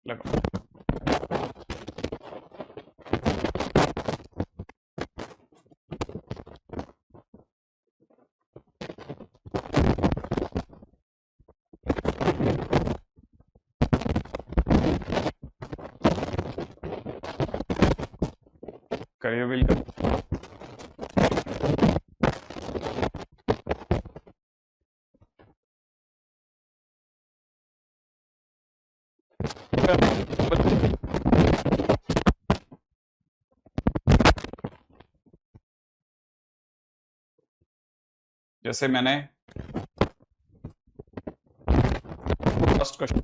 लगाओ। करिए वेलकम। जैसे मैंने फर्स्ट क्वेश्चन,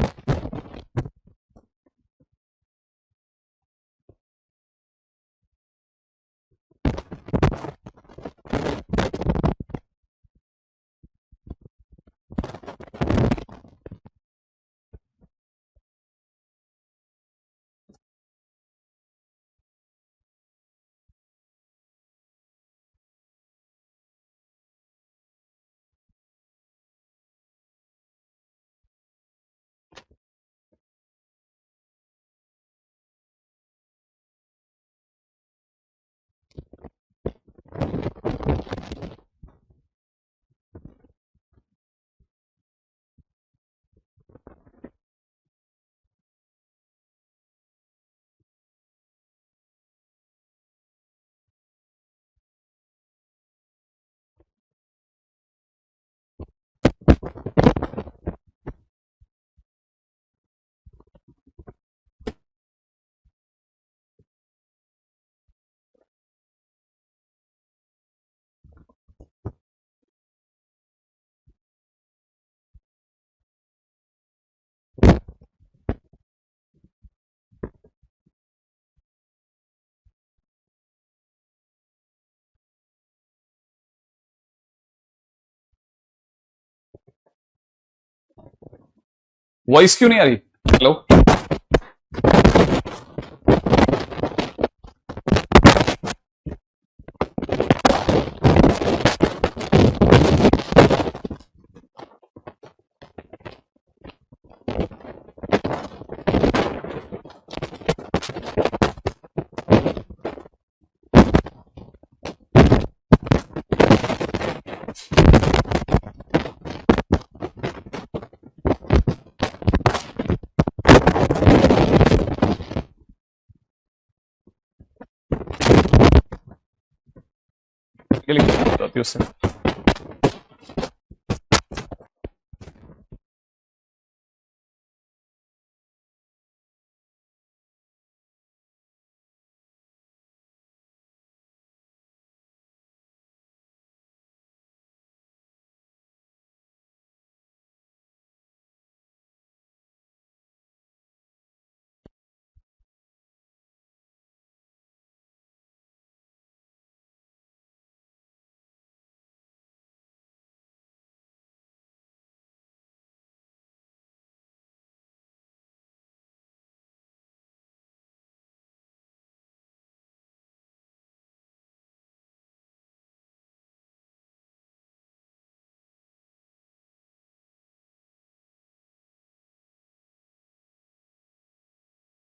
वॉइस क्यों नहीं आ रही? हेलो। ये लिख बताती हूँ उससे।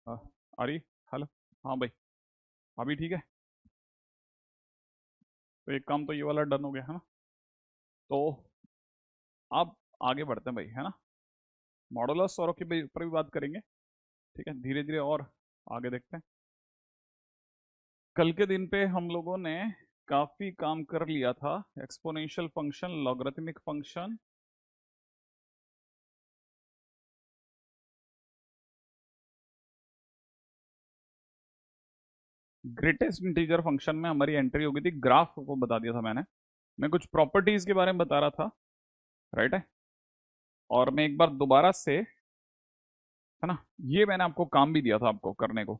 हाँ, आ रही? हेलो। हाँ भाई, अभी ठीक है। तो एक काम तो ये वाला डन हो गया है ना। तो अब आगे बढ़ते हैं भाई, है ना। मॉडुलस और के ऊपर भी बात करेंगे। ठीक है, धीरे धीरे और आगे देखते हैं। कल के दिन पे हम लोगों ने काफी काम कर लिया था। Exponential function, logarithmic function, greatest integer function में हमारी एंट्री हो गई थी। ग्राफ को बता दिया था मैंने। मैं कुछ प्रॉपर्टीज के बारे में बता रहा था, राइट है। और मैं एक बार दोबारा से, है ना, ये मैंने आपको काम भी दिया था आपको करने को।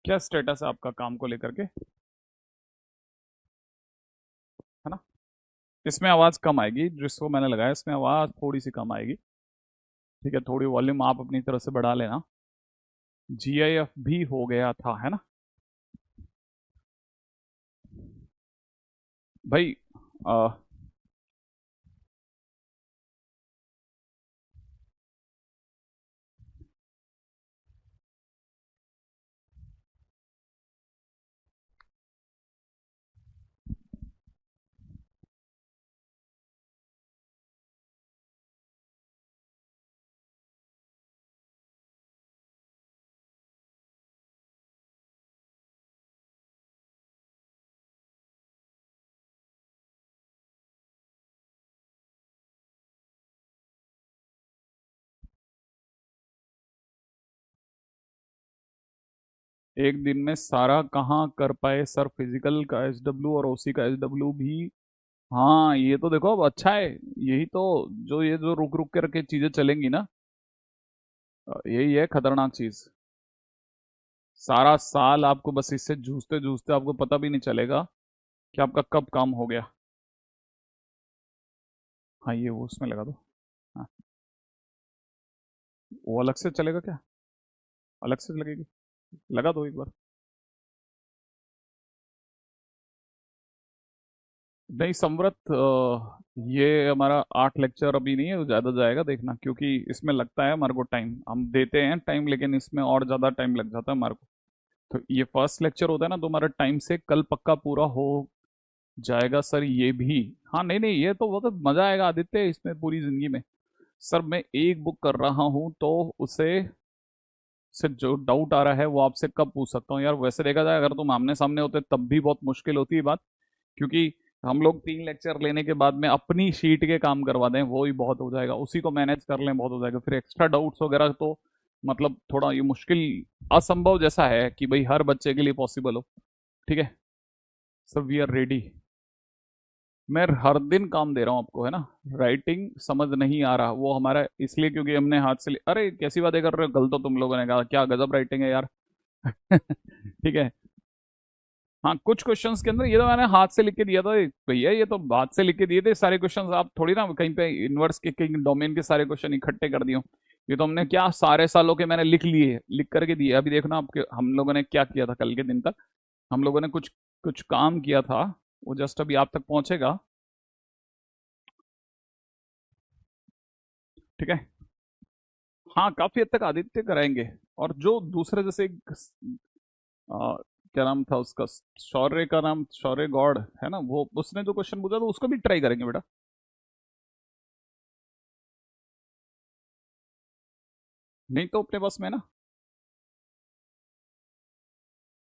क्या स्टेटस है आपका काम को लेकर के, है ना। इसमें आवाज कम आएगी, जिसको मैंने लगाया इसमें आवाज थोड़ी सी कम आएगी। ठीक है, थोड़ी वॉल्यूम आप अपनी तरफ से बढ़ा लेना। जीआईएफ भी हो गया था, है ना भाई। आ, एक दिन में सारा कहाँ कर पाए सर, फिजिकल का एसडब्ल्यू और ओसी का एसडब्ल्यू भी। हाँ ये तो देखो अब अच्छा है। यही तो, जो ये जो रुक रुक करके चीजें चलेंगी ना, यही है खतरनाक चीज। सारा साल आपको बस इससे जूझते जूझते आपको पता भी नहीं चलेगा कि आपका कब काम हो गया। हाँ ये वो उसमें लगा दो। हाँ, वो अलग से चलेगा क्या? अलग से लगेगी, लगा दो एक बार। नहीं समव्रत, ये हमारा 8 लेक्चर अभी नहीं है, वो ज़्यादा जाएगा देखना, क्योंकि इसमें लगता है हमारे को टाइम, हम देते हैं टाइम लेकिन इसमें और ज़्यादा टाइम लग जाता है हमारे को। तो ये फर्स्ट लेक्चर होता है ना, तो हमारा टाइम से कल पक्का पूरा हो जाएगा सर ये भी। हाँ नहीं नहीं, ये तो बहुत मज़ा आएगा आदित्य इसमें पूरी ज़िंदगी में। सर मैं एक बुक कर रहा हूँ तो उसे से जो डाउट आ रहा है वो आपसे कब पूछ सकता हूँ यार? वैसे देखा जाए अगर तुम आमने सामने होते तब भी बहुत मुश्किल होती है बात, क्योंकि हम लोग 3 लेक्चर लेने के बाद में अपनी शीट के काम करवा दें वो ही बहुत हो जाएगा, उसी को मैनेज कर लें बहुत हो जाएगा, फिर एक्स्ट्रा डाउट्स वगैरह तो मतलब थोड़ा ये मुश्किल, असंभव जैसा है कि भाई हर बच्चे के लिए पॉसिबल हो। ठीक है, सो वी आर रेडी। मैं हर दिन काम दे रहा हूँ आपको, है ना। राइटिंग समझ नहीं आ रहा वो हमारा इसलिए क्योंकि हमने हाथ से अरे कैसी बातें कर रहे हो, गलत तो तुम लोगों ने कहा, क्या गजब राइटिंग है यार। ठीक है। हाँ कुछ क्वेश्चंस के अंदर ये तो मैंने हाथ से लिख के दिया था भैया, ये तो हाथ से लिख के दिए थे सारे क्वेश्चंस, आप थोड़ी ना कहीं पे इनवर्स के कहीं डोमेन के सारे क्वेश्चन इकट्ठे कर दिए हो। ये तो हमने क्या सारे सालों के मैंने लिख लिए, लिख करके दिए। अभी देखो ना आपके, हम लोगों ने क्या किया था कल के दिन तक, हम लोगों ने कुछ कुछ काम किया था, वो जस्ट अभी आप तक पहुंचेगा। ठीक है। हाँ काफी हद तक आदित्य कराएंगे। और जो दूसरे जैसे क्या नाम था उसका, शौर्य का नाम, शौर्य गौड़ है ना, वो उसने जो क्वेश्चन पूछा तो उसको भी ट्राई करेंगे बेटा। नहीं तो अपने पास में ना,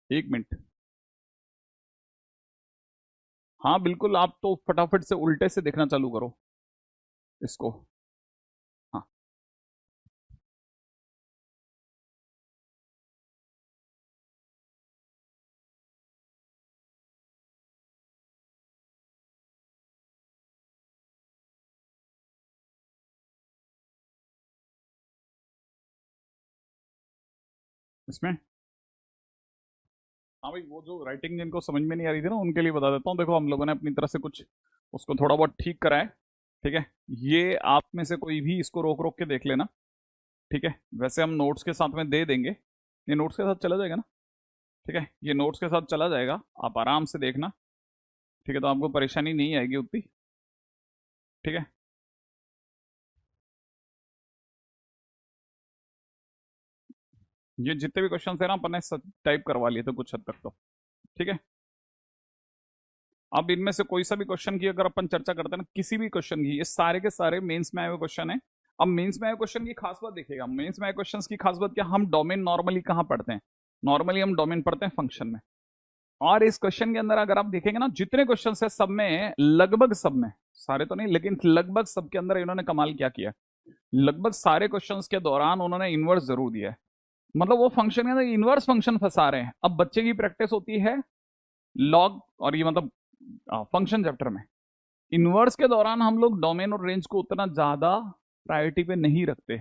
1 मिनट। हाँ बिल्कुल, आप तो फटाफट से उल्टे से देखना चालू करो इसको। हाँ इसमें, हाँ भाई वो जो राइटिंग जिनको समझ में नहीं आ रही थी ना उनके लिए बता देता हूँ। देखो हम लोगों ने अपनी तरफ से कुछ उसको थोड़ा बहुत ठीक करा है। ठीक है, ये आप में से कोई भी इसको रोक रोक के देख लेना। ठीक है, वैसे हम नोट्स के साथ में दे देंगे, ये नोट्स के साथ चला जाएगा ना। ठीक है, ये नोट्स के साथ चला जाएगा, आप आराम से देखना। ठीक है, तो आपको परेशानी नहीं आएगी उतनी। ठीक है। ये जितने भी क्वेश्चन है ना अपन ने टाइप करवा लिए थे कुछ हद तक तो। ठीक है। अब इनमें से कोई सा भी क्वेश्चन की अगर अपन चर्चा करते हैं ना, किसी भी क्वेश्चन की, ये सारे के सारे मेंस में आए हुए क्वेश्चन है। अब मेंस में आए क्वेश्चन की खास बात देखिएगा, मेंस में आए क्वेश्चन की खास बात क्या, हम डोमेन नॉर्मली कहाँ पढ़ते हैं? नॉर्मली हम डोमेन पढ़ते हैं फंक्शन में। और इस क्वेश्चन के अंदर अगर आप देखेंगे ना, जितने क्वेश्चन है सब में, लगभग सब में, सारे तो नहीं लेकिन लगभग सबके अंदर इन्होंने कमाल क्या किया, लगभग सारे क्वेश्चंस के दौरान उन्होंने इन्वर्स जरूर दिया है। मतलब वो फंक्शन के अंदर इन्वर्स फंक्शन फंसा रहे हैं। अब बच्चे की प्रैक्टिस होती है लॉग, और ये मतलब फंक्शन चैप्टर में, इन्वर्स के दौरान हम लोग डोमेन और रेंज को उतना ज्यादा प्रायोरिटी पे नहीं रखते।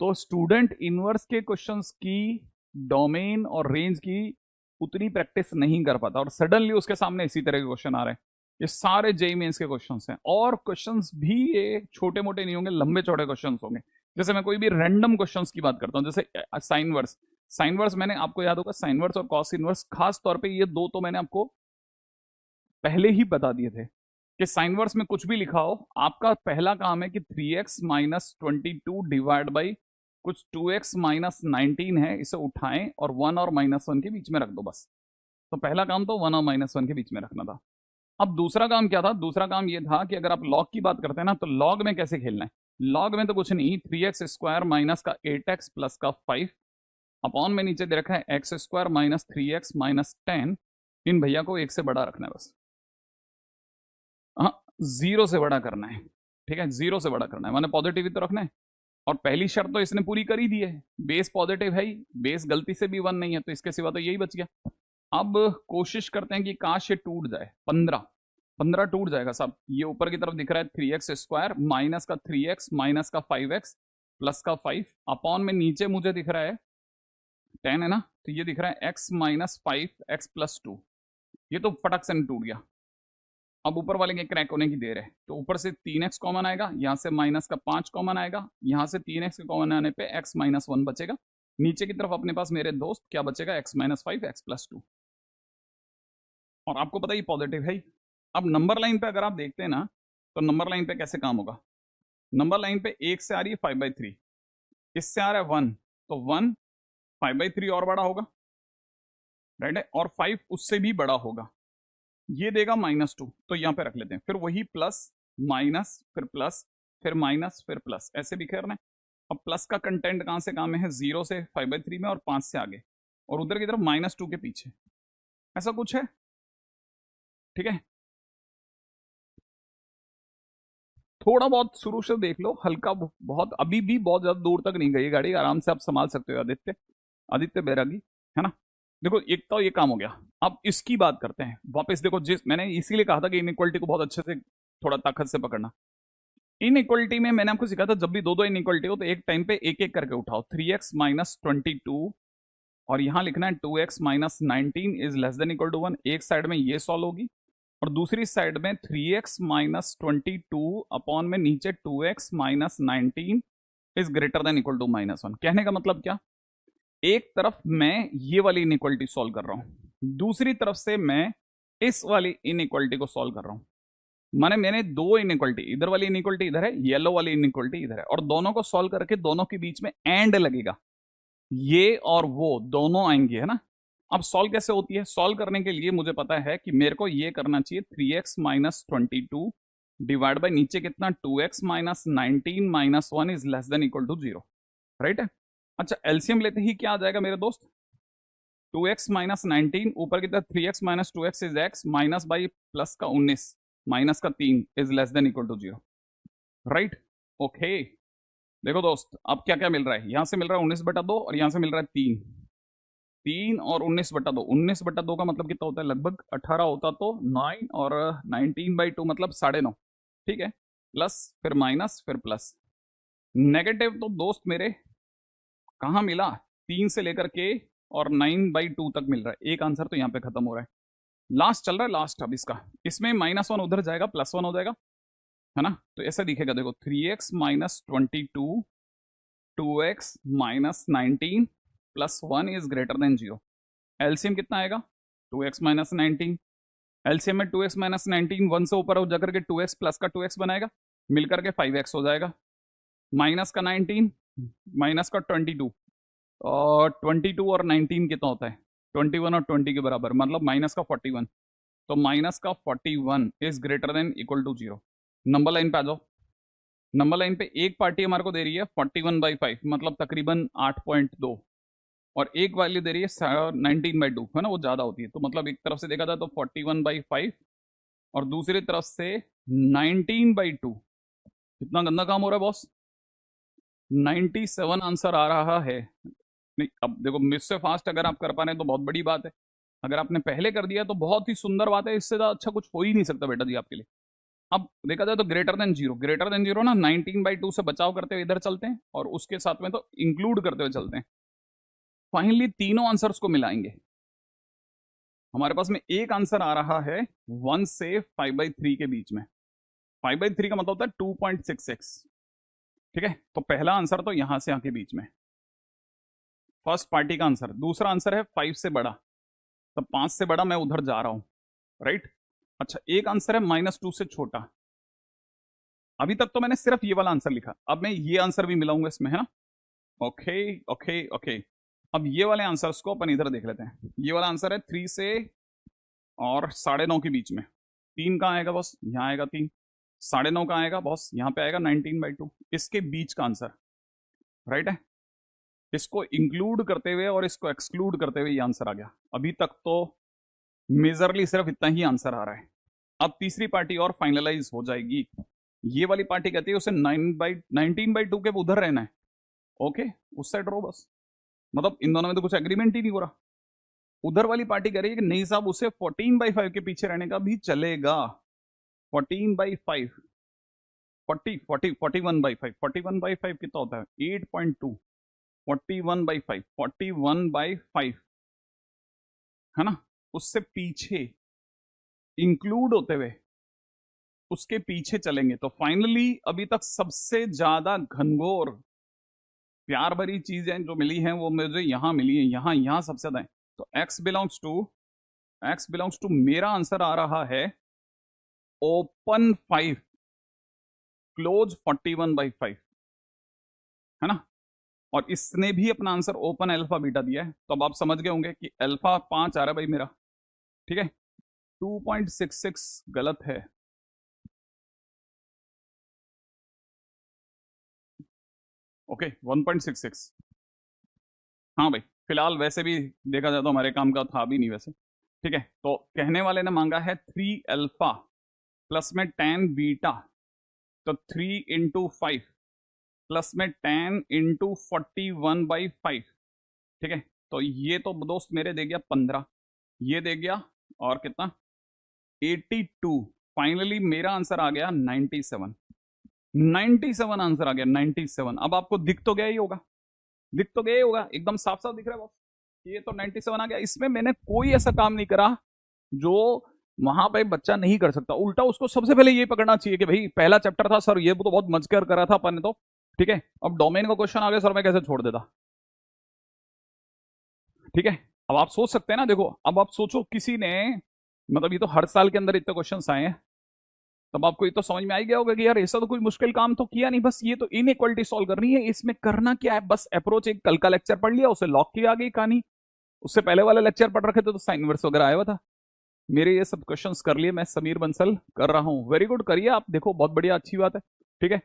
तो स्टूडेंट इनवर्स के क्वेश्चंस की, डोमेन और रेंज की उतनी प्रैक्टिस नहीं कर पाता, और सडनली उसके सामने इसी तरह के क्वेश्चन आ रहे हैं। ये सारे जेई मेंस के क्वेश्चंस हैं, और क्वेश्चंस भी ये छोटे मोटे नहीं होंगे, लंबे चौड़े क्वेश्चंस होंगे। जैसे मैं कोई भी रैंडम क्वेश्चंस की बात करता हूं, जैसे साइन वर्स। साइन वर्स मैंने आपको याद होगा, साइन वर्स और कॉस इनवर्स, खास तौर पे ये दो तो मैंने आपको पहले ही बता दिए थे कि साइन वर्स में कुछ भी लिखा हो, आपका पहला काम है कि 3x - 22 डिवाइड बाई कुछ 2x - 19 है, इसे उठाएं और 1 और -1 के बीच में रख दो बस। तो पहला काम तो 1 और -1 के बीच में रखना था। अब दूसरा काम क्या था? दूसरा काम ये था कि अगर आप लॉग की बात करते हैं ना, तो लॉग में कैसे खेलना है। लॉग में तो कुछ नहीं, 3x² माइनस का 8x प्लस का 5 अपॉन में नीचे दे रखा है x² - 3x - 10, इन भैया को एक से बड़ा रखना है बस। हाँ, जीरो से बड़ा करना है। ठीक है, जीरो से बड़ा करना है, मैंने पॉजिटिव ही तो रखना है। और पहली शर्त तो इसने पूरी कर ही दी है, बेस पॉजिटिव है ही, बेस गलती से भी 1 नहीं है, तो इसके सिवा तो यही बच गया। अब कोशिश करते हैं कि काश ये टूट जाए। 15 टूट जाएगा सब। ये ऊपर की तरफ दिख रहा है 3x² माइनस का 3x माइनस का 5x प्लस का 5 अपॉन में नीचे मुझे दिख रहा है 10 है ना, तो ये दिख रहा है x माइनस 5x प्लस 2। ये तो फटक से टूट गया। अब ऊपर वाले के क्रैक होने की देर है, तो ऊपर से 3x कॉमन आएगा, यहाँ से माइनस का 5 कॉमन आएगा, यहाँ से 3x के कॉमन आने पे x माइनस 1 बचेगा। नीचे की तरफ अपने पास मेरे दोस्त क्या बचेगा, x माइनस 5 x प्लस 2। और आपको पता ही पॉजिटिव है ही। अब नंबर लाइन पे अगर आप देखते हैं ना, तो नंबर लाइन पे कैसे काम होगा। नंबर लाइन पे 1 से आ रही है 5/3, इससे आ रहा है 1, तो 1 5/3 और बड़ा होगा, राइट है, और 5 उससे भी बड़ा होगा। ये देगा -2, तो यहां पे रख लेते हैं। फिर वही प्लस माइनस फिर प्लस फिर माइनस फिर प्लस, ऐसे भी करना है। अब प्लस का कंटेंट कहां से कहां में है, 0 से 5/3 में और 5 से आगे, और उधर की तरफ -2 के पीछे, ऐसा कुछ है, ठीक है। थोड़ा बहुत शुरू से देख लो, हल्का बहुत, अभी भी बहुत ज्यादा दूर तक नहीं गई गाड़ी, आराम से आप संभाल सकते हो। आदित्य आदित्य बैरागी, है ना। देखो एक तो ये काम हो गया। अब इसकी बात करते हैं वापस। देखो, जिस मैंने इसीलिए कहा था कि इनइक्वालिटी को बहुत अच्छे से थोड़ा ताकत से पकड़ना। इनइक्वालिटी में मैंने आपको सिखाया था, जब भी दो दो इनइक्वालिटी हो तो एक टाइम पे एक एक करके उठाओ। 3x माइनस 22 और यहां लिखना है 2x minus 19 is less than equal to 1। एक साइड में ये सॉल्व होगी और दूसरी साइड में 3x माइनस 22 अपॉन में नीचे 2x minus 19 is greater than equal to -1। कहने का मतलब क्या, एक तरफ मैं ये वाली इनइक्वालिटी सॉल्व कर रहा हूं, दूसरी तरफ से मैं इस वाली इनइक्वालिटी को सॉल्व कर रहा हूं। माने मैंने दो इनइक्वालिटी, इधर वाली इनइक्वालिटी इधर है, येलो वाली इनइक्वालिटी इधर है, और दोनों को सॉल्व करके दोनों के बीच में एंड लगेगा, ये और वो दोनों आएंगे, है ना। अब सॉल्व कैसे होती है, सॉल्व करने के लिए मुझे पता है कि मेरे को ये करना चाहिए 3x माइनस 22 डिवाइड बाई नीचे कितना 2x minus 19 minus 1 is less than equal to 0, right है। अच्छा, एलसीएम लेते ही क्या आ जाएगा मेरे दोस्त, 2x माइनस 19 ऊपर की तरफ 3x minus 2x is x minus by plus का 19 माइनस का 3 is less than equal to 0, right. Okay, देखो दोस्त, अब क्या क्या मिल रहा है, यहां से मिल रहा है 19/2 और यहां से मिल रहा है 3 और 19/2। 19/2 का मतलब कितना होता है, लगभग 18 होता तो 9, और 19/2 मतलब 9.5, ठीक है। प्लस फिर माइनस फिर प्लस, नेगेटिव तो दोस्त मेरे कहाँ मिला, 3 से लेकर के और 9/2 तक मिल रहा है। एक आंसर तो यहाँ पे खत्म हो रहा है, लास्ट चल रहा है लास्ट। अब इसका, इसमें -1 उधर जाएगा, +1 हो जाएगा, है ना। तो ऐसा दिखेगा, देखो 3x minus 22 2x minus 19 plus 1 is greater then 0। LCM कितना आएगा, 2x माइनस 19। एलसीएम में 2x माइनस 19 1 से ऊपर हो जाकर के 2x प्लस का 2x बनाएगा, मिलकर के 5x हो जाएगा। माइनस का 19 माइनस का 22, और 22 और 19 कितना होता है, 21 और 20 के बराबर, मतलब माइनस का 41। तो माइनस का 41 is greater than equal to 0। Number line पे आ जाओ। नंबर लाइन पे एक पार्टी हमारे को दे रही है 41/5, मतलब तकरीबन 8.2, और एक वैल्यू दे रही है 19/2, है ना, वो ज़्यादा होती है। तो मतलब एक तरफ से देखा जाए तो 41/5 और दूसरी तरफ से 19/2। कितना गंदा काम हो रहा है बॉस, 97 आंसर आ रहा है। नहीं, अब देखो, मुझसे फास्ट अगर आप कर पा रहे हैं तो बहुत बड़ी बात है, अगर आपने पहले कर दिया तो बहुत ही सुंदर बात है, इससे ज़्यादा अच्छा कुछ हो ही नहीं सकता बेटा जी आपके लिए। अब देखा जाए तो ग्रेटर देन जीरो ना, 19/2 से बचाव करते हुए इधर चलते हैं और उसके साथ में तो इंक्लूड करते हुए चलते हैं। फाइनली तीनों आंसर्स को मिलाएंगे, हमारे पास में एक आंसर आ रहा है 1 से 5/3 के बीच में। 5/3 का मतलब होता है 2.66, ठीक है। तो पहला आंसर तो यहां से आके बीच में, फर्स्ट पार्टी का आंसर। दूसरा आंसर है 5 से बड़ा, तो 5 से बड़ा मैं उधर जा रहा हूं, राइट। अच्छा, एक आंसर है -2 से छोटा। अभी तक तो मैंने सिर्फ ये वाला आंसर लिखा, अब मैं ये आंसर भी मिलाऊंगा इसमें, है ना। ओके ओके ओके, अब ये वाले आंसर्स को अपन इधर देख लेते हैं। ये वाला आंसर है 3 से और 9.5 के बीच में। 3 कहाँ आएगा बॉस, यहाँ आएगा 3। 9.5 कहाँ आएगा बॉस, यहाँ पे आएगा 19/2। इसके बीच का आंसर, राइट है। इसको इंक्लूड करते हुए और इसको एक्सक्लूड करते हुए ये आंसर आ गया। अभी तक तो मेजरली सिर्फ इतना ही आंसर आ रहा है। अब तीसरी पार्टी और फाइनलाइज हो जाएगी। ये वाली पार्टी कहती है उसे 19/2 के उधर रहना है, ओके, उस साइड रहो बस, मतलब इन दोनों में तो कुछ एग्रीमेंट ही नहीं हो रहा। उधर वाली पार्टी कह रही है कि नहीं साहब, उसे 14/5 के पीछे रहने का भी चलेगा। 14/5, 41/5, 41/5 कितना होता है? 8.2, 41/5, 41/5 है ना, उससे पीछे इंक्लूड होते हुए उसके पीछे चलेंगे। तो फाइनली अभी तक सबसे ज्यादा घनघोर प्यार भरी चीजें जो मिली हैं वो मुझे यहां मिली है, यहां सबसे ज्यादा है। तो x बिलोंग्स टू मेरा आंसर आ रहा है ओपन 5, क्लोज 41/5, है ना। और इसने भी अपना आंसर ओपन अल्फा बीटा दिया है, तो अब आप समझ गए होंगे कि अल्फा 5 आ रहा है भाई मेरा। ठीक है, 2.66 गलत है। ओके, 1.66। हाँ भाई, फिलहाल वैसे भी देखा जाए तो हमारे काम का था भी नहीं वैसे। ठीक है, तो कहने वाले ने मांगा है 3 अल्फा प्लस में 10 बीटा, तो 3 × 5 प्लस में 10 × 41/5। ठीक है, तो ये तो दोस्त मेरे दे गया 15, ये दे गया और कितना, 82। फाइनली मेरा आंसर आ गया 97, 97 आंसर आ गया, 97। अब आपको दिख तो गया ही होगा, दिख तो गया ही होगा, एकदम साफ साफ दिख रहा है बॉस, ये तो 97 आ गया। इसमें मैंने कोई ऐसा काम नहीं करा जो वहां पे बच्चा नहीं कर सकता, उल्टा उसको सबसे पहले ये पकड़ना चाहिए कि भाई पहला चैप्टर था सर, ये तो बहुत मजकर करा था अपन ने तो। ठीक है, अब डोमेन का क्वेश्चन आ गया सर, मैं कैसे छोड़ देता। ठीक है, अब आप सोच सकते हैं ना, देखो अब आप सोचो किसी ने, मतलब ये तो हर साल के अंदर इतने क्वेश्चन आए हैं, तब आपको ये तो समझ में आ ही गया होगा कि यार ऐसा तो कोई मुश्किल काम तो किया नहीं, बस ये तो इनइक्वालिटी सॉल्व करनी है। इसमें करना क्या है, बस अप्रोच, एक कल का लेक्चर पढ़ लिया, उसे लॉक किया, आ गई कहानी। उससे पहले वाला लेक्चर पढ़ रखे थे तो साइन इनवर्स वगैरह आया हुआ था। मेरे ये सब क्वेश्चंस कर लिए, मैं समीर बंसल कर रहा हूँ, वेरी गुड, करिए आप, देखो बहुत बढ़िया, अच्छी बात है। ठीक है,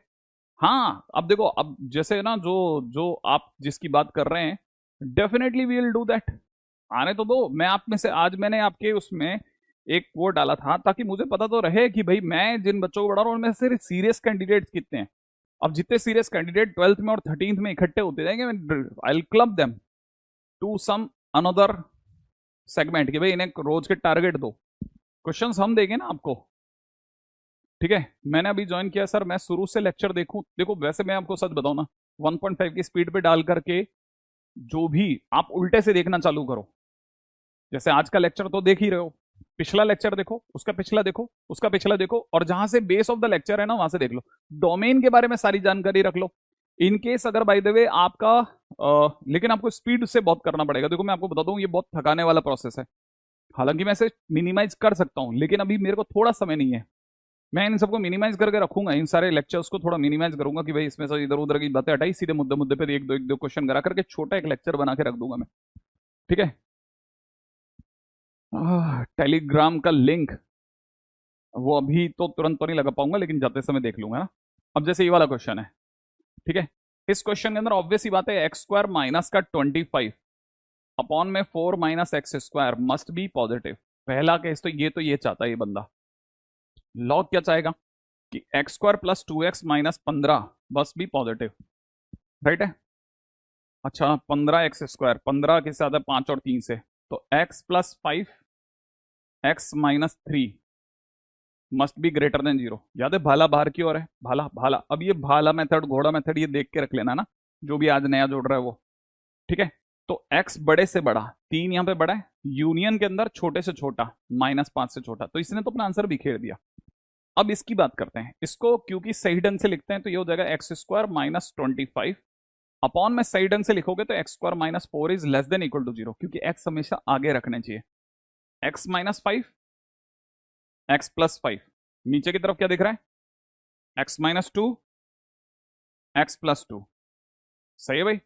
हाँ अब देखो, अब जैसे ना जो जो आप जिसकी बात कर रहे हैं, definitely we will do that. आने तो दो, मैं आप में से आज मैंने आपके उसमें एक वो डाला था ताकि मुझे पता तो रहे कि भाई मैं जिन बच्चों को पढ़ा रहा हूँ उनमें से सीरियस कैंडिडेट्स कितने हैं। अब जितने सीरियस कैंडिडेट 12th में और 13th में इकट्ठे होते जाएंगे, I will club them to some another segment, कि भाई इन्हें रोज के टारगेट दो, क्वेश्चंस हम देंगे ना आपको। ठीक है, मैंने अभी ज्वाइन किया सर, मैं शुरू से लेक्चर देखूं, देखो वैसे मैं आपको सच बताऊं ना, 1.5 की स्पीड पे डाल करके जो भी आप उल्टे से देखना चालू करो, जैसे आज का लेक्चर तो देख ही रहे हो, पिछला लेक्चर देखो, उसका पिछला देखो, उसका पिछला देखो, और जहां से बेस ऑफ द लेक्चर है ना वहां से देख लो, डोमेन के बारे में सारी जानकारी रख लो। इनकेस अगर बाय द वे आपका लेकिन आपको स्पीड से बहुत करना पड़ेगा, देखो मैं आपको बता दूं ये बहुत थकाने वाला प्रोसेस है। हालांकि मैं इसे मिनिमाइज कर सकता हूं, लेकिन अभी मेरे को थोड़ा समय नहीं है। मैं इन सबको मिनिमाइज करके रखूंगा, इन सारे लेक्चर्स को थोड़ा मिनिमाइज करूंगा कि भाई इसमें से इधर उधर की बातें हटाई, सीधे मुद्दे मुद्दे पे एक दो क्वेश्चन करा करके छोटा एक लेक्चर बना के रख दूंगा मैं। ठीक है, टेलीग्राम का लिंक वो अभी तो तुरंत तो नहीं लगा पाऊंगा, लेकिन जाते समय देख लूंगा ना। अब जैसे ये वाला क्वेश्चन है, ठीक है, इस क्वेश्चन के अंदर ऑब्वियस ही बात है, x² माइनस का 25 अपॉन में 4 minus x² must be positive. पहला केस तो ये चाहता है ये बंदा, लॉग क्या चाहेगा कि x² plus 2x minus 15 must be positive, right है। अच्छा 15x², 15 के साथ है 5 और 3 से, तो x plus 5 x minus 3 must be greater than 0। याद है भाला बाहर की ओर है, भाला भाला, अब ये भाला मेथड, घोड़ा मेथड, ये देख के रख लेना ना, जो भी आज नया जोड़ रहा है वो। ठीक है, तो x बड़े से बड़ा, 3 यहां पे बड़ा है, यूनियन के अंदर छोटे से छोटा, -5 से छोटा, तो इसने तो अपना आंसर बिखेर दिया। अब इसकी बात करते हैं, इसको क्योंकि सही ढंग से लिखते हैं तो ये हो जाएगा x² माइनस 25 अपॉन में सही ढंग से लिखोगे तो x² minus 4 is less than equal to 0, क्योंकि x हमेशा आगे रखने चाहिए। x माइनस 5 x प्लस 5, नीचे की तरफ क्या दिख रहा है, x माइनस 2 x प्लस 2, सही है भाई।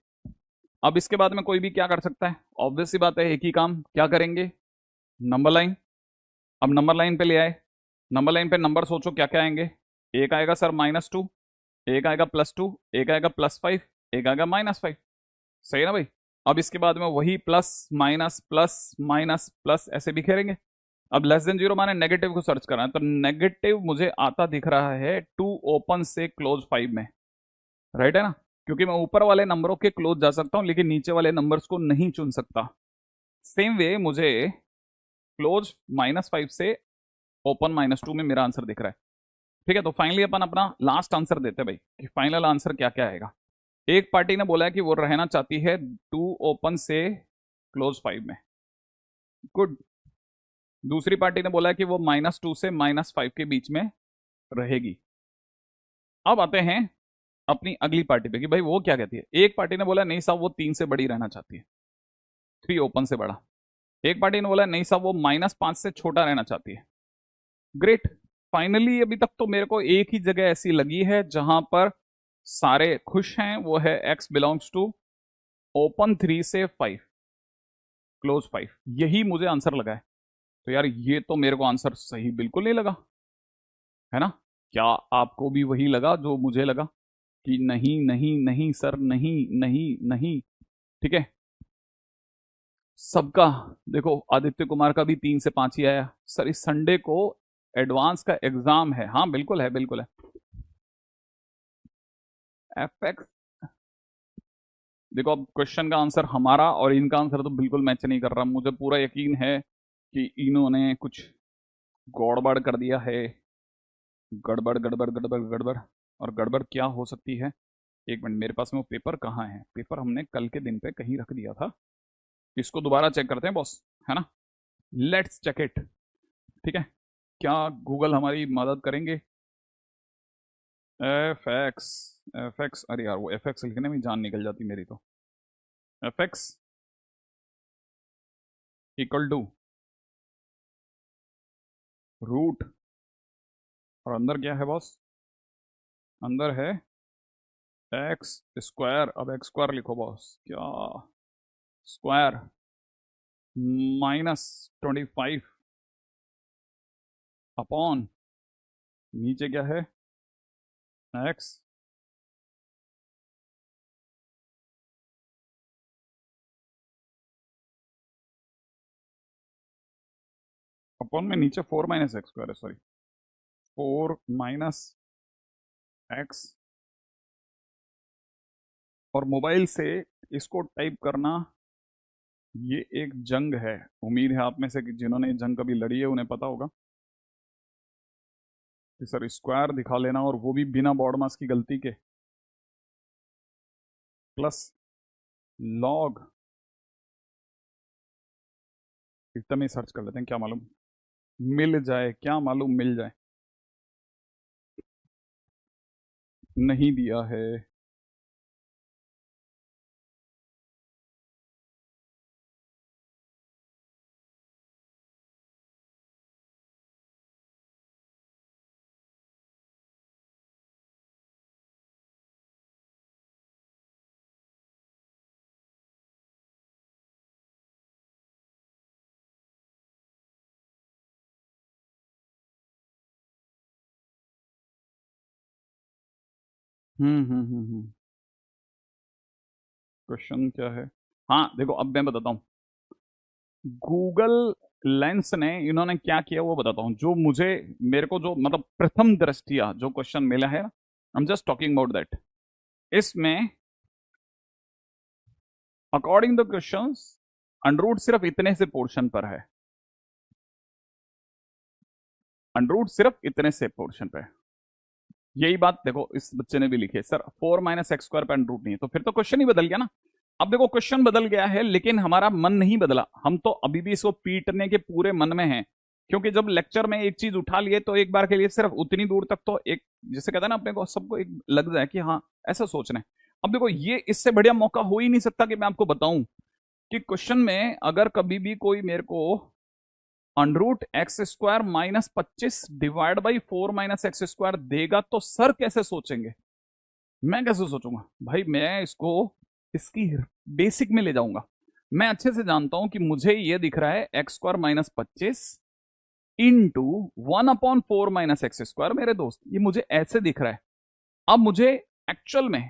अब इसके बाद में कोई भी क्या कर सकता है, ऑब्वियस सी बात है, एक ही काम क्या करेंगे, नंबर लाइन। अब नंबर लाइन पे ले आए, नंबर लाइन पे नंबर सोचो क्या क्या आएंगे, एक आएगा सर -2, एक आएगा +2, एक आएगा +5, एक आएगा -5, सही है ना भाई। अब इसके बाद में वही plus minus plus minus plus ऐसे बिखेरेंगे। अब लेस देन 0 माने नेगेटिव को सर्च करना है, तो नेगेटिव मुझे आता दिख रहा है 2 ओपन से क्लोज 5 में, राइट है ना। क्योंकि मैं ऊपर वाले नंबरों के क्लोज जा सकता हूं लेकिन नीचे वाले नंबर्स को नहीं चुन सकता। सेम वे मुझे क्लोज -5 से ओपन -2 में मेरा आंसर दिख रहा है। ठीक है, तो फाइनली अपन अपना लास्ट आंसर देते हैं भाई कि फाइनल आंसर क्या क्या आएगा। एक पार्टी ने बोला है कि वो रहना चाहती है 2 ओपन से क्लोज 5 में। गुड। दूसरी पार्टी ने बोला है कि वो -2 से -5 के बीच में रहेगी। अब आते हैं अपनी अगली पार्टी पे कि भाई वो क्या कहती है। एक पार्टी ने बोला नहीं साहब वो 3 से बड़ी रहना चाहती है, 3 ओपन से बड़ा। एक पार्टी ने बोला नहीं साहब वो -5 से छोटा रहना चाहती है। ग्रेट। फाइनली अभी तक तो मेरे को एक ही जगह ऐसी लगी है जहां पर सारे खुश हैं, वो है x बिलोंग्स टू ओपन 3 से 5 क्लोज 5। यही मुझे आंसर लगा है। तो यार ये तो मेरे को आंसर सही बिल्कुल नहीं लगा, है ना। क्या आपको भी वही लगा जो मुझे लगा कि नहीं नहीं नहीं सर, नहीं नहीं नहीं। ठीक है, सबका देखो, आदित्य कुमार का भी 3 से 5 ही आया। सर इस संडे को एडवांस का एग्जाम है। हाँ बिल्कुल है, बिल्कुल है। एफएक्स, देखो अब क्वेश्चन का आंसर हमारा और इनका आंसर तो बिल्कुल मैच नहीं कर रहा। मुझे पूरा यकीन है कि इन्होंने कुछ गड़बड़ कर दिया है। गड़बड़ गड़बड़ गड़बड़ गड़बड़। और गड़बड़ क्या हो सकती है? एक मिनट, मेरे पास में वो पेपर कहाँ है? पेपर हमने कल के दिन पे कहीं रख दिया था। इसको दोबारा चेक करते हैं बॉस, है ना। Let's check it. ठीक है, क्या गूगल हमारी मदद करेंगे? एफ एक्स, एफ एक्स, अरे यार वो एफ एक्स लिखने में जान निकल जाती मेरी तो। F X equal to root, और अंदर क्या है बॉस? अंदर है एक्स स्क्वायर। अब एक्स स्क्वायर लिखो बॉस, क्या स्क्वायर -25 अपॉन, नीचे क्या है? एक्स अपॉन में नीचे 4 - एक्स स्क्वायर है, सॉरी 4 - एक्स। और मोबाइल से इसको टाइप करना ये एक जंग है। उम्मीद है आप में से कि जिन्होंने जंग कभी लड़ी है उन्हें पता होगा कि सर स्क्वायर दिखा लेना, और वो भी बिना बॉड मास की गलती के, प्लस लॉग। एकदम ही सर्च कर लेते हैं, क्या मालूम मिल जाए, क्या मालूम मिल जाए। नहीं दिया है। क्वेश्चन क्या है? हाँ देखो, अब मैं बताता हूँ। गूगल लेंस ने इन्होंने क्या किया वो बताता हूँ। जो मुझे, मेरे को जो मतलब प्रथम दृष्टिया जो क्वेश्चन मिला है, I am just talking about that. इसमें अकॉर्डिंग द क्वेश्चंस अंडरूट सिर्फ इतने से पोर्शन पर है। अंडरूट सिर्फ इतने से पोर्शन पे है। यही बात देखो इस बच्चे ने भी लिखी है, सर 4 - एक्स स्क्वायर पे अंडरूट नहीं है, तो फिर तो क्वेश्चन ही बदल गया ना। अब देखो क्वेश्चन बदल गया है लेकिन हमारा मन नहीं बदला। हम तो अभी भी इसको पीटने के पूरे मन में हैं, क्योंकि जब लेक्चर में एक चीज उठा लिए तो एक बार के लिए सिर्फ उतनी दूर तक तो एक, जैसे कहता है ना, अपने को सबको एक लग जाए कि हाँ ऐसा सोचना है। अब देखो ये इससे बढ़िया मौका हो ही नहीं सकता कि मैं आपको बताऊं कि क्वेश्चन में अगर कभी भी कोई मेरे को under root x square -25 divide by 4 - X square देगा तो सर कैसे सोचेंगे? मैं कैसे सोचूंगा भाई? मैं इसको इसकी बेसिक में ले जाऊंगा। मैं अच्छे से जानता हूं कि मुझे ये दिख रहा है X square -25 into 1/4 - X square. मेरे दोस्त ये मुझे ऐसे दिख रहा है। अब मुझे एक्चुअल में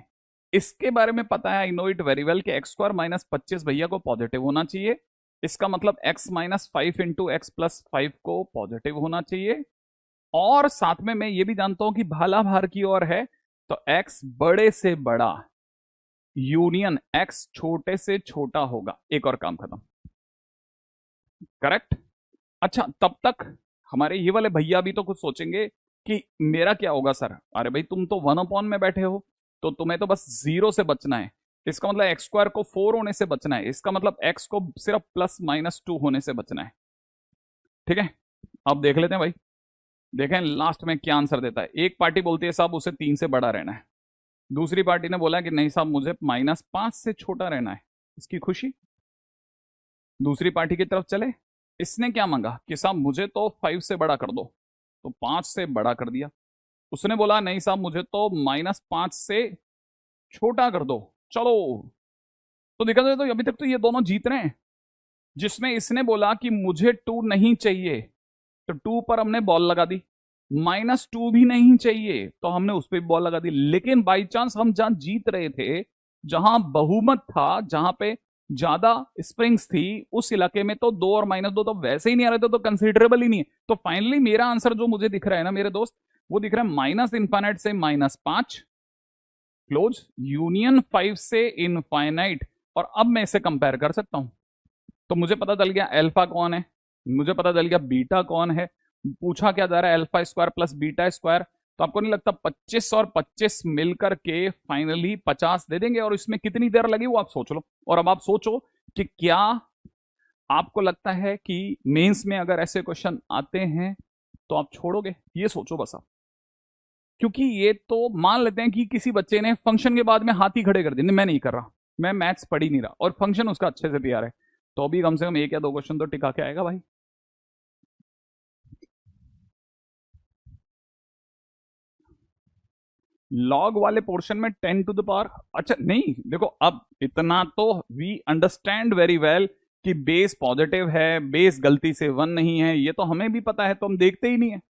इसके बारे में पता है, I know it very well, कि एक्स स्क्वायर -25 भैया को पॉजिटिव होना चाहिए। इसका मतलब x -5 इंटू एक्स प्लस 5 को पॉजिटिव होना चाहिए। और साथ में मैं ये भी जानता हूं कि भाला भार की ओर है, तो x बड़े से बड़ा यूनियन एक्स छोटे से छोटा होगा, एक और काम खत्म। करेक्ट। अच्छा, तब तक हमारे ये वाले भैया भी तो कुछ सोचेंगे कि मेरा क्या होगा सर। अरे भाई, तुम तो 1 अपॉन में बैठे हो, तो तुम्हें तो बस 0 से बचना है। इसका मतलब एक्स स्क्वायर को 4 होने से बचना है, इसका मतलब एक्स को सिर्फ +-2 होने से बचना है। ठीक है, अब देख लेते हैं भाई, देखें लास्ट में क्या आंसर देता है। एक पार्टी बोलती है साहब उसे 3 से बड़ा रहना है, दूसरी पार्टी ने बोला कि नहीं साहब मुझे -5 से छोटा रहना है। इसकी खुशी दूसरी पार्टी की तरफ चले। इसने क्या मांगा कि साहब मुझे तो 5 से बड़ा कर दो, तो 5 से बड़ा कर दिया। उसने बोला नहीं साहब मुझे तो -5 से छोटा कर दो, चलो। तो देखा जाए तो अभी तक तो ये दोनों जीत रहे हैं। जिसमें इसने बोला कि मुझे 2 नहीं चाहिए, तो 2 पर हमने बॉल लगा दी। -2 भी नहीं चाहिए, तो हमने उस पर भी बॉल लगा दी। लेकिन बाई चांस हम जहां जीत रहे थे, जहां बहुमत था, जहां पे ज्यादा स्प्रिंग्स थी, उस इलाके में तो 2 और -2 तो वैसे ही नहीं आ रहे थे, तो कंसिडरेबल ही नहीं है। तो फाइनली मेरा आंसर जो मुझे दिख रहा है ना मेरे दोस्त, वो दिख रहा है -इनफाइनाइट से -5 क्लोज यूनियन 5 से इनफाइनाइट। और अब मैं इसे कंपेयर कर सकता हूं, तो मुझे पता चल गया अल्फा कौन है, मुझे पता चल गया बीटा कौन है। पूछा क्या जा रहा है, alpha square plus beta square. तो आपको नहीं लगता 25 और 25 मिलकर के फाइनली 50 दे देंगे? और इसमें कितनी देर लगी वो आप सोच लो। और अब आप सोचो कि क्या आपको लगता है कि मेंस में अगर ऐसे क्वेश्चन आते हैं तो आप छोड़ोगे? ये सोचो बस आप। क्योंकि ये तो मान लेते हैं कि किसी बच्चे ने फंक्शन के बाद में हाथ ही खड़े कर दिए, मैं नहीं कर रहा, मैं मैथ्स पढ़ ही नहीं रहा, और फंक्शन उसका अच्छे से तैयार है, तो अभी कम से कम 1 या 2 क्वेश्चन तो टिका के आएगा भाई। लॉग वाले पोर्शन में 10⁻, अच्छा नहीं देखो, अब इतना तो वी अंडरस्टैंड वेरी वेल कि बेस पॉजिटिव है, बेस गलती से 1 नहीं है, ये तो हमें भी पता है, तो हम देखते ही नहीं है।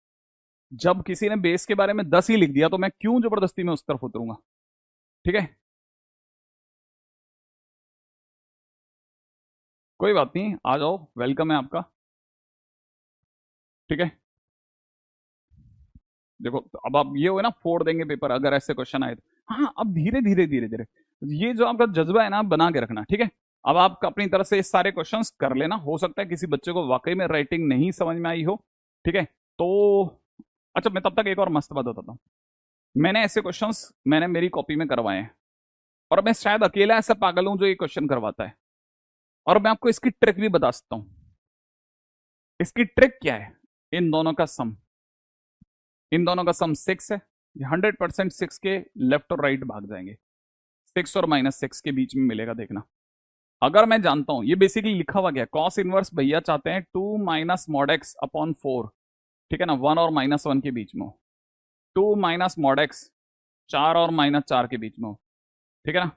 जब किसी ने बेस के बारे में 10 ही लिख दिया, तो मैं क्यों जबरदस्ती में उस तरफ उतरूंगा? ठीक है, कोई बात नहीं, आ जाओ, वेलकम है आपका। ठीक है, देखो तो अब आप ये हो ना, फोड़ देंगे पेपर अगर ऐसे क्वेश्चन आए तो। हाँ, अब धीरे धीरे धीरे धीरे ये जो आपका जज्बा है ना, बना के रखना। ठीक है, अब आप अपनी तरफ से इस सारे क्वेश्चंस कर लेना, हो सकता है किसी बच्चे को वाकई में राइटिंग नहीं समझ में आई हो। ठीक है, तो अच्छा मैं तब तक एक और मस्त बात बताता हूँ। मैंने ऐसे क्वेश्चंस मैंने मेरी कॉपी में करवाए हैं, और मैं शायद अकेला ऐसा पागल हूं जो ये क्वेश्चन करवाता है। और मैं आपको इसकी ट्रिक भी बता सकता हूँ। इसकी ट्रिक क्या है? इन दोनों का सम, इन दोनों का सम 6 है। 100% 6 के लेफ्ट और राइट भाग जाएंगे, 6 और -6 के बीच में मिलेगा, देखना। अगर मैं जानता हूं, ये बेसिकली लिखा हुआ गया, कॉस इनवर्स भैया चाहते हैं 2 माइनस मॉड एक्स अपॉन 4। ठीक है ना, 1 और -1 के बीच में हो, 2 माइनस मॉड एक्स 4 और -4 के बीच में हो। ठीक है ना,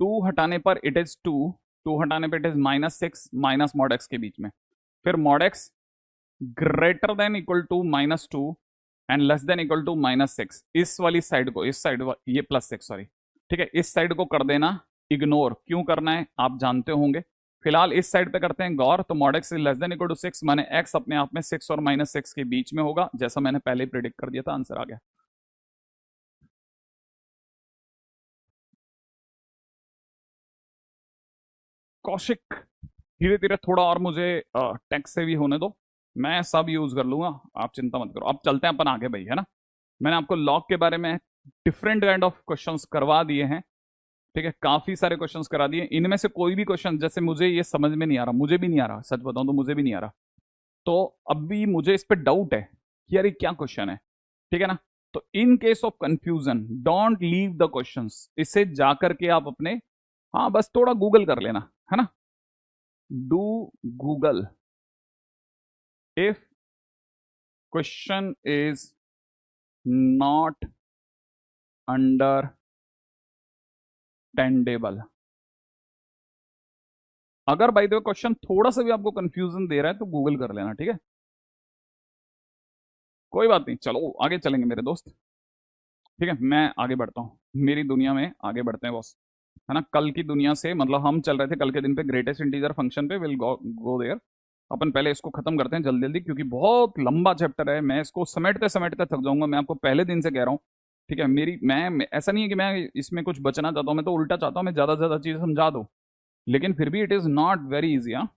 2 हटाने पर इट इज 2, 2 हटाने पर it is -6 minus mod X के बीच में। फिर mod X greater than equal to -2 and less than equal to -6। इस वाली साइड को, इस साइड ये +6 सॉरी, ठीक है, इस साइड को कर देना इग्नोर। क्यों करना है आप जानते होंगे। फिलहाल इस साइड पे करते हैं गौर। तो mod X less than equal to 6 माने एक्स अपने आप में 6 और -6 के बीच में होगा, जैसा मैंने पहले ही प्रिडिक्ट कर दिया था, आंसर आ गया। कौशिक, धीरे धीरे थोड़ा और मुझे टेक्स्ट से भी होने दो, मैं सब यूज कर लूंगा, आप चिंता मत करो। अब चलते हैं अपन आगे भाई, है ना। मैंने आपको लॉग के बारे में डिफरेंट काइंड ऑफ क्वेश्चंस करवा दिए हैं। ठीक है, काफी सारे क्वेश्चंस करा दिए। इनमें से कोई भी क्वेश्चन जैसे मुझे ये समझ में नहीं आ रहा, मुझे भी नहीं आ रहा, सच बताऊं तो मुझे भी नहीं आ रहा, तो अभी मुझे इस पर डाउट है कि यार ये क्या क्वेश्चन है। ठीक है ना, तो in case of confusion don't leave the questions, इसे जाकर के आप अपने, हाँ बस थोड़ा गूगल कर लेना, है ना। Do Google if question is not understandable. अगर बाय द वे क्वेश्चन थोड़ा सा भी आपको कंफ्यूजन दे रहा है तो गूगल कर लेना, ठीक है। कोई बात नहीं, चलो आगे चलेंगे मेरे दोस्त। ठीक है, मैं आगे बढ़ता हूँ, मेरी दुनिया में आगे बढ़ते हैं बॉस, है ना। कल की दुनिया से मतलब हम चल रहे थे कल के दिन पे ग्रेटेस्ट इंटीजर फंक्शन पे, विल गो देयर। अपन पहले इसको खत्म करते हैं जल्दी जल्दी, क्योंकि बहुत लंबा चैप्टर है, मैं इसको समेटते समेटते थक जाऊंगा, मैं आपको पहले दिन से कह रहा हूँ। ठीक है, ऐसा नहीं है कि मैं इसमें कुछ बचना चाहता हूँ, मैं तो उल्टा चाहता हूँ मैं ज्यादा से ज्यादा चीजें समझा दूँ, लेकिन फिर भी it is not very easy. हाँ,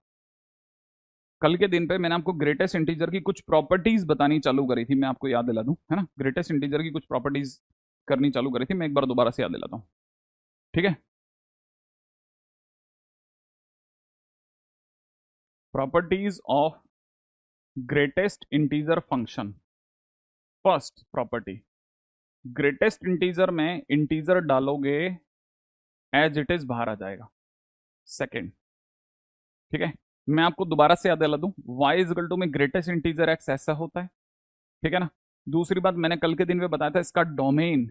कल के दिन पे मैंने आपको ग्रेटेस्ट इंटीजर की कुछ प्रॉपर्टीज बतानी चालू करी थी, मैं आपको याद दिला दूं, है ना, ग्रेटेस्ट इंटीजर की कुछ प्रॉपर्टीज करनी चालू करी थी, मैं एक बार दोबारा से याद दिलाता हूँ। ठीक है, properties of greatest integer function. First property, greatest integer में इंटीजर डालोगे एज इट इज बाहर आ जाएगा। सेकेंड, ठीक है, मैं आपको दोबारा से याद दिला दूं, y इज इक्वल टू में ग्रेटेस्ट इंटीजर x ऐसा होता है, ठीक है ना। दूसरी बात, मैंने कल के दिन में बताया था इसका डोमेन,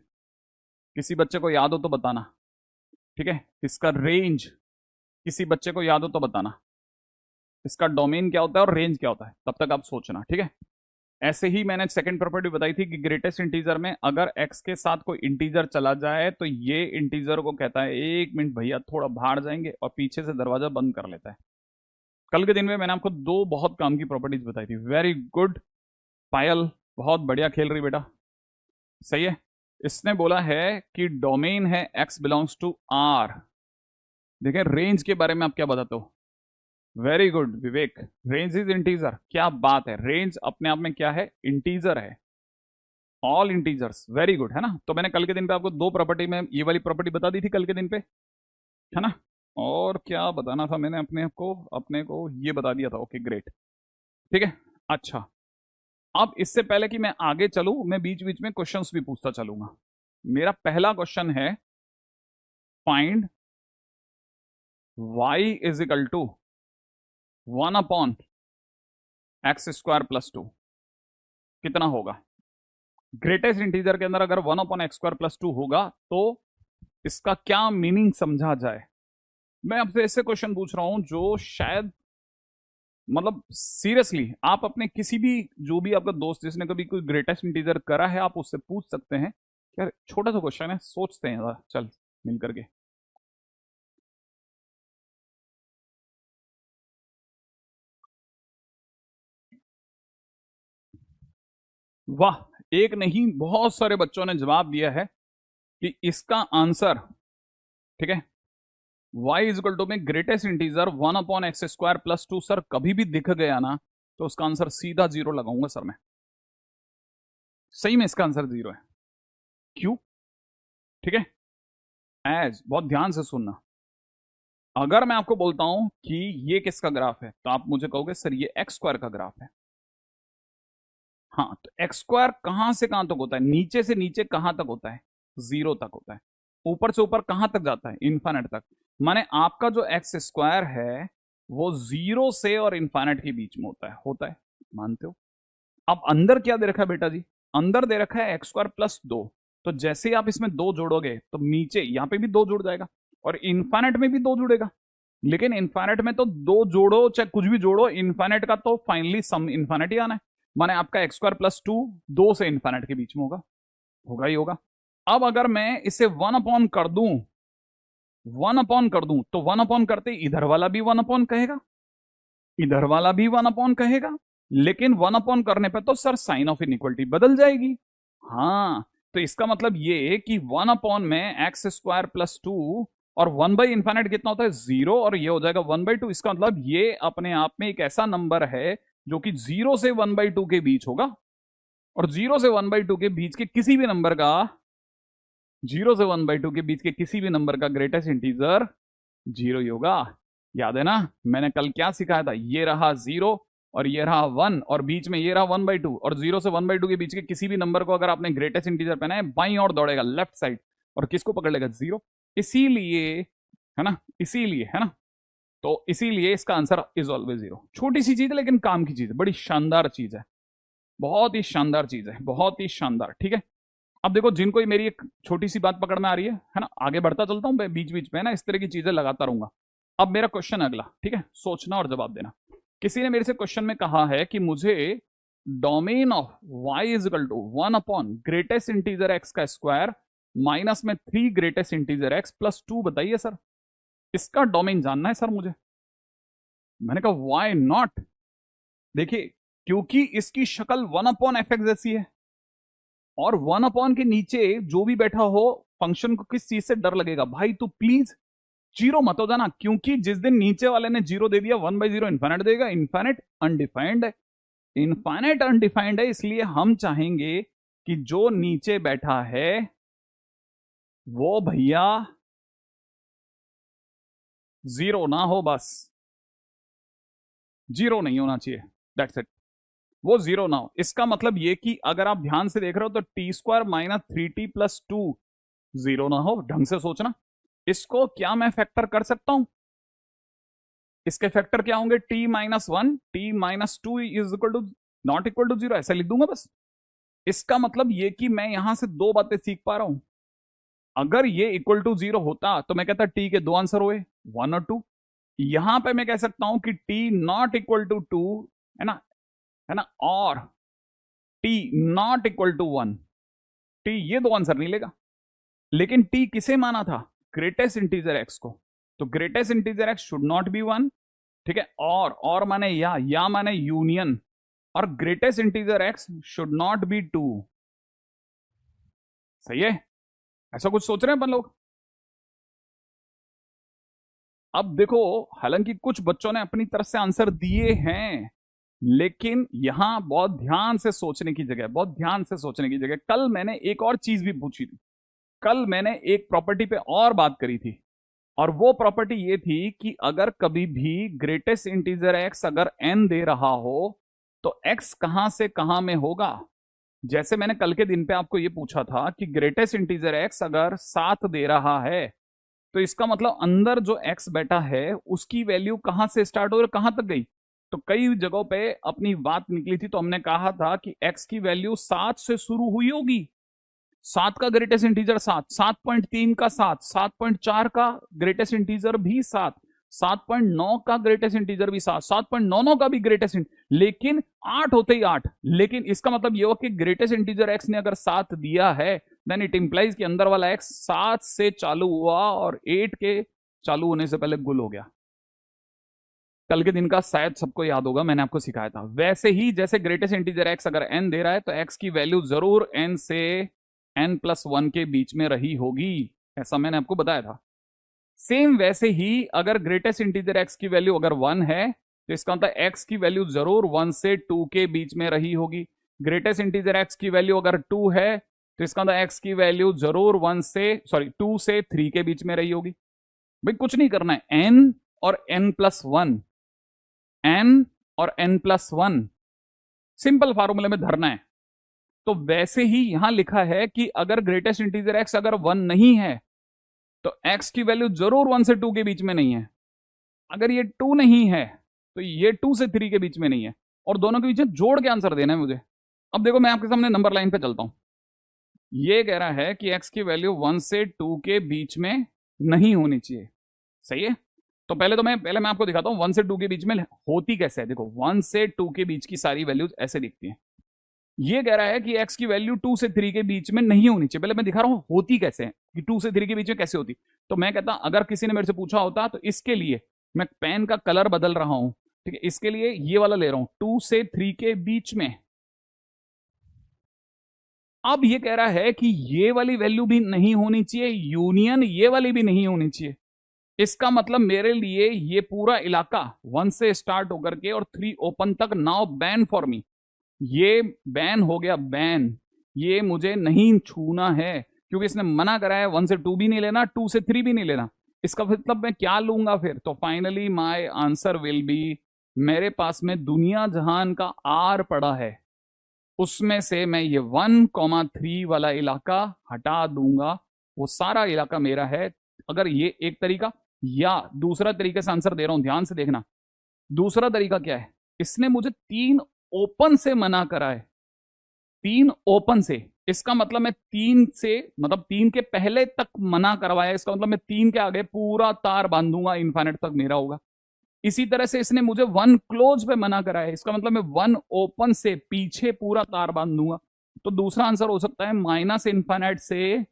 किसी बच्चे को याद हो तो बताना, ठीक है। इसका रेंज, किसी बच्चे को याद हो तो बताना, इसका डोमेन क्या होता है और रेंज क्या होता है, तब तक आप सोचना, ठीक है। ऐसे ही मैंने सेकंड प्रॉपर्टी बताई थी कि ग्रेटेस्ट इंटीजर में अगर x के साथ कोई इंटीजर चला जाए तो ये इंटीजर को कहता है एक मिनट भैया थोड़ा बाहर जाएंगे, और पीछे से दरवाजा बंद कर लेता है। कल के दिन में मैंने आपको दो बहुत काम की प्रॉपर्टीज बताई थी। वेरी गुड पायल, बहुत बढ़िया खेल रही बेटा, सही है। इसने बोला है कि डोमेन है x बिलोंग्स टू r। देखें रेंज के बारे में आप क्या बताते हो, very good Vivek, range is integer, क्या बात है, रेंज अपने आप में क्या है, इंटीजर है, ऑल इंटीजर्स, वेरी गुड, है ना। तो मैंने कल के दिन पे आपको दो प्रॉपर्टी में ये वाली प्रॉपर्टी बता दी थी कल के दिन पे, है ना। और क्या बताना था मैंने अपने को ये बता दिया था, ओके ग्रेट, ठीक है। अच्छा, अब इससे पहले कि मैं आगे चलूं, मैं बीच बीच में क्वेश्चंस भी पूछता चलूंगा। मेरा पहला क्वेश्चन है, find y is equal to 1/x² + 2 कितना होगा। ग्रेटेस्ट इंटीजर के अंदर अगर 1/x² + 2 होगा तो इसका क्या मीनिंग समझा जाए। मैं आपसे ऐसे क्वेश्चन पूछ रहा हूं जो शायद, मतलब सीरियसली आप अपने किसी भी, जो भी आपका दोस्त जिसने कभी कोई ग्रेटेस्ट इंटीजर करा है, आप उससे पूछ सकते हैं। यार छोटा सा क्वेश्चन है, सोचते हैं चल मिल करके। वाह, एक नहीं बहुत सारे बच्चों ने जवाब दिया है कि इसका आंसर, ठीक है, y इज इक्वल टू में ग्रेटेस्ट इंटीजर 1/x² + 2 सर कभी भी दिख गया ना तो उसका आंसर सीधा 0 लगाऊंगा सर मैं। सही में इसका आंसर 0 है, क्यों, ठीक है। एज, बहुत ध्यान से सुनना, अगर मैं आपको बोलता हूं कि ये किसका ग्राफ है तो आप मुझे कहोगे सर ये x² का ग्राफ है। हाँ, तो x² कहां से कहां तक होता है, नीचे से नीचे कहां तक होता है, 0 तक होता है। ऊपर से ऊपर कहां तक जाता है, इन्फानेट तक। माने आपका जो x² है वो 0 से और इन्फानेट के बीच में होता है, मानते हो। अब अंदर क्या दे रखा है बेटा जी, अंदर दे रखा है x² + 2। तो जैसे ही आप इसमें 2 जोड़ोगे तो नीचे यहां पे भी 2 जुड़ जाएगा, और इन्फानेट में भी 2 जुड़ेगा। लेकिन इन्फानेट में तो 2 जोड़ो चाहे कुछ भी जोड़ो, इन्फानेट का तो फाइनली सम इन्फानेट ही आना है। माने आपका x² + 2 2 से इन्फानेट के बीच में होगा, होगा ही होगा। अब अगर मैं इसे 1/, कर दूं 1/, कर दूं तो 1/, करते इधर वाला भी 1/, कहेगा, इधर वाला भी 1/, कहेगा। लेकिन 1/, करने पे तो सर साइन ऑफ इनइक्वलिटी बदल जाएगी। हाँ, तो इसका मतलब ये कि 1/, में x² + 2 और 1/∞ कितना होता है 0, और ये हो जाएगा 1/2। इसका मतलब ये अपने आप में एक ऐसा नंबर है जो कि 0 से 1/2 के बीच होगा, और 0 से 1/2 के बीच के किसी भी नंबर का, 0 से 1/2 के बीच के किसी भी नंबर का ग्रेटेस्ट इंटीजर 0 ही होगा। याद है ना, मैंने कल क्या सिखाया था, ये रहा 0 और ये रहा 1, और बीच में ये रहा 1/2, और 0 से 1/2 के बीच के किसी भी नंबर को अगर आपने ग्रेटेस्ट इंटीजर पहना है, बाईं ओर दौड़ेगा लेफ्ट साइड, और किसको पकड़ लेगा, 0। इसीलिए, है ना, इसीलिए, है ना, तो इसीलिए इसका आंसर इज ऑलवेज 0। छोटी सी चीज है लेकिन काम की चीज है, बड़ी शानदार चीज है, बहुत ही शानदार चीज है, बहुत ही शानदार, ठीक है। अब देखो जिनको मेरी एक छोटी सी बात पकड़ में आ रही है ना, आगे बढ़ता चलता हूं बीच बीच में ना, इस तरह की चीजें लगाता रहूंगा। अब मेरा क्वेश्चन अगला, ठीक है, सोचना और जवाब देना। किसी ने मेरे से क्वेश्चन में कहा है कि मुझे domain of y is equal to 1/ greatest integer x का स्क्वायर माइनस में 3 ग्रेटेस्ट इंटीजर x + 2 बताइए सर, इसका डोमेन जानना है सर मुझे। मैंने कहा वाई नॉट, देखिए क्योंकि इसकी शक्ल 1/fx जैसी है, और 1 के नीचे जो भी बैठा हो फंक्शन को किस चीज से डर लगेगा भाई? तो प्लीज जीरो मत हो जाना, क्योंकि जिस दिन नीचे वाले ने जीरो दे दिया 1/0 इन्फाइनाइट देगा। इन्फाइनाइट अनडिफाइंड है, इनफाइनाइट अनडिफाइंड है, इसलिए हम चाहेंगे कि जो नीचे बैठा है वो भैया जीरो ना हो, बस जीरो नहीं होना चाहिए, दैट्स इट, वो जीरो ना हो। इसका मतलब ये कि अगर आप ध्यान से देख रहे हो तो t² - 3t+2 जीरो ना हो। ढंग से सोचना, इसको क्या मैं फैक्टर कर सकता हूं? इसके फैक्टर क्या होंगे? t-1, t-2 is equal to not equal to zero, ऐसा लिख दूंगा बस। इसका मतलब ये कि मैं यहां से दो बातें सीख पा रहा हूं। अगर ये इक्वल टू जीरो होता तो मैं कहता टी के दो आंसर हुए, 1 और 2। यहां पे मैं कह सकता हूं कि टी नॉट इक्वल टू 2, है ना, और T not equal to 1। T ये दो आंसर नहीं लेगा, लेकिन टी किसे माना था? ग्रेटेस्ट इंटीजर एक्स को। तो greatest integer x should not be 1, ठीक है। और माने या माने यूनियन, और greatest integer x should not be 2। सही है? ऐसा कुछ सोच रहे हैं अपन लोग? अब देखो, हालांकि कुछ बच्चों ने अपनी तरफ से आंसर दिए हैं, लेकिन यहां बहुत ध्यान से सोचने की जगह, बहुत ध्यान से सोचने की जगह। कल मैंने एक और चीज भी पूछी थी, कल मैंने एक प्रॉपर्टी पे और बात करी थी, और वो प्रॉपर्टी ये थी कि अगर कभी भी ग्रेटेस्ट इंटीजर एक्स अगर n दे रहा हो तो x कहां से कहां में होगा। जैसे मैंने कल के दिन पे आपको ये पूछा था कि ग्रेटेस्ट इंटीजर x अगर 7 दे रहा है तो इसका मतलब अंदर जो x बैठा है उसकी वैल्यू कहां से स्टार्ट हो और कहां तक गई। तो कई जगहों पे अपनी बात निकली थी, तो हमने कहा था कि x की वैल्यू 7 से शुरू हुई होगी। 7 का ग्रेटेस्ट इंटीजर 7, 7.3 का 7, 7.4 का ग्रेटेस्ट इंटीजर भी 7, 7.9 का ग्रेटेस्ट इंटीजर भी 7, 7.99 का भी ग्रेटेस्ट, लेकिन 8 होते ही 8। लेकिन इसका मतलब ये हो कि ग्रेटेस्ट इंटीजर x ने अगर 7 दिया है, देन इट इंप्लाइज कि अंदर वाला x 7 से चालू हुआ और 8 के चालू होने से पहले गुल हो गया। कल के दिन का शायद सबको याद होगा, मैंने आपको सिखाया था। वैसे ही जैसे ग्रेटेस्ट इंटीजर x अगर n दे रहा है तो x की वैल्यू जरूर n से n+1 के बीच में रही होगी, ऐसा मैंने आपको बताया था। सेम वैसे ही अगर ग्रेटेस्ट इंटीजर x की वैल्यू अगर 1 है तो इसका मतलब x की वैल्यू जरूर 1 से 2 के बीच में रही होगी। ग्रेटेस्ट इंटीजर x की वैल्यू अगर 2 है तो इसका मतलब x की वैल्यू जरूर 2 से 3 के बीच में रही होगी। भाई कुछ नहीं करना है, n और n+1, n और n+1 सिंपल फार्मूले में धरना है। तो वैसे ही यहां लिखा है कि अगर ग्रेटेस्ट इंटीजर x अगर 1 नहीं है तो x की वैल्यू जरूर 1 से 2 के बीच में नहीं है। अगर ये 2 नहीं है तो ये 2 से 3 के बीच में नहीं है, और दोनों के बीच में जोड़ के आंसर देना है मुझे। अब देखो, मैं आपके सामने नंबर लाइन पे चलता हूं। ये कह रहा है कि x की वैल्यू 1 से 2 के बीच में नहीं होनी चाहिए, सही है। तो पहले मैं आपको दिखाता हूं 1 से 2 के बीच में होती कैसे है। देखो, 1 से 2 के बीच की सारी वैल्यूज ऐसे दिखती हैं। ये कह रहा है कि x की वैल्यू 2 से 3 के बीच में नहीं होनी चाहिए। पहले मैं दिखा रहा हूं होती कैसे है, कि 2 से 3 के बीच में कैसे होती। तो मैं कहता, अगर किसी ने मेरे से पूछा होता तो इसके लिए मैं पेन का कलर बदल रहा हूं, ठीक है। इसके लिए ये वाला ले रहा हूं, 2 से 3 के बीच में। अब ये कह रहा है कि ये वाली वैल्यू भी नहीं होनी चाहिए, यूनियन ये वाली भी नहीं होनी चाहिए। इसका मतलब मेरे लिए ये पूरा इलाका 1 से स्टार्ट होकर के और 3 ओपन तक नाउ बैन फॉर मी। ये बैन हो गया, बैन। ये मुझे नहीं छूना है, क्योंकि इसने मना करा है 1 से 2 भी नहीं लेना, 2 से 3 भी नहीं लेना। इसका मतलब मैं क्या लूंगा फिर? तो finally my answer will be, मेरे पास में दुनिया जहान का आर पड़ा है, उसमें से मैं ये 1,3 वाला इलाका हटा दूंगा, वो सारा इलाका मेरा है। अगर ये एक तरीका, या दूसरा तरीके से आंसर दे रहा हूं, ध्यान से देखना। दूसरा तरीका क्या है? इसने मुझे 3 ओपन से मना करा है, 3 ओपन से। इसका मतलब मैं 3 से, मतलब 3 के पहले तक मना करवाया, इसका मतलब मैं 3 के आगे पूरा तार बांधूंगा, इन्फाइनेट तक मेरा होगा। इसी तरह से इसने मुझे 1 क्लोज पे मना करा है, इसका मतलब मैं 1 ओपन से पीछे पूरा तार बांध दूंगा। तो दूसरा आंसर हो सकता है -इन्फाइनाइट से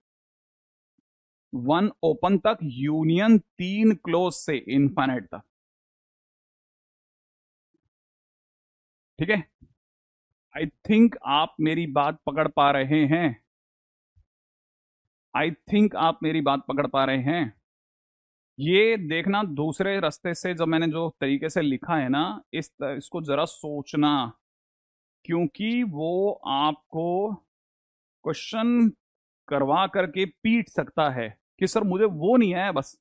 1 ओपन तक यूनियन 3 क्लोज से इन्फाइनाइट तक, ठीक है। आई थिंक आप मेरी बात पकड़ पा रहे हैं। आई थिंक आप मेरी बात पकड़ पा रहे हैं। ये देखना दूसरे रास्ते से, जो मैंने जो तरीके से लिखा है ना, इसको जरा सोचना, क्योंकि वो आपको क्वेश्चन करवा करके पीट सकता है कि सर मुझे वो नहीं आया बस।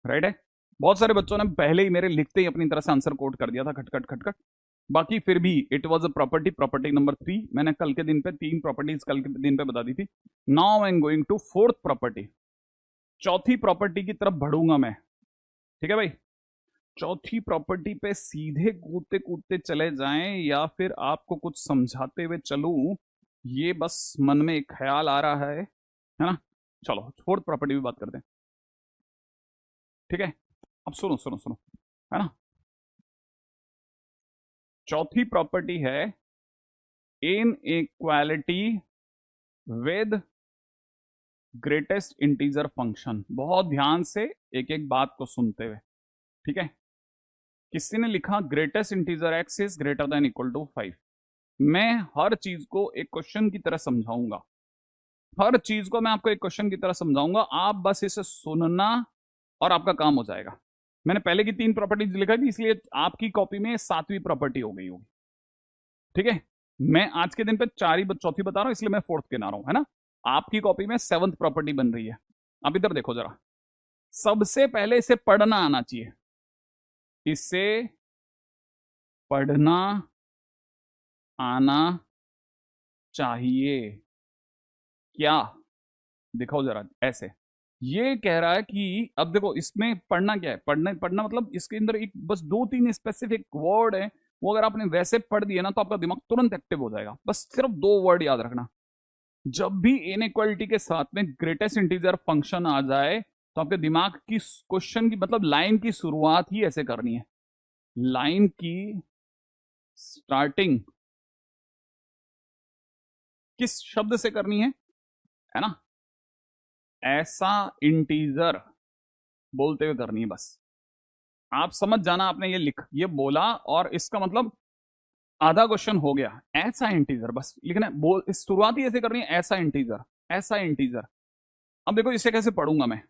राइट है। बहुत सारे बच्चों ने पहले ही मेरे लिखते ही अपनी तरह से आंसर कोड कर दिया था, खटखट खटखट। बाकी फिर भी it was a property number 3। मैंने कल के दिन पे 3 प्रॉपर्टीज कल के दिन पे बता दी थी। Now I am going to fourth property. चौथी प्रॉपर्टी की तरफ बढ़ूंगा मैं। ठीक है भाई। चौथी प्रॉपर्टी पे सीधे कूदते कूदते चले जाएं या फिर आपको कुछ समझाते हुए चलूं, ये बस मन में एक ख्याल आ रहा है ना। चलो फोर्थ प्रॉपर्टी भी बात करते हैं। ठीक है। अब सुनो सुनो सुनो, है ना। चौथी प्रॉपर्टी है inequality with greatest integer function. बहुत ध्यान से एक एक बात को सुनते हुए। ठीक है। किसी ने लिखा greatest integer X is greater than equal to 5। मैं हर चीज को एक क्वेश्चन की तरह समझाऊंगा। हर चीज को मैं आपको एक क्वेश्चन की तरह समझाऊंगा, आप बस इसे सुनना और आपका काम हो जाएगा। मैंने पहले की 3 प्रॉपर्टीज लिखा थी, इसलिए आपकी कॉपी में 7वीं प्रॉपर्टी हो गई होगी। ठीक है। मैं आज के दिन पे चौथी बता रहा हूं, इसलिए मैं फोर्थ गिना रहा हूं, है ना। आपकी कॉपी में 7th प्रॉपर्टी बन रही है। अब इधर देखो जरा। सबसे पहले इसे पढ़ना आना चाहिए। इसे पढ़ना आना चाहिए। क्या? दिखाओ जरा ऐसे। ये कह रहा है कि अब देखो इसमें पढ़ना क्या है। पढ़ना पढ़ना मतलब इसके अंदर एक बस 2-3 स्पेसिफिक वर्ड है, वो अगर आपने वैसे पढ़ दिए ना तो आपका दिमाग तुरंत एक्टिव हो जाएगा। बस सिर्फ 2 वर्ड याद रखना। जब भी इनइक्वालिटी के साथ में ग्रेटेस्ट इंटीजर फंक्शन आ जाए तो आपके दिमाग की क्वेश्चन की मतलब लाइन की शुरुआत ही ऐसे करनी है। लाइन की स्टार्टिंग किस शब्द से करनी है ना। ऐसा इंटीजर बोलते हुए करनी है बस। आप समझ जाना, आपने ये बोला और इसका मतलब आधा क्वेश्चन हो गया। ऐसा इंटीजर बस लिखना है। बोल शुरुआत ही ऐसे करनी है, ऐसा इंटीजर, ऐसा इंटीजर। अब देखो इसे कैसे पढ़ूंगा मैं।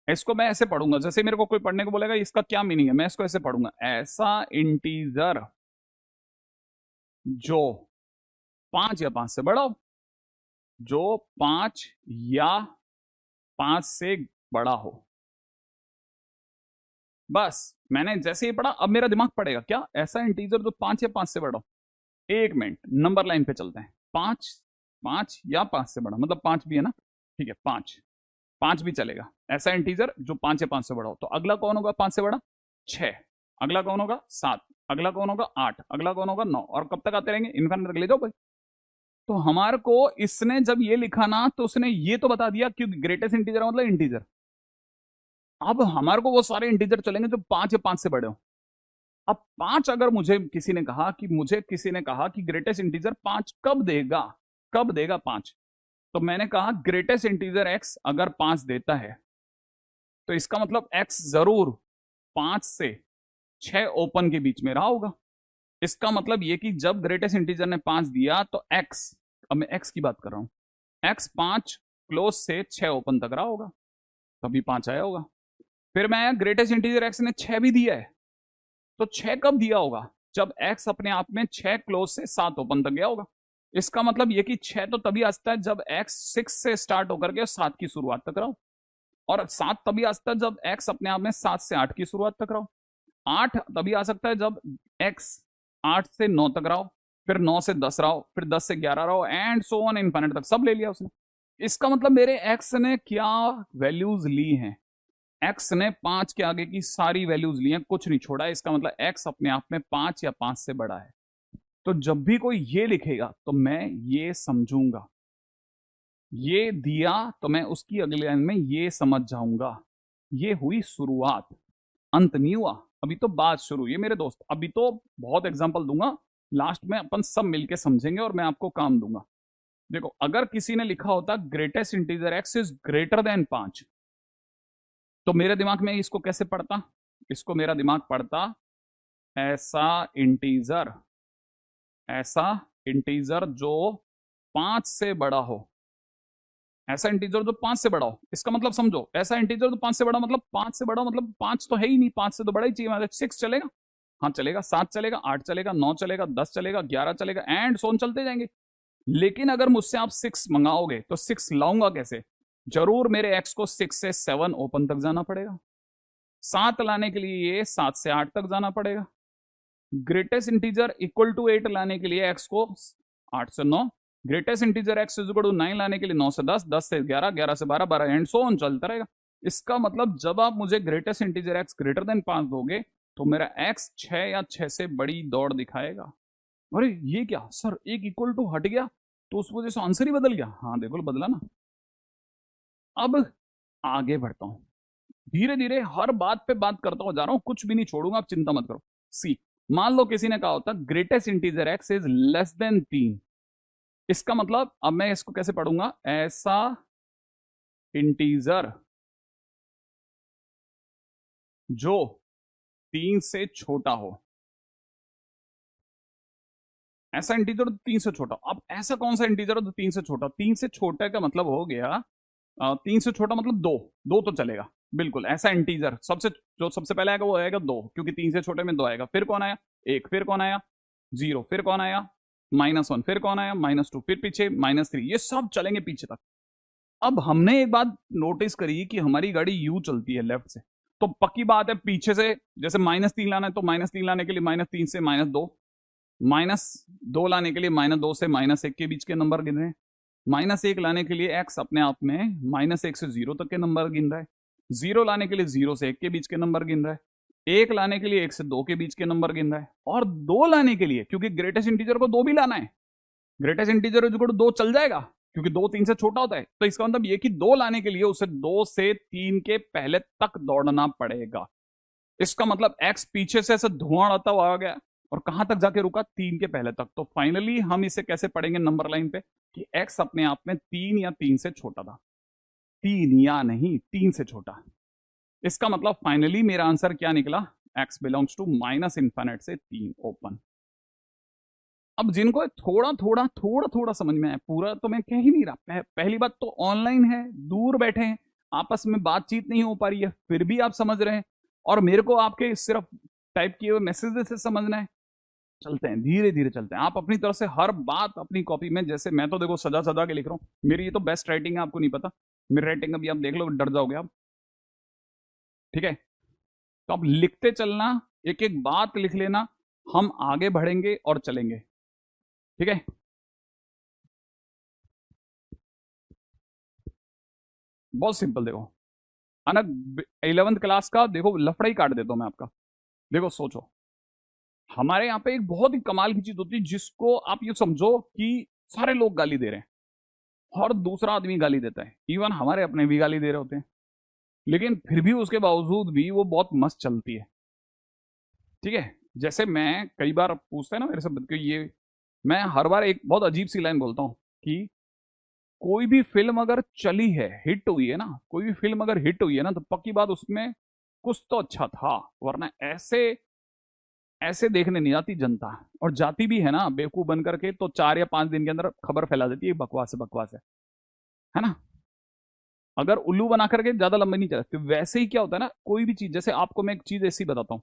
इसको मैं ऐसे पढ़ूंगा, जैसे मेरे को कोई पढ़ने को बोलेगा इसका क्या मीनिंग है, मैं इसको ऐसे पढ़ूंगा। ऐसा इंटीजर जो 5 या 5 से बड़ा हो। जो 5 या 5 से बड़ा हो। बस मैंने जैसे ही पढ़ा, अब मेरा दिमाग पढ़ेगा क्या, ऐसा इंटीजर जो 5 या 5 से बड़ा हो। 1 मिनट, नंबर लाइन पे चलते हैं। 5, 5 या 5 से बड़ा, मतलब 5 भी है ना। ठीक है, 5, 5 भी चलेगा। ऐसा इंटीजर जो 5 या 5 से बड़ा हो। तो अगला कौन होगा 5 से बड़ा? 6। अगला कौन होगा? 7। अगला कौन होगा? 8। अगला कौन होगा? 9। और कब तक आते रहेंगे? इनफाइनाइट तक ले जाओ भाई। तो हमारे को इसने जब ये लिखा ना, तो उसने ये तो बता दिया कि ग्रेटेस्ट इंटीजर मतलब इंटीजर। अब हमारे को वो सारे इंटीजर चलेंगे जो 5 या 5 से बड़े हो। अब 5 अगर मुझे किसी ने कहा कि ग्रेटेस्ट इंटीजर 5 कब देगा, कब देगा 5, तो मैंने कहा ग्रेटेस्ट इंटीजर x अगर 5 देता है तो इसका मतलब x जरूर 5 से 6 ओपन के बीच में रहा होगा। इसका मतलब ये कि जब ग्रेटेस्ट इंटीजर ने 5 दिया तो x, अब मैं x की बात कर रहा हूं, x 5 क्लोज से 6 ओपन तक रहा होगा, तभी 5 आया होगा। फिर मैं ग्रेटेस्ट इंटीजर x ने 6 भी दिया है, तो 6 कब दिया होगा? जब x अपने आप में 6 क्लोज से 7 ओपन तक गया होगा। इसका मतलब ये कि 6 तो तभी आता है जब x 6 से स्टार्ट होकर के 7 की शुरुआत तक रहो, और 7 तभी आ सकता है जब x अपने आप में 7 से 8 की शुरुआत तक रहो। 8 तभी आ सकता है जब x 8 से 9 तक रहो, फिर 9 से 10 रहो, फिर 10 से 11 रहो, एंड सो ऑन इनफाइनाइट तक सब ले लिया उसने। इसका मतलब मेरे x ने क्या वैल्यूज ली हैं? x ने 5 के आगे की सारी वैल्यूज ली हैं, कुछ नहीं छोड़ा। इसका मतलब x अपने आप में 5 या 5 से बड़ा है। तो जब भी कोई ये लिखेगा तो मैं ये समझूंगा, ये दिया तो मैं उसकी अगली लाइन में ये समझ जाऊंगा। ये हुई शुरुआत, अंत नहीं हुआ। अभी तो बात शुरू हुई है मेरे दोस्त। अभी तो बहुत एग्जांपल दूंगा, लास्ट में अपन सब मिलके समझेंगे और मैं आपको काम दूंगा। देखो अगर किसी ने लिखा होता greatest integer x is greater then 5, तो मेरे दिमाग में इसको कैसे पढ़ता? इसको मेरा दिमाग पढ़ता ऐसा इंटीजर, ऐसा इंटीजर जो 5 से बड़ा हो, ऐसा इंटीजर जो 5 से बड़ा हो। इसका मतलब समझो, ऐसा इंटीजर जो 5 से बड़ा मतलब 5 से बड़ा मतलब 5 तो है ही नहीं, 5 से तो बड़ा ही चाहिए, मतलब 6 चलेगा, हाँ चलेगा, 7 चलेगा, 8 चलेगा, 9 चलेगा, 10 चलेगा, 11 चलेगा, एंड सोन चलते जाएंगे। लेकिन अगर मुझसे आप 6 मंगाओगे तो 6 लाऊंगा कैसे? जरूर मेरे एक्स को 6 से 7 ओपन तक जाना पड़ेगा, 7 लाने के लिए ये 7 से 8 तक जाना पड़ेगा, ग्रेटेस्ट इंटीजर इक्वल टू 8 लाने के लिए एक्स को 8 से 9, greatest integer X is equal to 9 लाने के लिए 9 से 10, 10 से 11, 11 से 12, 12 एंड सो ऑन चलता रहेगा। इसका मतलब जब आप मुझे greatest integer x greater then 5 दोगे तो मेरा एक्स 6 या 6 से बड़ी दौड़ दिखाएगा। अरे ये क्या सर, एक इक्वल टू हट गया तो उस वजह से आंसर ही बदल गया? हाँ देखो बदला ना। अब आगे बढ़ता हूं, धीरे धीरे हर बात पे बात करता हुआ जा रहा हूं, कुछ भी नहीं छोड़ूंगा, आप चिंता मत करो। सी, मान लो किसी ने कहा होता greatest integer X is less then 3, इसका मतलब अब मैं इसको कैसे पढ़ूंगा, ऐसा इंटीजर जो 3 से छोटा हो, ऐसा इंटीजर 3 से छोटा। अब ऐसा कौन सा इंटीजर है जो 3 से छोटा? 3 से छोटा का मतलब हो गया 3 से छोटा मतलब 2, 2 तो चलेगा बिल्कुल। ऐसा इंटीजर सबसे जो सबसे पहले आएगा वो आएगा 2, क्योंकि 3 से छोटे में 2 आएगा। फिर कौन आया? 1, फिर कौन आया? 0, फिर कौन आया? -1, फिर कौन आया? -2, फिर पीछे -3, ये सब चलेंगे पीछे तक। अब हमने एक बात नोटिस करी कि हमारी गाड़ी यू चलती है लेफ्ट से, तो पक्की बात है पीछे से जैसे -3 लाना है तो -3 लाने के लिए -3 से -2, -2 लाने के लिए -2 से -1 के बीच के नंबर गिन रहे हैं, -1 लाने के लिए x अपने आप में -1 से 0 तक के नंबर गिन रहा है, 0 लाने के लिए 0 से 1 के बीच के नंबर गिन रहा है, 1 लाने के लिए 1 से 2 के बीच के नंबर गिन रहा है, और 2 लाने के लिए, क्योंकि ग्रेटेस्ट इंटीजर को 2 भी लाना है, ग्रेटेस्ट इंटीजर जो 2 चल जाएगा क्योंकि 2 3 से छोटा होता है, तो इसका मतलब ये कि 2 लाने के लिए उसे 2 से 3 के पहले तक दौड़ना पड़ेगा। इसका मतलब x पीछे से ऐसे धुआं आता हुआ आ गया और कहां तक जाके रुका? 3 के पहले तक। तो फाइनली हम इसे कैसे पढ़ेंगे नंबर लाइन पे कि x अपने आप में 3 या 3 से छोटा था, 3 या नहीं 3 से छोटा। इसका मतलब फाइनली मेरा आंसर क्या निकला? x बिलोंग्स टू -∞ से 3 ओपन। अब जिनको थोड़ा थोड़ा समझ में आया, पूरा तो मैं कह ही नहीं रहा, पहली बात तो ऑनलाइन है, दूर बैठे हैं, आपस में बातचीत नहीं हो पा रही है, फिर भी आप समझ रहे हैं, और मेरे को आपके सिर्फ टाइप किए हुए मैसेज से समझना है। चलते हैं धीरे धीरे चलते हैं, आप अपनी तरफ से हर बात अपनी कॉपी में, जैसे मैं तो देखो सजा सजा के लिख रहा हूँ, मेरी ये तो बेस्ट राइटिंग है, आपको नहीं पता मेरी राइटिंग, अभी आप देख लो डर जाओगे आप, ठीक है? तो आप लिखते चलना, एक एक बात लिख लेना, हम आगे बढ़ेंगे और चलेंगे, ठीक है? बहुत सिंपल, देखो अनक 11th क्लास का देखो लफड़ा ही काट देता हूं मैं आपका। देखो सोचो, हमारे यहाँ पे एक बहुत ही कमाल की चीज होती है जिसको आप ये समझो कि सारे लोग गाली दे रहे हैं और दूसरा आदमी गाली देता है, इवन हमारे अपने भी गाली दे रहे होते हैं, लेकिन फिर भी उसके बावजूद भी वो बहुत मस्त चलती है, ठीक है? जैसे मैं कई बार पूछते हैं ना मेरे से कि ये, मैं हर बार एक बहुत अजीब सी लाइन बोलता हूँ कि कोई भी फिल्म अगर चली है, हिट हुई है ना, कोई भी फिल्म अगर हिट हुई है ना, तो पक्की बात उसमें कुछ तो अच्छा था, वरना ऐसे ऐसे देखने नहीं जाती जनता, और जाती भी है ना बेवकूफ बन करके तो 4 या 5 दिन के अंदर खबर फैला देती है बकवास है, बकवास है ना? अगर उल्लू बना करके ज्यादा लंबे नहीं चलते। वैसे ही क्या होता है ना, कोई भी चीज, जैसे आपको मैं एक चीज ऐसी बताता हूँ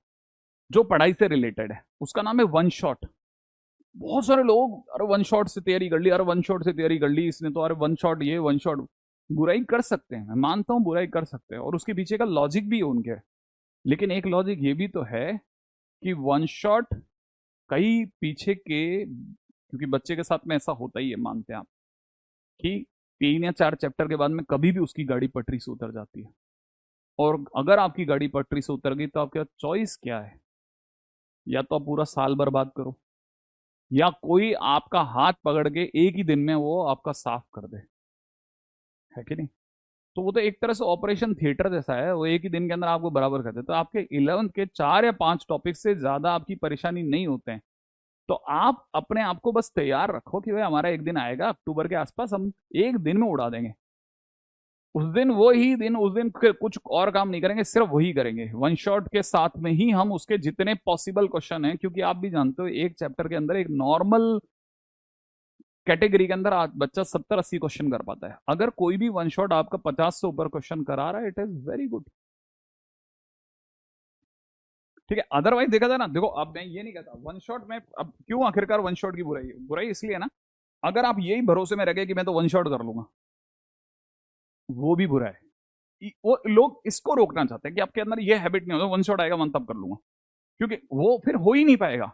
जो पढ़ाई से रिलेटेड है, उसका नाम है वन शॉट। बहुत सारे लोग अरे वन शॉट से तैयारी कर ली, अरे वन शॉट से तैयारी कर ली इसने तो, अरे वन शॉट ये वन शॉट, बुराई कर सकते हैं, मैं मानता हूं बुराई कर सकते हैं, और उसके पीछे का लॉजिक भी है उनके, लेकिन एक लॉजिक ये भी तो है कि वन शॉट कई पीछे के, क्योंकि बच्चे के साथ में ऐसा होता ही है, मानते हैं आप कि 3 या 4 चैप्टर के बाद में कभी भी उसकी गाड़ी पटरी से उतर जाती है, और अगर आपकी गाड़ी पटरी से उतर गई तो आपका चॉइस क्या है? या तो आप पूरा साल बर्बाद करो, या कोई आपका हाथ पकड़ के एक ही दिन में वो आपका साफ कर दे, है कि नहीं? तो वो तो एक तरह से ऑपरेशन थिएटर जैसा है, वो एक ही दिन के अंदर आपको बराबर कर दे। तो आपके 11th के 4 या 5 टॉपिक से ज्यादा आपकी परेशानी नहीं होते हैं, तो आप अपने आप को बस तैयार रखो कि भाई हमारा एक दिन आएगा अक्टूबर के आसपास, हम एक दिन में उड़ा देंगे, उस दिन कुछ और काम नहीं करेंगे, सिर्फ वही करेंगे। वन शॉट के साथ में ही हम उसके जितने पॉसिबल क्वेश्चन हैं, क्योंकि आप भी जानते हो एक चैप्टर के अंदर एक नॉर्मल कैटेगरी के अंदर आज बच्चा 70-80 क्वेश्चन कर पाता है। अगर कोई भी वन शॉट आपका 50 से ऊपर क्वेश्चन करा रहा है, इट इज वेरी गुड। ठीक है, अदरवाइज देखा जाए ना, देखो अब मैं ये नहीं कहता वन शॉट में, अब क्यों आखिरकार वन शॉट की बुराई बुराई इसलिए ना, अगर आप यही भरोसे में रह गए कि मैं तो वन शॉट कर लूंगा, वो भी बुरा है। वो लोग इसको रोकना चाहते हैं कि आपके अंदर ये हैबिट नहीं होता वन शॉट आएगा वन तब कर लूंगा, क्योंकि वो फिर हो ही नहीं पाएगा।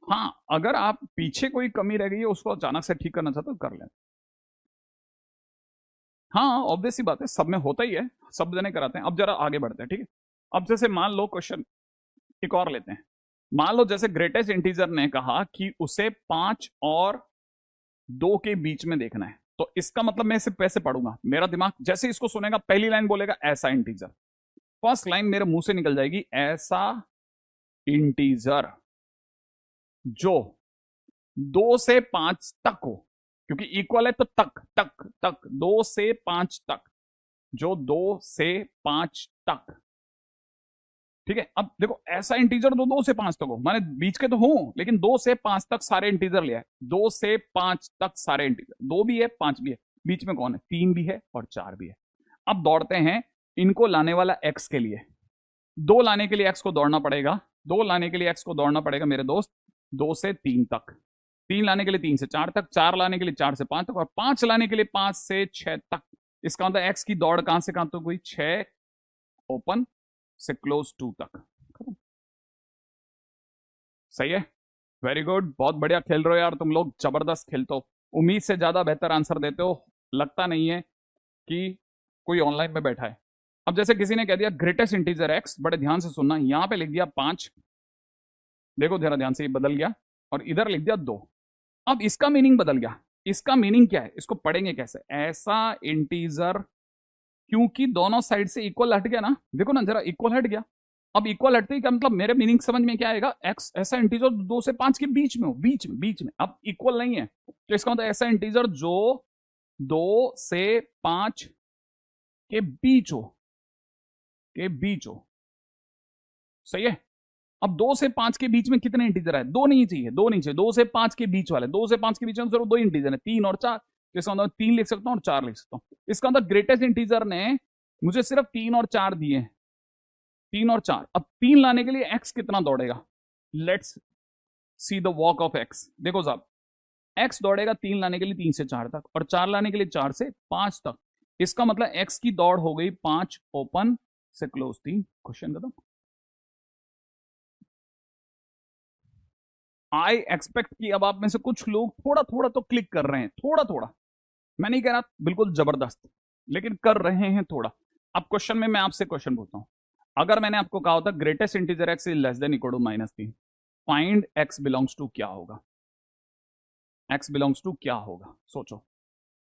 हाँ, अगर आप पीछे कोई कमी रह गई है उसको अचानक से ठीक करना चाहते हो कर लें। हाँ, ऑब्वियस सी बात है, सब में होता ही है, सब जने कराते हैं। अब जरा आगे बढ़ते हैं, ठीक है। अब जैसे मान लो क्वेश्चन एक और लेते हैं। मान लो जैसे ग्रेटेस्ट इंटीजर ने कहा कि उसे 5 और 2 के बीच में देखना है, तो इसका मतलब मैं इसे कैसे पढ़ूंगा? मेरा दिमाग जैसे इसको सुनेगा, पहली लाइन बोलेगा ऐसा इंटीजर, फर्स्ट लाइन मेरे मुंह से निकल जाएगी ऐसा इंटीजर जो 2 से 5 तक हो, क्योंकि इक्वल है तो तक तक तक 2 से 5 तक, जो 2 से 5 तक। ठीक है, अब देखो ऐसा इंटीजर 2 से 5 तक हो, माने बीच के तो हो, लेकिन 2 से 5 तक सारे इंटीजर लिया है। 2 से 5 तक सारे इंटीजर, 2 भी है 5 भी है, बीच में कौन है? 3 भी है और 4 भी है। अब दौड़ते हैं इनको लाने वाला एक्स के लिए। 2 लाने के लिए एक्स को दौड़ना पड़ेगा, 2 लाने के लिए एक्स को दौड़ना पड़ेगा मेरे दोस्त 2 से 3 तक, 3 लाने के लिए 3 से 4 तक, 4 लाने के लिए 4 से 5 तक, और 5 लाने के लिए 5 से 6 तक। इसका मतलब एक्स की दौड़ कहां से कहां तक हुई? 6 ओपन से क्लोज 2 तक। सही है, वेरी गुड, बहुत बढ़िया खेल रहे हो यार तुम लोग, जबरदस्त खेलते हो, उम्मीद से ज्यादा बेहतर आंसर देते हो, लगता नहीं है कि कोई ऑनलाइन में बैठा है। अब जैसे किसी ने कह दिया ग्रेटेस्ट इंटीजर एक्स, बड़े ध्यान से सुनना, यहां पे लिख दिया 5, देखो जरा ध्यान से, ये बदल गया, और इधर लिख दिया 2। अब इसका मीनिंग बदल गया। इसका मीनिंग क्या है, इसको पढ़ेंगे कैसे? ऐसा इंटीजर, क्योंकि दोनों साइड से इक्वल हट गया ना, देखो ना जरा, इक्वल हट गया। अब इक्वल हटते ही का मतलब मेरे मीनिंग समझ में क्या आएगा? एक्स ऐसा इंटीजर 2 से 5 के बीच में हो, बीच में। अब इक्वल नहीं है तो इसका मतलब ऐसा इंटीजर जो 2 से 5 के बीच हो। सही है। अब 2 से 5 के बीच में कितने इंटीजर है? 2 नहीं चाहिए, 2 नहीं चाहिए, 2 से 5 के बीच वाले, 2 से 5 के बीच में सिर्फ 2 इंटीजर है, 3 और 4। तो इसका मतलब 3 लिख सकता हूं और 4 लिख सकता हूं। इसका मतलब ग्रेटेस्ट इंटीजर ने मुझे सिर्फ 3 और 4 दिए, 3 और 4। अब 3 लाने के लिए एक्स कितना दौड़ेगा? Let's see the walk of x. देखो साहब, एक्स दौड़ेगा 3 लाने के लिए 3 से 4 तक, और 4 लाने के लिए 4 से 5 तक। इसका मतलब एक्स की दौड़ हो गई 5 ओपन से क्लोज 3। क्वेश्चन खत्म। आई एक्सपेक्ट कि अब आप में से कुछ लोग थोड़ा थोड़ा तो क्लिक कर रहे हैं, थोड़ा थोड़ा, मैं नहीं कह रहा बिल्कुल जबरदस्त, लेकिन कर रहे हैं थोड़ा। अब क्वेश्चन में मैं आपसे क्वेश्चन पूछता हूं, अगर मैंने आपको कहा होता greatest integer X is less than equal to -3, find X belongs to, क्या होगा? एक्स बिलोंग्स टू क्या होगा? सोचो,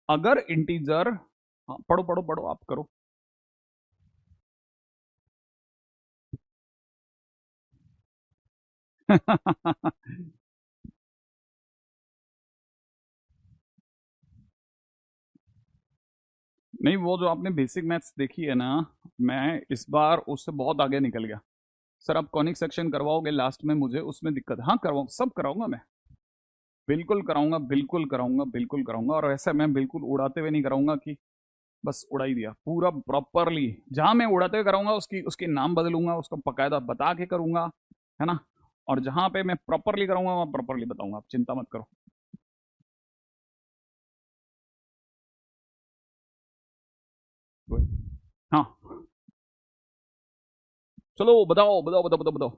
अगर इंटीजर, हाँ, पढ़ो पढ़ो पढ़ो, आप करो। नहीं, वो जो आपने बेसिक मैथ्स देखी है ना, मैं इस बार उससे बहुत आगे निकल गया। सर आप कॉनिक सेक्शन करवाओगे लास्ट में, मुझे उसमें दिक्कत है। हाँ करवाऊँ, सब कराऊंगा मैं, बिल्कुल कराऊंगा, बिल्कुल कराऊंगा, बिल्कुल कराऊंगा। और ऐसा मैं बिल्कुल उड़ाते हुए नहीं कराऊंगा कि बस उड़ा ही दिया, पूरा प्रॉपरली। जहां मैं उड़ाते हुए कराऊंगा उसकी उसके नाम बदलूंगा, उसको बकायदा बता के करूंगा, है ना। और जहां पे मैं प्रॉपरली करूंगा वहां प्रॉपरली बताऊंगा, आप चिंता मत करो। हाँ, चलो बताओ बताओ बताओ बताओ बताओ।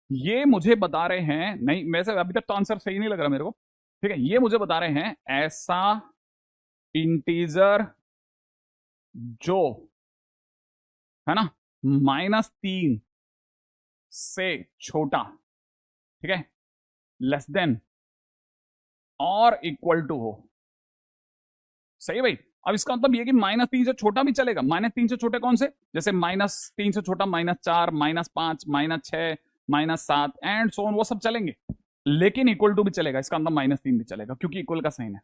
ये मुझे बता रहे हैं, नहीं वैसे अभी तक तो आंसर सही नहीं लग रहा मेरे को। ठीक है, ये मुझे बता रहे हैं ऐसा इंटीजर जो, है ना, -3 से छोटा, ठीक है, लेस देन और इक्वल टू हो। सही है भाई। अब इसका मतलब ये कि -3 से छोटा भी चलेगा। -3 से छोटे कौन से? जैसे -3 से छोटा -4, -5, -6, -7 एंड सो ऑन, वो सब चलेंगे, लेकिन इक्वल टू भी चलेगा। इसका मतलब -3 भी चलेगा, क्योंकि इक्वल का साइन है।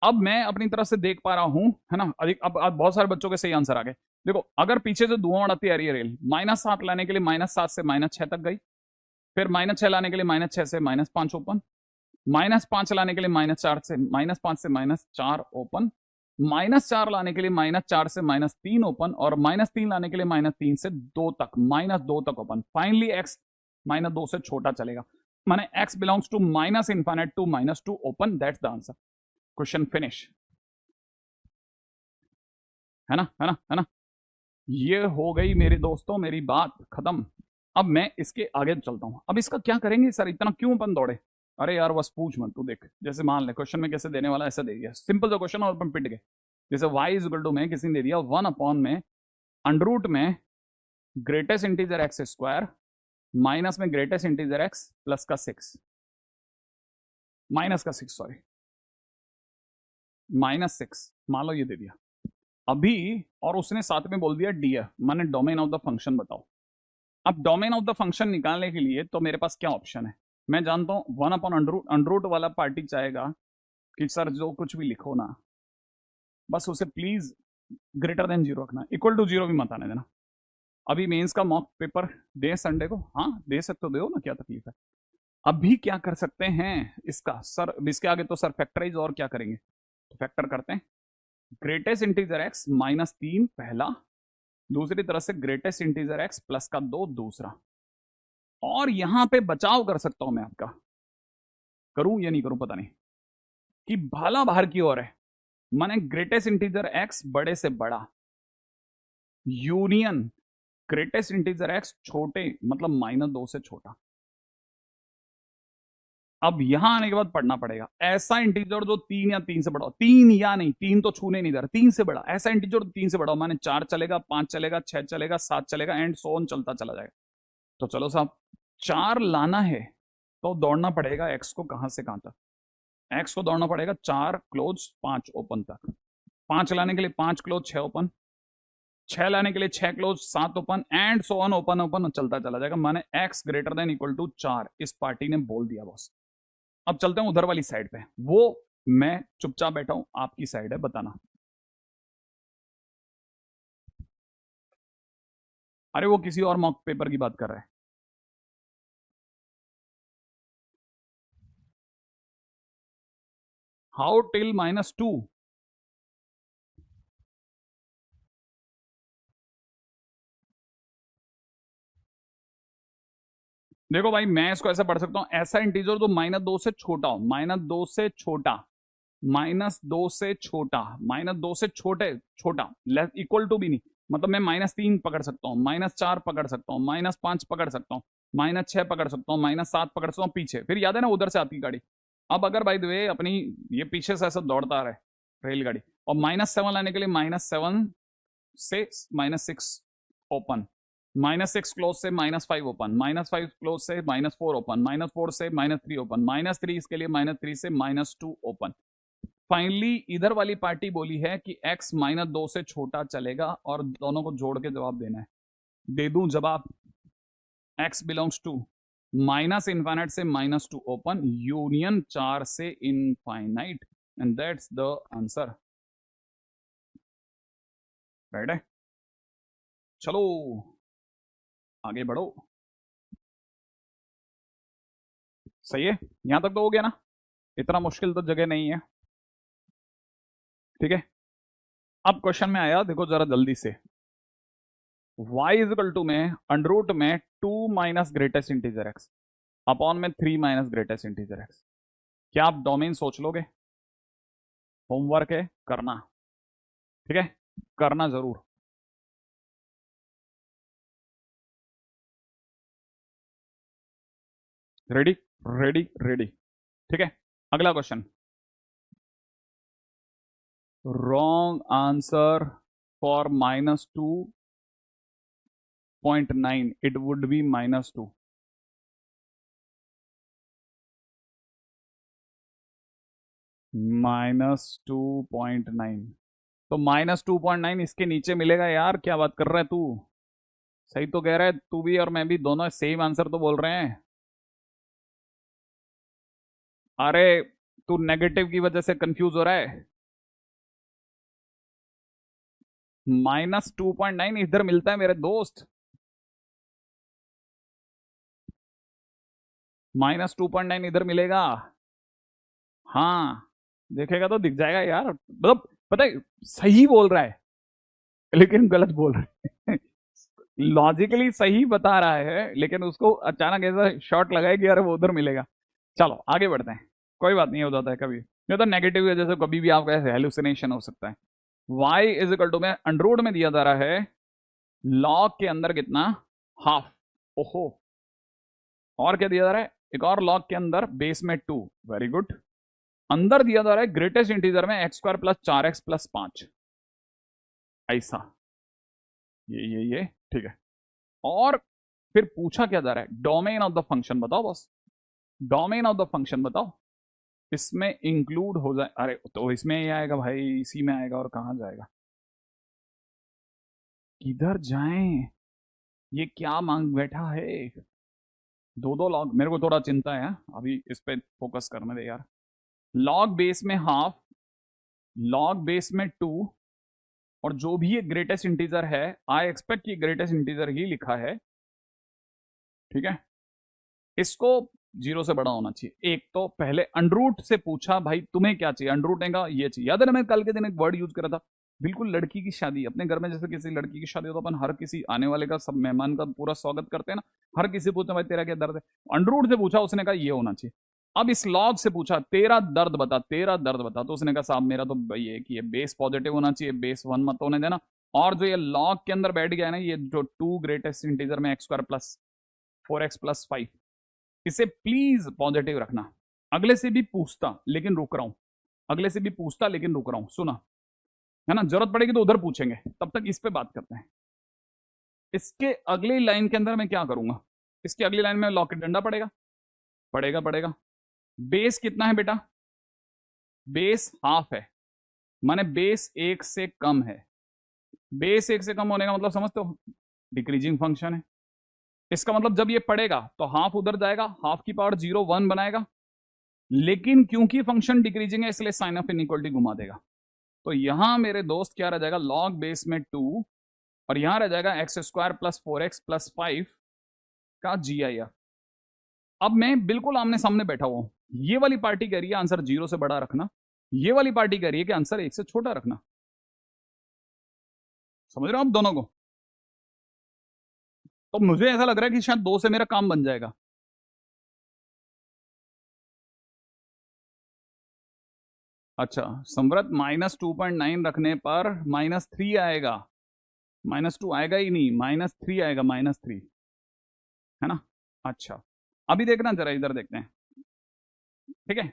अब मैं अपनी तरफ से देख पा रहा हूं, है ना, अधिक अब बहुत सारे बच्चों के सही आंसर आ गए। देखो अगर पीछे से धुआं उड़ाती आ रही है रेल, -7 लाने के लिए -7 से -6 तक गई, फिर -6 लाने के लिए -6 से -5 ओपन, -5 लाने के लिए -4 से -5 से -4 ओपन, -4 लाने के लिए -4 से -3 ओपन, और -3 लाने के लिए -3 से 2 तक, -2 तक ओपन। फाइनली एक्स -2 से छोटा चलेगा, माने x belongs to -infinite to -2 open. That's the answer. Question finish. है ना, है ना, है ना। ये हो गई मेरे दोस्तों मेरी बात खत्म। अब मैं इसके आगे चलता हूं। अब इसका क्या करेंगे सर, इतना क्यों अपन दौड़े? अरे यार बस पूछ मत, तू देख, जैसे मान ले क्वेश्चन में कैसे देने वाला ऐसा दे दिया, सिंपल सा क्वेश्चन और अपन पिट गए। जैसे y इज इक्वल टू में किसी ने दे दिया 1 में अंडर में greatest integer x square minus में ग्रेटेस्ट इंटीजर एक्स प्लस का 6, -6 सॉरी, -6 मान लो ये दे दिया अभी, और उसने साथ में बोल दिया डी, माने डोमेन ऑफ द फंक्शन बताओ। अब डोमेन ऑफ द फंक्शन निकालने के लिए तो मेरे पास क्या ऑप्शन है? मैं जानता हूं 1/अंडर रूट वाला पार्टी चाहेगा कि सर जो कुछ भी लिखो ना, बस उसे प्लीज ग्रेटर देन 0 रखना, इक्वल टू 0 भी मत आने देना। अभी मेंस का मॉक पेपर दे संडे को, हाँ दे सकते हो, दो ना, क्या तकलीफ है। अभी क्या कर सकते हैं इसका सर, इसके आगे तो सर फैक्टराइज और क्या करेंगे, तो फैक्टर करते हैं। ग्रेटेस्ट इंटीजर एक्स -3 पहला, दूसरी तरफ से ग्रेटेस्ट इंटीजर एक्स प्लस का 2 दूसरा, और यहां पे बचाव कर सकता हूं मैं आपका, करूं या नहीं करूं पता नहीं, कि भाला बाहर की ओर है, माने ग्रेटेस्ट इंटीजर एक्स बड़े से बड़ा यूनियन ग्रेटेस्ट इंटीजर एक्स छोटे मतलब -2 से छोटा। अब यहां आने के बाद पढ़ना पड़ेगा ऐसा इंटीजर जो 3 या 3 से बड़ा हो, 3 या नहीं, 3 तो छूने नहीं दे रहा, 3 से बड़ा, ऐसा इंटीजर 3 से बड़ा हो, माने 4 चलेगा, 5 चलेगा, 6 चलेगा, 7 चलेगा, एंड सो ऑन चलता चला जाएगा। तो चलो साहब 4 लाना है तो दौड़ना पड़ेगा एक्स को कहां से कहां तक, एक्स को दौड़ना पड़ेगा 4 क्लोज 5 ओपन तक, 5 लाने के लिए 5 क्लोज 6 ओपन, 6 लाने के लिए 6 close 7 open, and so on open open चलता चला जाएगा, माने X greater than equal to 4 इस पार्टी ने बोल दिया बॉस। अब चलते हैं उधर वाली साइड पे, वो मैं चुपचाप बैठा हूं, आपकी साइड है, बताना। अरे वो किसी और मॉक पेपर की बात कर रहा है। How till -2? देखो भाई मैं इसको ऐसा पढ़ सकता हूं, ऐसा इंटीजर जो -2 से छोटा हो, -2 से छोटा, -2 से छोटा, -2 से छोटे छोटा, इक्वल टू भी नहीं, मतलब मैं -3 पकड़ सकता हूँ, -4 पकड़ सकता हूँ, -5 पकड़ सकता हूँ, -6 पकड़ सकता हूँ, -7 पकड़ सकता हूँ, पीछे फिर याद है ना उधर से आती गाड़ी। अब अगर बाय द वे अपनी ये पीछे से ऐसा दौड़ता आ रहा है रेलगाड़ी, और -7 लाने के लिए -7 से -6 ओपन, -6 क्लोज से -5 ओपन, -5 क्लोज से -4 ओपन, -4 से -3 ओपन, -3 इसके लिए -3 से -2 ओपन। फाइनली इधर वाली पार्टी बोली है कि x -2 से छोटा चलेगा, और दोनों को जोड़ के जवाब देना है। दे दूं जवाब, x बिलोंग्स टू -इनफाइनाइट से -2 ओपन यूनियन 4 से infinite, and that's the answer. Right है, चलो आगे बढ़ो। सही है, यहां तक तो हो गया ना, इतना मुश्किल तो जगह नहीं है। ठीक है, अब क्वेश्चन में आया, देखो जरा जल्दी से, y इज इक्वल टू में अंडर में 2 minus greatest integer x upon में 3 माइनस ग्रेटेस्ट इंटीजर x। क्या आप डोमेन सोच लोगे? होमवर्क है करना, ठीक है, करना जरूर। रेडी रेडी रेडी, ठीक है। अगला question, wrong answer for -2.9, it would be -2, -2.9, तो -2.9 इसके नीचे मिलेगा यार, क्या बात कर रहा है तू? सही तो कह रहा है तू भी और मैं भी, दोनों सेम आंसर तो बोल रहे हैं। अरे तू नेगेटिव की वजह से कंफ्यूज हो रहा है। -2.9 इधर मिलता है मेरे दोस्त, -2.9 इधर मिलेगा। हाँ, देखेगा तो दिख जाएगा यार, मतलब पता है सही बोल रहा है लेकिन गलत बोल रहा है। लॉजिकली सही बता रहा है लेकिन उसको अचानक ऐसा शॉट लगाए कि यार वो उधर मिलेगा। चलो आगे बढ़ते हैं, कोई बात नहीं, हो जाता है कभी, ये तो नेगेटिव वजह से कभी भी आपका ऐसे हेलुसिनेशन हो सकता है। y इज इक्वल टू में अंडररूट में दिया जा रहा है लॉग के अंदर कितना, हाफ। ओहो, और क्या दिया जा रहा है, एक और लॉग के अंदर बेस में 2, वेरी गुड। अंदर दिया जा रहा है ग्रेटेस्ट इंटीजर में x² प्लस 4x प्लस 5, ऐसा, ये ठीक है। और फिर पूछा क्या जा रहा है, डोमेन ऑफ द फंक्शन बताओ बस, डोमेन ऑफ द फंक्शन बताओ, इसमें इंक्लूड हो जाए, अरे तो इसमें ही आएगा भाई, इसी में आएगा, और कहां जाएगा, किधर जाएं, ये क्या मांग बैठा है, दो दो लॉग, मेरे को थोड़ा चिंता है, अभी इस पे फोकस करने दे यार। लॉग बेस में हाफ, लॉग बेस में 2, और जो भी ये ग्रेटेस्ट इंटीजर है, आई एक्सपेक्ट ये ग्रेटेस्ट इंटीजर ही लिखा है, ठीक है। इसको 0 से बड़ा होना चाहिए। एक तो पहले अंडरूट से पूछा भाई तुम्हें क्या चाहिए, अंडरूट ने कहा ये चाहिए। याद है ना मैं कल के दिन एक वर्ड यूज करा था, बिल्कुल लड़की की शादी, अपने घर में जैसे किसी लड़की की शादी हो तो अपन हर किसी आने वाले का, सब मेहमान का पूरा स्वागत करते हैं ना, हर किसी पूछते भाई तेरा क्या दर्द है, अंडरूट से पूछा, उसने कहा ये होना चाहिए। अब इस लॉग से पूछा तेरा दर्द बता, तेरा दर्द बता, तो उसने कहा साहब मेरा तो भाई ये कि ये बेस पॉजिटिव होना चाहिए, बेस 1 मत होने देना। और जो ये लॉग के अंदर बैठ गया है ना, ये जो 2 ग्रेटेस्ट इंटीजर में x² प्लस 4x प्लस 5, इसे प्लीज पॉजिटिव रखना। अगले से भी पूछता लेकिन रुक रहा हूं, अगले से भी पूछता लेकिन रुक रहा हूं, सुना है ना, जरूरत पड़ेगी तो उधर पूछेंगे, तब तक इस पे बात करते हैं। इसके अगली लाइन के अंदर मैं क्या करूंगा, इसकी अगली लाइन में लॉकेट डंडा पड़ेगा, पड़ेगा पड़ेगा। बेस कितना है बेटा, बेस हाफ है, माने बेस 1 से कम है। बेस 1 से कम होने का मतलब समझते हो, डिक्रीजिंग फंक्शन है। इसका मतलब जब ये पड़ेगा तो हाफ उधर जाएगा, हाफ की पावर 0 1 बनाएगा, लेकिन क्योंकि फंक्शन डिक्रीजिंग है इसलिए साइन ऑफ इनइक्वलिटी घुमा देगा। तो यहां मेरे दोस्त क्या रह जाएगा, लॉग बेस में 2, और यहां रह जाएगा x² प्लस 4x प्लस 5 का GIF। अब मैं बिल्कुल आमने सामने बैठा हुआ हूं, ये वाली पार्टी कह रही है आंसर 0 से बड़ा रखना, ये वाली पार्टी कह रही है कि आंसर 1 से छोटा रखना। समझ रहे हो आप दोनों को, तो मुझे ऐसा लग रहा है कि शायद 2 से मेरा काम बन जाएगा। अच्छा समव्रत, -2.9 रखने पर -3 आएगा, -2 आएगा ही नहीं, -3 आएगा, -3, है ना। अच्छा अभी देखना जरा, इधर देखते हैं, ठीक है।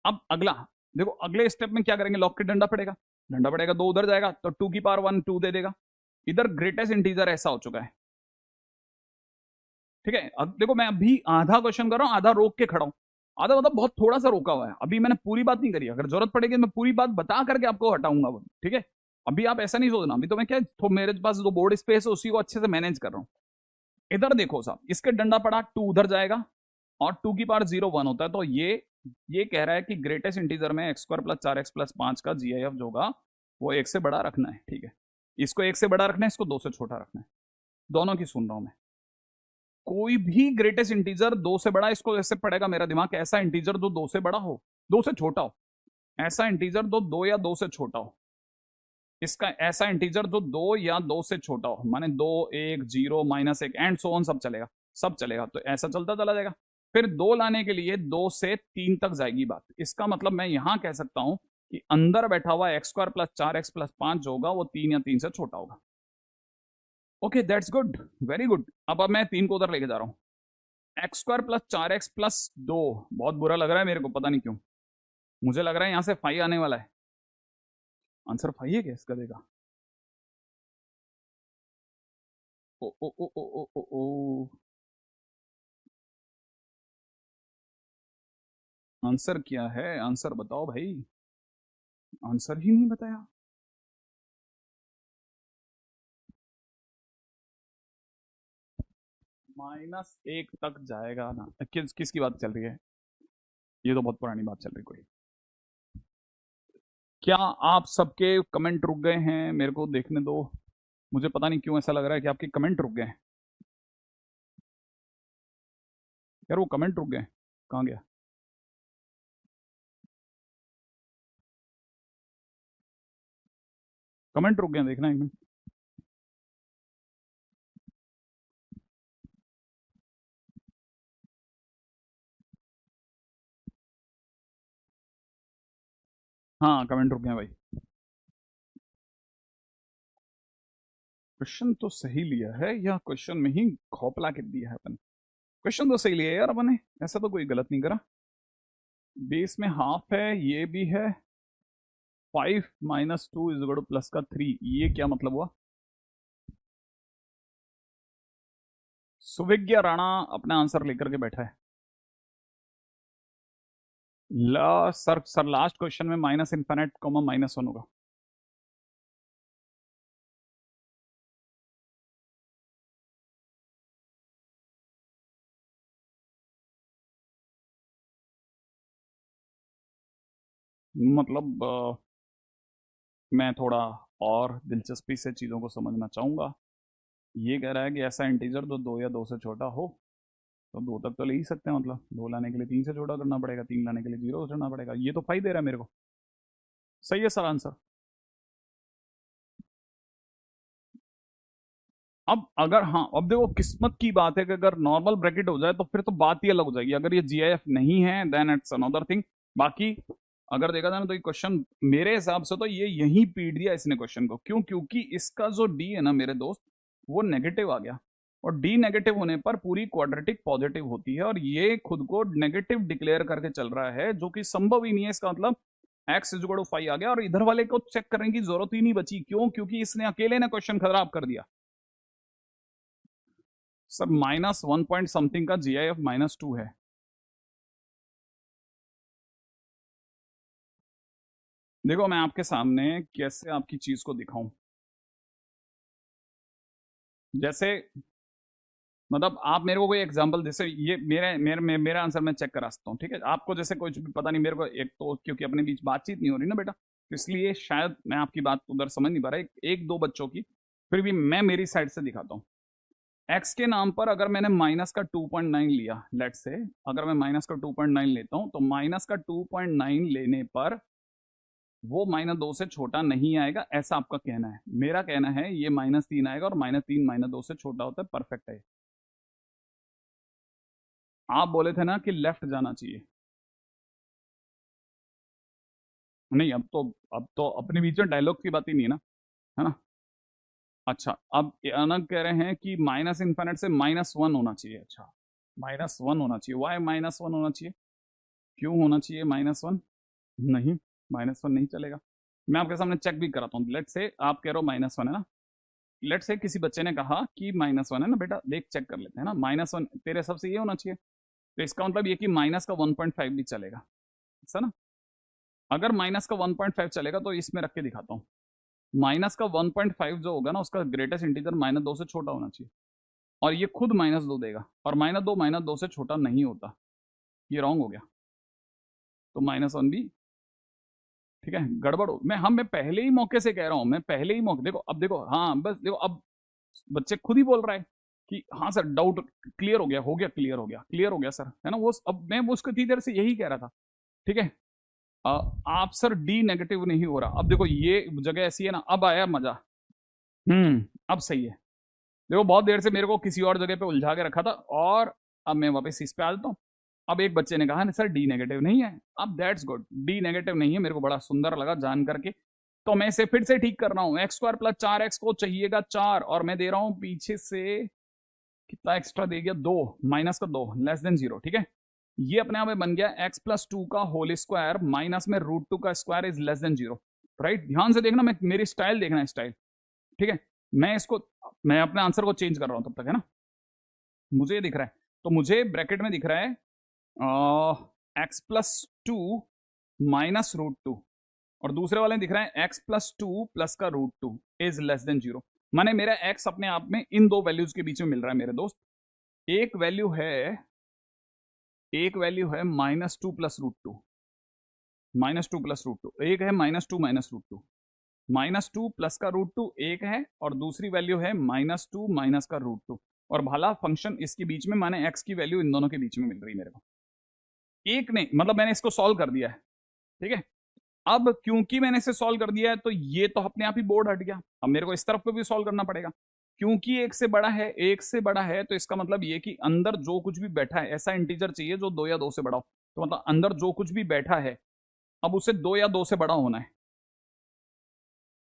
अब अगला देखो, अगले स्टेप में क्या करेंगे, लॉग के डंडा पड़ेगा, डंडा पड़ेगा, 2 उधर जाएगा तो 2 की पावर 1 2 दे देगा। इधर ग्रेटेस्ट इंटीजर ऐसा हो चुका है, ठीक है। अब देखो मैं अभी आधा क्वेश्चन कर रहा हूं, आधा रोक के खड़ा हूं, आधा मतलब बहुत थोड़ा सा रोका हुआ है, अभी मैंने पूरी बात नहीं करी, अगर जरूरत पड़ेगी तो मैं पूरी बात बता करके आपको हटाऊंगा, ठीक है। अभी आप ऐसा नहीं सोचना, अभी तो मैं क्या, तो मेरे पास जो बोर्ड स्पेस है उसी को अच्छे से मैनेज कर रहा हूं। इधर देखो साहब, इसके डंडा पड़ा, 2 उधर जाएगा, और 2 की पावर 0 1 होता है, तो ये कह रहा है कि ग्रेटेस्ट इंटीजर में x² प्लस 4x प्लस 5 का GIF जो होगा वो 1 से बड़ा रखना है, ठीक है। इसको 1 से बड़ा रखना है, इसको 2 से छोटा रखना है, दोनों की सुन रहा हूं मैं। कोई भी ग्रेटेस्ट इंटीजर 2 से बड़ा, इसको ऐसे पड़ेगा मेरा दिमाग, ऐसा इंटीजर जो 2 से बड़ा हो, 2 से छोटा हो, ऐसा इंटीजर जो 2 या 2 से छोटा हो, इसका ऐसा इंटीजर जो 2 या 2 से छोटा हो, माने 2 1 0 -1 एंड सो ऑन, सब चलेगा, सब चलेगा, तो ऐसा चलता चला जाएगा। फिर 2 लाने के लिए 2 से 3 तक जाएगी बात, इसका मतलब मैं यहां कह सकता हूं कि अंदर बैठा हुआ x² प्लस 4x प्लस 5 जो होगा वो 3 या 3 से छोटा होगा। Okay that's good, very good. अब मैं 3 को उधर लेके जा रहा हूं, x² प्लस 4x प्लस 2, बहुत बुरा लग रहा है मेरे को, पता नहीं क्यों, मुझे लग रहा है यहां से 5 आने वाला है, आंसर 5 है क्या इसका, देगा, ओ ओ ओ ओ ओ ओ ओ, आंसर क्या है, आंसर बताओ भाई, आंसर ही नहीं बताया। -1 तक जाएगा ना, किसकी बात चल रही है, ये तो बहुत पुरानी बात चल रही है कोई। क्या आप सबके कमेंट रुक गए हैं? मेरे को देखने दो। मुझे पता नहीं क्यों ऐसा लग रहा है कि आपके कमेंट रुक गए हैं। यार वो कमेंट रुक गए, कहाँ गया? कमेंट रुक गए, देखना एक मिनट। हाँ कमेंट रुक गए भाई। क्वेश्चन तो सही लिया है, या क्वेश्चन में ही घोपला के दिया है अपन? क्वेश्चन तो सही लिया है यार अपन ने, ऐसा तो कोई गलत नहीं करा। बेस में हाफ है, ये भी है। 5 - 2 = +3, ये क्या मतलब हुआ? सुविज्ञ राणा अपना आंसर लेकर के बैठा है। सर सर लास्ट क्वेश्चन में माइनस इन्फिनिट -1 होगा। मतलब मैं थोड़ा और दिलचस्पी से चीज़ों को समझना चाहूँगा। ये कह रहा है कि ऐसा इंटीजर जो 2 या 2 से छोटा हो, तो 2 तक तो ले ही सकते हैं, मतलब 2 लाने के लिए 3 से छोटा करना पड़ेगा, 3 लाने के लिए 0 से छोड़ना पड़ेगा। ये तो 5 दे रहा है मेरे को। सही है सर आंसर। अब अगर, हाँ अब देखो किस्मत की बात है कि अगर नॉर्मल ब्रैकेट हो जाए तो फिर तो बात ही अलग हो जाएगी। अगर ये जीआईएफ नहीं है देन इट्स अनदर थिंग। बाकी अगर देखा जाए ना तो ये क्वेश्चन मेरे हिसाब से तो ये यही पीट दिया इसने क्वेश्चन को। क्यों? क्योंकि इसका जो डी है ना मेरे दोस्त, वो नेगेटिव आ गया, और डी नेगेटिव होने पर पूरी क्वाड्रेटिक पॉजिटिव होती है, और ये खुद को नेगेटिव डिक्लेयर करके चल रहा है, जो कि संभव ही नहीं है। इसका मतलब x = 5 आ गया, और इधर वाले को चेक करने की जरूरत ही नहीं बची। क्यों? क्योंकि इसने अकेले ने क्वेश्चन खराब कर दिया। सर -1 पॉइंट समथिंग का जीआईएफ -2 है। देखो मैं आपके सामने कैसे आपकी चीज को दिखाऊं। जैसे मतलब आप मेरे को कोई एग्जांपल, जैसे ये मेरा आंसर मैं चेक करा सकता हूँ, ठीक है? आपको जैसे कुछ भी पता नहीं, मेरे को एक तो क्योंकि अपने बीच बातचीत नहीं हो रही ना बेटा, तो इसलिए शायद मैं आपकी बात उधर समझ नहीं पा रहा। एक दो बच्चों की, फिर भी मैं मेरी साइड से दिखाता हूँ। एक्स के नाम पर अगर मैंने माइनस का 2.9 लिया, लेट से अगर मैं माइनस का 2.9 लेता हूं, तो माइनस का 2.9 लेने पर वो -2 से छोटा नहीं आएगा, ऐसा आपका कहना है। मेरा कहना है ये -3 आएगा, और -3 -2 से छोटा होता है, परफेक्ट है। आप बोले थे ना कि लेफ्ट जाना चाहिए। नहीं, अब तो अपने बीच में डायलॉग की बात ही नहीं है ना, है ना? अच्छा, अब अनंत कह रहे हैं कि माइनस इन्फिनिट से -1 होना चाहिए। अच्छा, -1 होना चाहिए। वाई -1 होना चाहिए? क्यों होना चाहिए -1? नहीं, -1 नहीं चलेगा। मैं आपके सामने चेक भी कराता हूँ। लेट से आप कह रहे हो -1 है ना, लेट से किसी बच्चे ने कहा कि -1 है ना बेटा, देख चेक कर लेते हैं ना। -1 तेरे हिसाब से ये होना चाहिए, तो इसका मतलब ये कि माइनस का 1.5 भी चलेगा, ऐसा ना? अगर माइनस का 1.5 चलेगा तो इसमें रख के दिखाता हूँ। माइनस का 1.5 जो होगा ना, उसका ग्रेटेस्ट इंटीजर -2 से छोटा होना चाहिए, और ये खुद -2 देगा, और -2 से छोटा नहीं होता। ये रॉन्ग हो गया, तो -1 भी ठीक है। गड़बड़ हो, मैं पहले ही मौके से कह रहा हूं, मैं पहले ही मौके, देखो अब देखो, हाँ बस देखो अब बच्चे खुद ही बोल रहा है कि हाँ सर डाउट क्लियर हो गया क्लियर हो गया क्लियर हो गया सर, है ना? वो अब मैं वो उसको इतनी देर से यही कह रहा था, ठीक है। आप सर डी नेगेटिव नहीं हो रहा। अब देखो ये जगह ऐसी है ना, अब आया मजा। अब सही है। देखो बहुत देर से मेरे को किसी और जगह पे उलझा के रखा था, और अब मैं वापस इस पे आ जाता हूँ। अब एक बच्चे ने कहा ना सर डी नेगेटिव नहीं है। अब दैट्स गुड, डी नेगेटिव नहीं है, मेरे को बड़ा सुंदर लगा जान करके। तो मैं इसे फिर से ठीक कर रहा हूँ। x² + 4x को चाहिएगा 4, और मैं दे रहा हूँ पीछे से कितना एक्स्ट्रा दे गया, 2, -2 <0, ठीक है। ये अपने आप में बन गया x+2 का होल स्क्वायर माइनस में √2 का स्क्वायर इज <0। राइट, ध्यान से देखना, मैं मेरी स्टाइल देखना है, स्टाइल, ठीक है। मैं इसको, मैं अपने आंसर को चेंज कर रहा हूं तब तक, है ना? मुझे ये दिख रहा है, तो मुझे ब्रैकेट में दिख रहा है x+2 -√2, और दूसरे वाले में दिख रहा है x+2 प्लस का √2 इज <0। माने मेरा x अपने आप में इन दो वैल्यूज के बीच में मिल रहा है मेरे दोस्त। एक वैल्यू है, -2 + √2, -2 प्लस √2, एक है -2 माइनस √2, -2 प्लस का √2 एक है और दूसरी वैल्यू है -2 माइनस का √2, और भला फंक्शन इसके बीच में, माने x की वैल्यू इन दोनों के बीच में मिल रही है मेरे को। एक नहीं, मतलब मैंने इसको सॉल्व कर दिया है, ठीक है। अब क्योंकि मैंने इसे सॉल्व कर दिया है तो ये तो अपने आप ही बोर्ड हट गया, अब मेरे को इस तरफ को भी सॉल्व करना पड़ेगा। क्योंकि एक से बड़ा है, एक से बड़ा है, तो इसका मतलब ये कि अंदर जो कुछ भी बैठा है ऐसा इंटीजर चाहिए जो 2 या 2 से बड़ा हो। तो मतलब अंदर जो कुछ भी बैठा है अब उसे 2 या 2 से बड़ा होना है,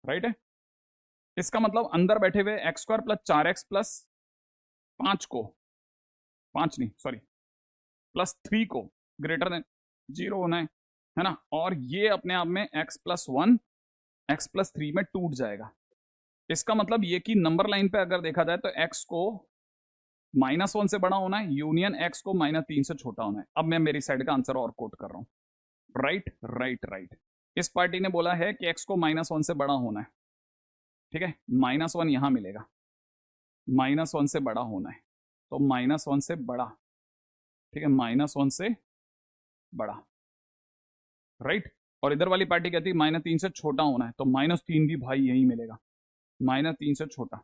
राइट है। इसका मतलब अंदर बैठे हुए x² प्लस 4x प्लस 5 को, 5 नहीं सॉरी प्लस 3 को ग्रेटर देन 0 होना है ना। और ये अपने आप में x+1 x+3 में टूट जाएगा। इसका मतलब ये कि नंबर लाइन पे अगर देखा जाए तो x को -1 से बड़ा होना है, यूनियन x को -3 से छोटा होना है। अब मैं मेरी साइड का आंसर और कोट कर रहा हूं, राइट राइट राइट। इस पार्टी ने बोला है कि x को -1 से बड़ा होना है, ठीक है। -1 यहां मिलेगा, -1 से बड़ा होना है, तो -1 से बड़ा, ठीक है, -1 से बड़ा, राइट। और इधर वाली पार्टी कहती है -3 से छोटा होना है, तो -3 भी भाई यही मिलेगा, -3 से छोटा।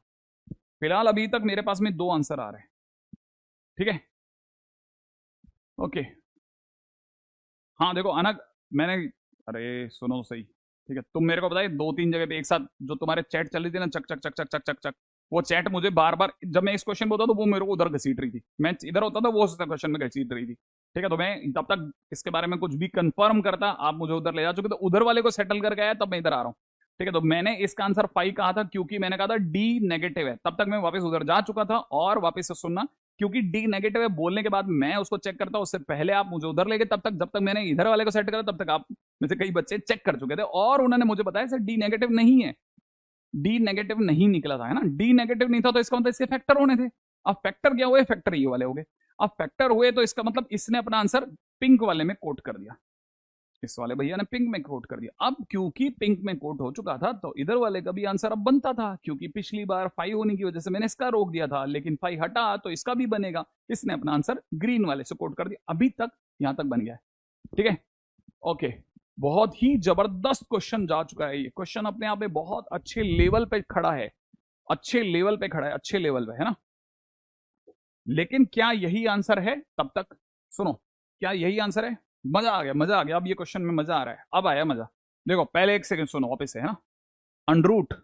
फिलहाल अभी तक मेरे पास में 2 आंसर आ रहे हैं, ठीक है, ओके। हाँ देखो अनग, मैंने, अरे सुनो सही, ठीक है, तुम मेरे को बताइए 2-3 जगह पे एक साथ जो तुम्हारे चैट चल रही थी ना, चक चक चक चक चक चक चक, वो चैट मुझे बार बार, जब मैं इस क्वेश्चन बोलता तो वो मेरे को उधर घसीट रही थी, मैं इधर होता था वो उस क्वेश्चन में घसीट रही थी, ठीक है। तो मैं तब तक इसके बारे में कुछ भी कंफर्म करता, आप मुझे उधर ले जा चुके, तो उधर वाले को सेटल करके आया, तब मैं इधर आ रहा हूँ, ठीक है। तो मैंने इसका आंसर 5 कहा था क्योंकि मैंने कहा था डी नेगेटिव है, तब तक मैं वापस उधर जा चुका था। और वापस से सुनना, क्योंकि डी नेगेटिव है बोलने के बाद मैं उसको चेक करता, उससे पहले आप मुझे उधर ले गए, तब तक जब तक मैंने इधर वाले को सेट करा तब तक आप में से कई बच्चे चेक कर चुके थे और उन्होंने मुझे बताया सर डी नेगेटिव नहीं है, डी नेगेटिव नहीं निकला था, है ना। डी नेगेटिव नहीं था तो इसका मतलब इसके फैक्टर होने थे। अब फैक्टर क्या हुए, फैक्टर ये वाले हो गए। अब फैक्टर हुए तो इसका मतलब इसने अपना आंसर पिंक वाले में कोट कर दिया, इस वाले भैया ने पिंक में कोट कर दिया। अब क्योंकि पिंक में कोट हो चुका था तो इधर वाले का भी आंसर अब बनता था, क्योंकि पिछली बार 5 होने की वजह से मैंने इसका रोक दिया था, लेकिन 5 हटा तो इसका भी बनेगा। इसने अपना आंसर ग्रीन वाले से कोट कर दिया। अभी तक यहां तक बन गया है, ठीक है, ओके। बहुत ही जबरदस्त क्वेश्चन जा चुका है, ये क्वेश्चन अपने आप में बहुत अच्छे लेवल पे खड़ा है, अच्छे लेवल पे खड़ा है, अच्छे लेवल पे, है ना। लेकिन क्या यही आंसर है, तब तक सुनो, क्या यही आंसर है? मजा आ गया, मजा आ गया, अब ये क्वेश्चन में मजा आ रहा है, अब आया मजा। देखो पहले एक सेकंड सुनो वापस से, है ना। अंडरूट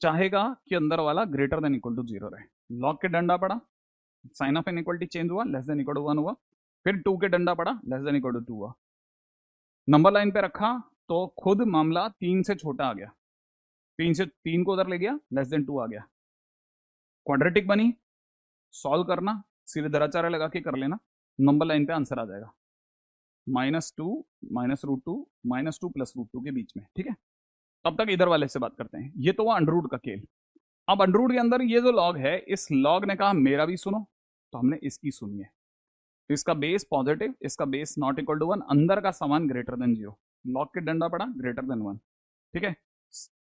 चाहेगा कि अंदर वाला ग्रेटर देन इक्वल टू 0 रहे, लॉग के डंडा पड़ा, साइन ऑफ इनइक्वलिटी चेंज हुआ, लेस देन इक्वल टू 1 हुआ, फिर 2 के डंडा पड़ा, लेस देन इक्वल टू 2 हुआ, नंबर लाइन पे रखा तो खुद मामला 3 से छोटा आ गया, 3 से 3 को उधर ले गया, लेस देन 2 आ गया, क्वाड्रेटिक बनी, सॉल्व करना, सीधे दराचारा लगा के कर लेना, नंबर लाइन पे आंसर आ जाएगा -2 -√2 -2 प्लस √2 के बीच में, ठीक है। तब तक इधर वाले से बात करते हैं, ये तो वो अंडररूट का खेल। अब अंडररूट के अंदर ये जो लॉग है, इस लॉग ने कहा मेरा भी सुनो, तो हमने इसकी सुनी है, तो इसका बेस पॉजिटिव, इसका बेस नॉट इक्वल टू 1, अंदर का समान ग्रेटर देन 0, लॉग के डंडा पड़ा ग्रेटर देन 1, ठीक है।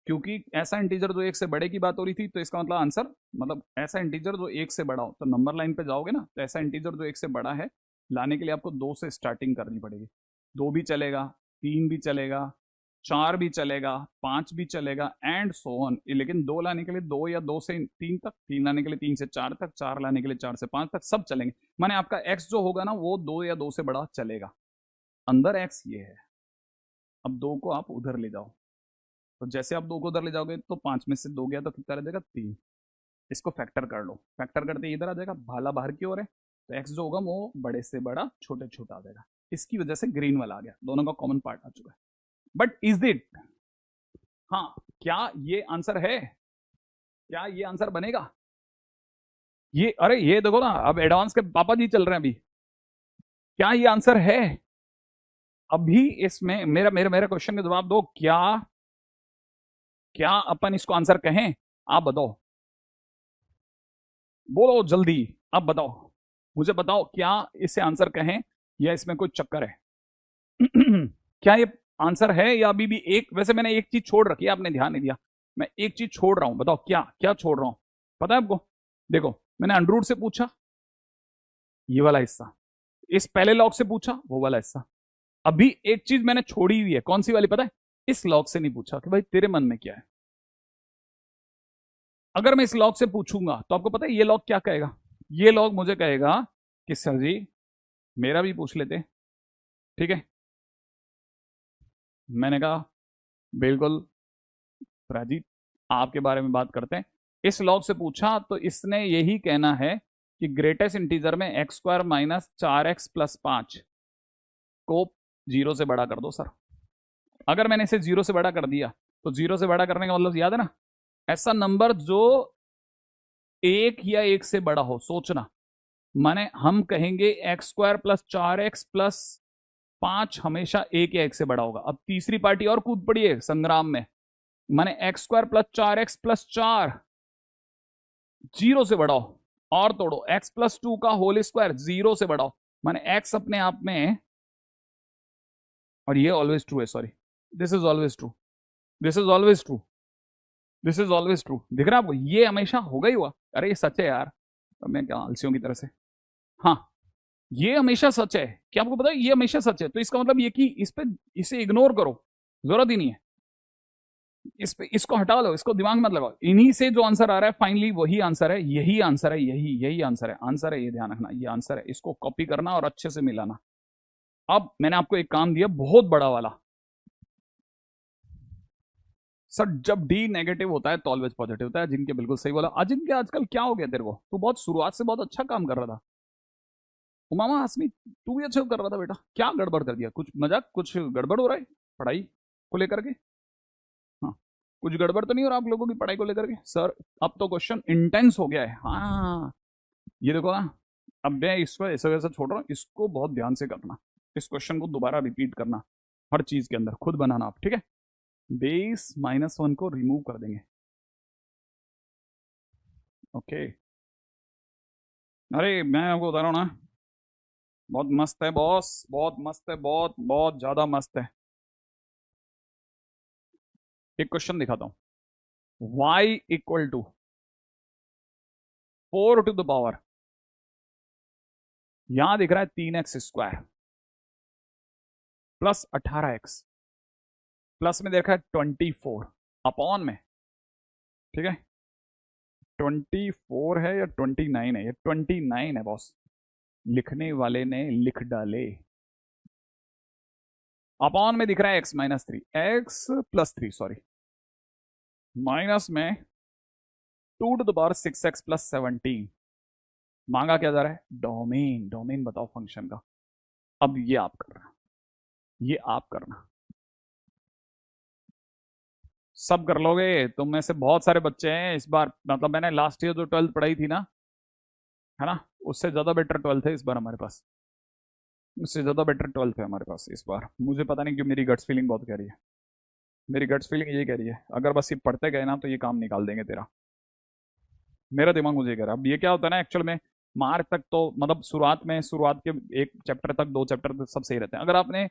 क्योंकि ऐसा इंटीजर जो 1 से बड़े की बात हो रही थी, तो इसका मतलब आंसर, मतलब ऐसा इंटीजर जो 1 से बड़ा हो, तो नंबर लाइन पे जाओगे ना, तो ऐसा इंटीजर जो 1 से बड़ा है लाने के लिए आपको 2 से स्टार्टिंग करनी पड़ेगी। 2 भी चलेगा, 3 भी चलेगा, 4 भी चलेगा, 5 भी चलेगा, एंड सो ऑन। लेकिन 2 लाने के लिए 2 या 2 से 3 तक, 3 लाने के लिए 3 से 4 तक, 4 लाने के लिए 4 से 5 तक, सब चलेंगे। माने आपका x जो होगा ना वो 2 या 2 से बड़ा चलेगा। अंदर x ये है, अब 2 को आप उधर ले जाओ, तो जैसे आप 2 को उधर ले जाओगे तो 5 में से 2 गया तो कितना रह जाएगा, 3। इसको फैक्टर कर लो, फैक्टर करते इधर आ जाएगा, भाला बाहर की ओर है, तो x जो होगा वो बड़े से बड़ा छोटे छोटा आ जाएगा। इसकी वजह से ग्रीन वाला आ गया, दोनों का कॉमन पार्ट आ चुका है। बट इज इट, हाँ क्या ये आंसर है, क्या ये आंसर बनेगा? ये अरे ये देखो ना, अब एडवांस के पापा जी चल रहे हैं अभी, क्या ये आंसर है? अभी इसमें मेरा मेरा मेरा क्वेश्चन का जवाब दो, क्या क्या अपन इसको आंसर कहें? आप बताओ, बोलो जल्दी, आप बताओ, मुझे बताओ, क्या इसे आंसर कहें या इसमें कोई चक्कर है? क्या ये आंसर है या अभी भी एक, वैसे मैंने एक चीज छोड़ रखी है, आपने ध्यान नहीं दिया, मैं एक चीज छोड़ रहा हूं, बताओ क्या क्या छोड़ रहा हूं, पता है आपको? देखो मैंने अंडरूट से पूछा, ये वाला हिस्सा, इस पहले लॉग से पूछा, वो वाला हिस्सा, अभी एक चीज मैंने छोड़ी हुई है, कौन सी वाली पता है? इस लॉग से नहीं पूछा कि भाई तेरे मन में क्या है। अगर मैं इस लॉग से पूछूंगा तो आपको पता है ये लॉग क्या कहेगा? ये लॉग मुझे कहेगा कि सर जी मेरा भी पूछ लेते। ठीक है, मैंने कहा बिल्कुल राजीव, आपके बारे में बात करते हैं। इस लॉग से पूछा तो इसने यही कहना है कि ग्रेटेस्ट इंटीजर में एक्स स्क्वायर माइनस 4x+5 को 0 से बड़ा कर दो सर। अगर मैंने इसे 0 से बड़ा कर दिया तो 0 से बड़ा करने का मतलब याद है ना, ऐसा नंबर जो एक या एक से बड़ा हो। सोचना, माने हम कहेंगे x² + 4x+5 हमेशा एक या एक से बड़ा होगा। अब तीसरी पार्टी और कूद पड़ी है संग्राम में, माने x² + 4x+4 0 से बढ़ाओ, और तोड़ो x+2 का होल स्क्वायर 0 से बढ़ाओ, माने x अपने आप में, और ये ऑलवेज ट्रू है, sorry this is always true, this is always true, this is always true. दिख रहा है आपको? ये हमेशा होगा ही हुआ। अरे ये सच है यार, मैं क्या आलसियों की तरह से। हाँ, ये हमेशा सच है। क्या आपको पता है ये हमेशा सच है? तो इसका मतलब ये कि इस पे, इसे इग्नोर करो, जरूरत ही नहीं है इस पे, इसको हटा लो, इसको दिमाग मत लगाओ। इन्हीं से जो आंसर आ रहा है फाइनली वही आंसर है, यही आंसर है, यही यही आंसर है। आंसर है, ये ध्यान रखना, ये आंसर है। इसको कॉपी करना और अच्छे से मिलाना। अब मैंने आपको एक काम दिया बहुत बड़ा वाला। सर जब डी नेगेटिव होता है तो ऑलवेज पॉजिटिव होता है। जिनके बिल्कुल सही बोला। अजिनके आजकल क्या हो गया तेरे को? तू बहुत शुरुआत से बहुत अच्छा काम कर रहा था। उमामा हासमी तू भी अच्छा कर रहा था बेटा, क्या गड़बड़ कर दिया? कुछ मजाक, कुछ गड़बड़ हो रहा है पढ़ाई को लेकर के? हाँ, कुछ गड़बड़ तो नहीं हो रहा आप लोगों की पढ़ाई को लेकर के? सर अब तो क्वेश्चन इंटेंस हो गया है। हाँ ये देखो ना, अब मैं इसको ऐसा वैसा छोड़ रहा हूँ, इसको बहुत ध्यान से करना। इस क्वेश्चन को दोबारा रिपीट करना, हर चीज के अंदर खुद बनाना आप, ठीक है? बेस -1 को रिमूव कर देंगे। ओके, अरे मैं आपको बता रहा हूँ ना, बहुत मस्त है बॉस, बहुत मस्त है, बहुत बहुत ज्यादा मस्त है। एक क्वेश्चन दिखाता हूं। y = 4 यहां दिख रहा है 3x² प्लस 18x प्लस में देखा है 24 अपॉन में, ठीक है? 24 है या 29 है? ये 29 है बॉस, लिखने वाले ने लिख डाले। अपॉन में दिख रहा है x-3, x+3 सॉरी, माइनस में 2⁻6x+17। मांगा क्या जा रहा है? डोमेन। डोमेन बताओ फंक्शन का। अब ये आप करना, ये आप करना, सब कर लोगे। तुम में से बहुत सारे बच्चे हैं इस बार, मतलब मैंने लास्ट ईयर जो 12th पढ़ाई थी ना, है ना, उससे ज्यादा बेटर 12th है इस बार हमारे पास, उससे ज्यादा बेटर 12th है हमारे पास इस बार। मुझे पता नहीं क्यों मेरी गट्स फीलिंग बहुत कह रही है, मेरी गट्स फीलिंग ये कह रही है अगर बस ये पढ़ते गए ना तो ये काम निकाल देंगे तेरा। मेरा दिमाग मुझे कह रहा है। अब ये क्या होता है ना एक्चुअल में, मार्च तक तो मतलब शुरुआत में, शुरुआत के 1 चैप्टर तक 2 चैप्टर तक सब सही रहते हैं। अगर आपने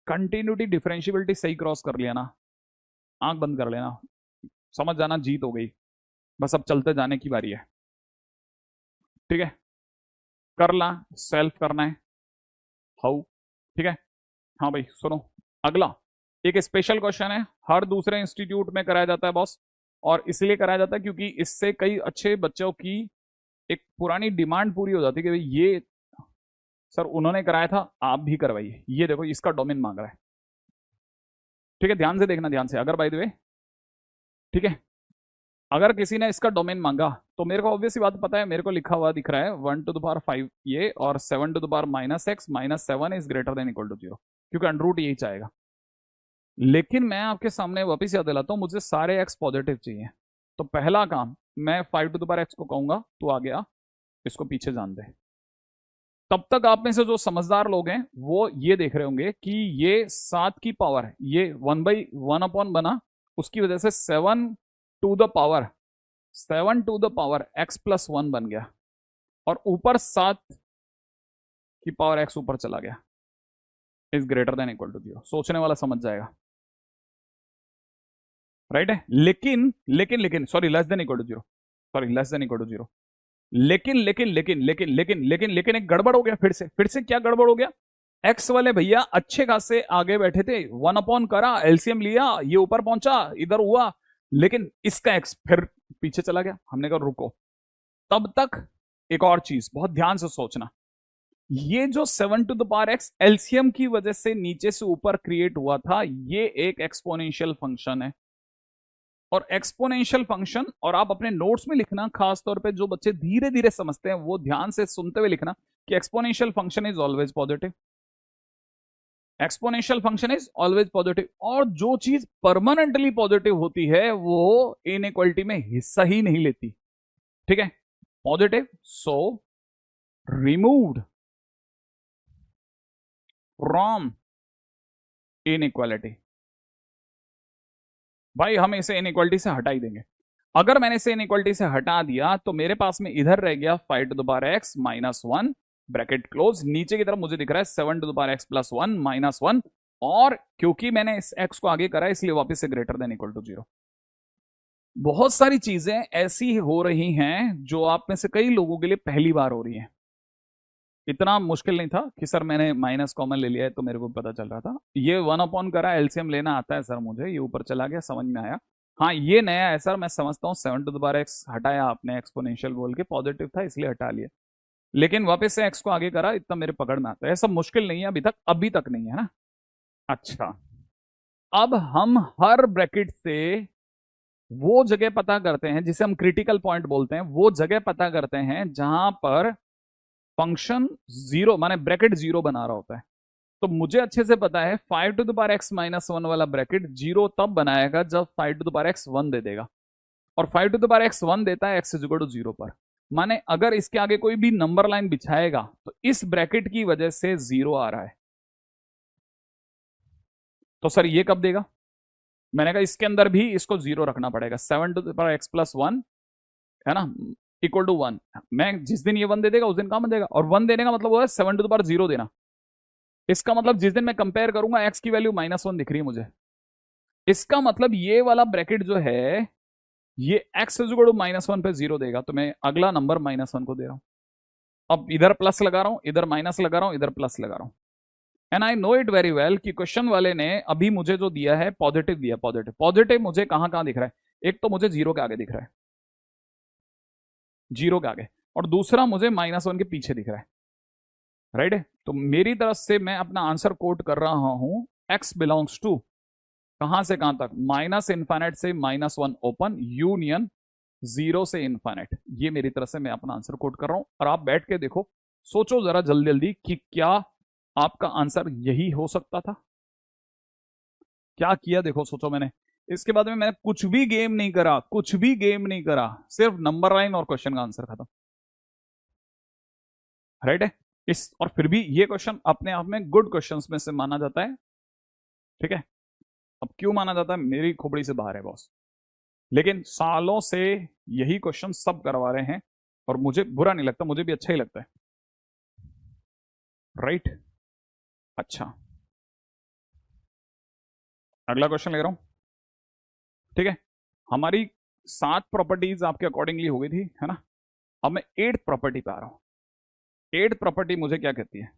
कंटिन्यूटी डिफरेंशियबिलिटी सही क्रॉस कर लिया ना, आंख बंद कर लेना, समझ जाना जीत हो गई। बस अब चलते जाने की बारी है, ठीक है? कर ला, सेल्फ करना है हाउ, ठीक है? हाँ भाई सुनो, अगला एक स्पेशल क्वेश्चन है, हर दूसरे इंस्टीट्यूट में कराया जाता है बॉस, और इसलिए कराया जाता है क्योंकि इससे कई अच्छे बच्चों की एक पुरानी डिमांड पूरी हो जाती है कि भाई ये सर उन्होंने कराया था, आप भी करवाइए। ये देखो इसका डोमेन मांग रहा है, ठीक है? ध्यान से देखना, ध्यान से। अगर बाय द वे, ठीक है, अगर किसी ने इसका डोमेन मांगा तो मेरे को ऑब्वियसली बात पता है, मेरे को लिखा हुआ दिख रहा है 1⁵ ये, और 7⁻⁻x-7 is greater than equal to 0, क्योंकि अंडर यही चाहेगा। लेकिन मैं आपके सामने वापिस याद दिलाता हूं, मुझे सारे x पॉजिटिव चाहिए। तो पहला काम, मैं 5⁵x को कहूंगा तू आ गया, इसको पीछे जान दे। तब तक आप में से जो समझदार लोग हैं वो ये देख रहे होंगे कि ये 7 की पावर है, ये 1/1 बना, उसकी वजह से 7 टू द पावर x+1 बन गया, और ऊपर 7 की पावर x ऊपर चला गया, is greater than equal to 0। सोचने वाला समझ जाएगा, राइट है? लेकिन लेकिन लेकिन sorry, less than equal to 0, sorry less than equal to 0। लेकिन लेकिन लेकिन लेकिन लेकिन लेकिन लेकिन एक गड़बड़ हो गया, फिर से क्या गड़बड़ हो गया? एक्स वाले भैया अच्छे खासे आगे बैठे थे, 1 अपॉन करा, एलसीएम लिया, ये ऊपर पहुंचा, इधर हुआ, लेकिन इसका एक्स फिर पीछे चला गया। हमने कहा रुको, तब तक एक और चीज बहुत ध्यान से सोचना, ये जो 7 to the power X LCM की वजह से नीचे से ऊपर क्रिएट हुआ था, ये एक एक्सपोनेंशियल फंक्शन है। और एक्सपोनेंशियल फंक्शन, और आप अपने नोट्स में लिखना, खास तौर पे जो बच्चे धीरे धीरे समझते हैं वो ध्यान से सुनते हुए लिखना कि exponential function is always positive. Exponential function is always positive, और जो चीज परमानेंटली पॉजिटिव होती है वो इनइक्वालिटी में हिस्सा ही नहीं लेती। ठीक है, positive, so removed from inequality. भाई हम इसे इनइक्वालिटी से हटा ही देंगे। अगर मैंने इसे इनइक्वालिटी से हटा दिया तो मेरे पास में इधर रह गया 5 to the power X minus 1 bracket close, नीचे की तरफ मुझे दिख रहा है 7 to the power X plus 1 minus 1, और क्योंकि मैंने इस एक्स को आगे करा इसलिए वापस से ग्रेटर देन इक्वल टू 0। बहुत सारी चीजें ऐसी हो रही हैं जो आप में से कई लोगों के लिए पहली बार हो रही हैं। इतना मुश्किल नहीं था कि सर मैंने माइनस कॉमन ले लिया है तो मेरे को पता चल रहा था। ये 1 अपॉन करा, एलसीएम लेना आता है सर मुझे, ये ऊपर चला गया, समझ में आया। हाँ ये नया है सर, मैं समझता हूँ 7 टू द पावर एक्स हटाया आपने एक्सपोनेंशियल बोल के, पॉजिटिव था इसलिए हटा लिया, लेकिन वापस से एक्स को आगे करा, इतना मेरे पकड़ में आता है। सब मुश्किल नहीं है अभी तक नहीं है ना। अच्छा, अब हम हर ब्रैकेट से वो जगह पता करते हैं जिसे हम क्रिटिकल पॉइंट बोलते हैं, वो जगह पता करते हैं जहां पर फंक्शन जीरो माने ब्रैकेट जीरो बना रहा होता है। तो मुझे अच्छे से पता है 5 to the power X minus 1 वाला ब्रैकेट जीरो तब बनाएगा जब 5 टू द पावर एक्स 1 दे देगा, और 5 टू द पावर एक्स 1 देता है एक्स इज इक्वल टू 0 पर। माने अगर इसके आगे कोई भी नंबर लाइन बिछाएगा तो इस ब्रैकेट की वजह से 0 आ रहा है। तो सर ये कब देगा? मैंने कहा इसके अंदर भी इसको 0 रखना पड़ेगा। 7 to the power X plus 1 है ना, इक्वल टू 1। मैं जिस दिन ये 1 दे देगा उस दिन काम देगा, और 1 देने का मतलब वो है 7 टू द पावर 0 देना। इसका मतलब जिस दिन मैं कंपेयर करूंगा एक्स की वैल्यू -1 दिख रही है मुझे, इसका मतलब ये वाला ब्रैकेट जो है ये एक्स इज इक्वल टू -1 पे 0 देगा, तो मैं अगला नंबर -1 को दे रहा हूं। अब इधर प्लस लगा रहा हूं, इधर माइनस लगा रहा हूं, इधर प्लस लगा रहा हूं। And I know it very well कि क्वेश्चन वाले ने अभी मुझे जो दिया है पॉजिटिव दिया, पॉजिटिव पॉजिटिव मुझे कहां कहां दिख रहा है? एक तो मुझे 0 के आगे दिख रहा है, 0 के आगे, और दूसरा मुझे -1 के पीछे दिख रहा है, राइट है? तो मेरी तरफ से मैं अपना आंसर कोट कर रहा हूं, एक्स बिलोंग्स टू कहां से कहां तक, -इनफाइनाइट से -1 ओपन, यूनियन 0 से इनफाइनाइट। ये मेरी तरफ से मैं अपना आंसर कोट कर रहा हूं, और आप बैठ के देखो, सोचो जरा जल्दी जल्दी कि क्या आपका आंसर यही हो सकता था। क्या किया देखो, सोचो। मैंने इसके बाद में मैंने कुछ भी गेम नहीं करा, कुछ भी गेम नहीं करा, सिर्फ नंबर लाइन और क्वेश्चन का आंसर खत्म, राइट है? इस और फिर भी ये क्वेश्चन अपने आप में गुड क्वेश्चंस में से माना जाता है, ठीक है? अब क्यों माना जाता है मेरी खोपड़ी से बाहर है बॉस, लेकिन सालों से यही क्वेश्चन सब करवा रहे हैं, और मुझे बुरा नहीं लगता, मुझे भी अच्छा ही लगता है, राइट? अच्छा, अगला क्वेश्चन ले रहा हूं, ठीक है? हमारी 7 प्रॉपर्टीज आपके अकॉर्डिंगली हो गई थी, है ना? अब मैं 8th प्रॉपर्टी पे आ रहा हूं। 8th प्रॉपर्टी मुझे क्या कहती है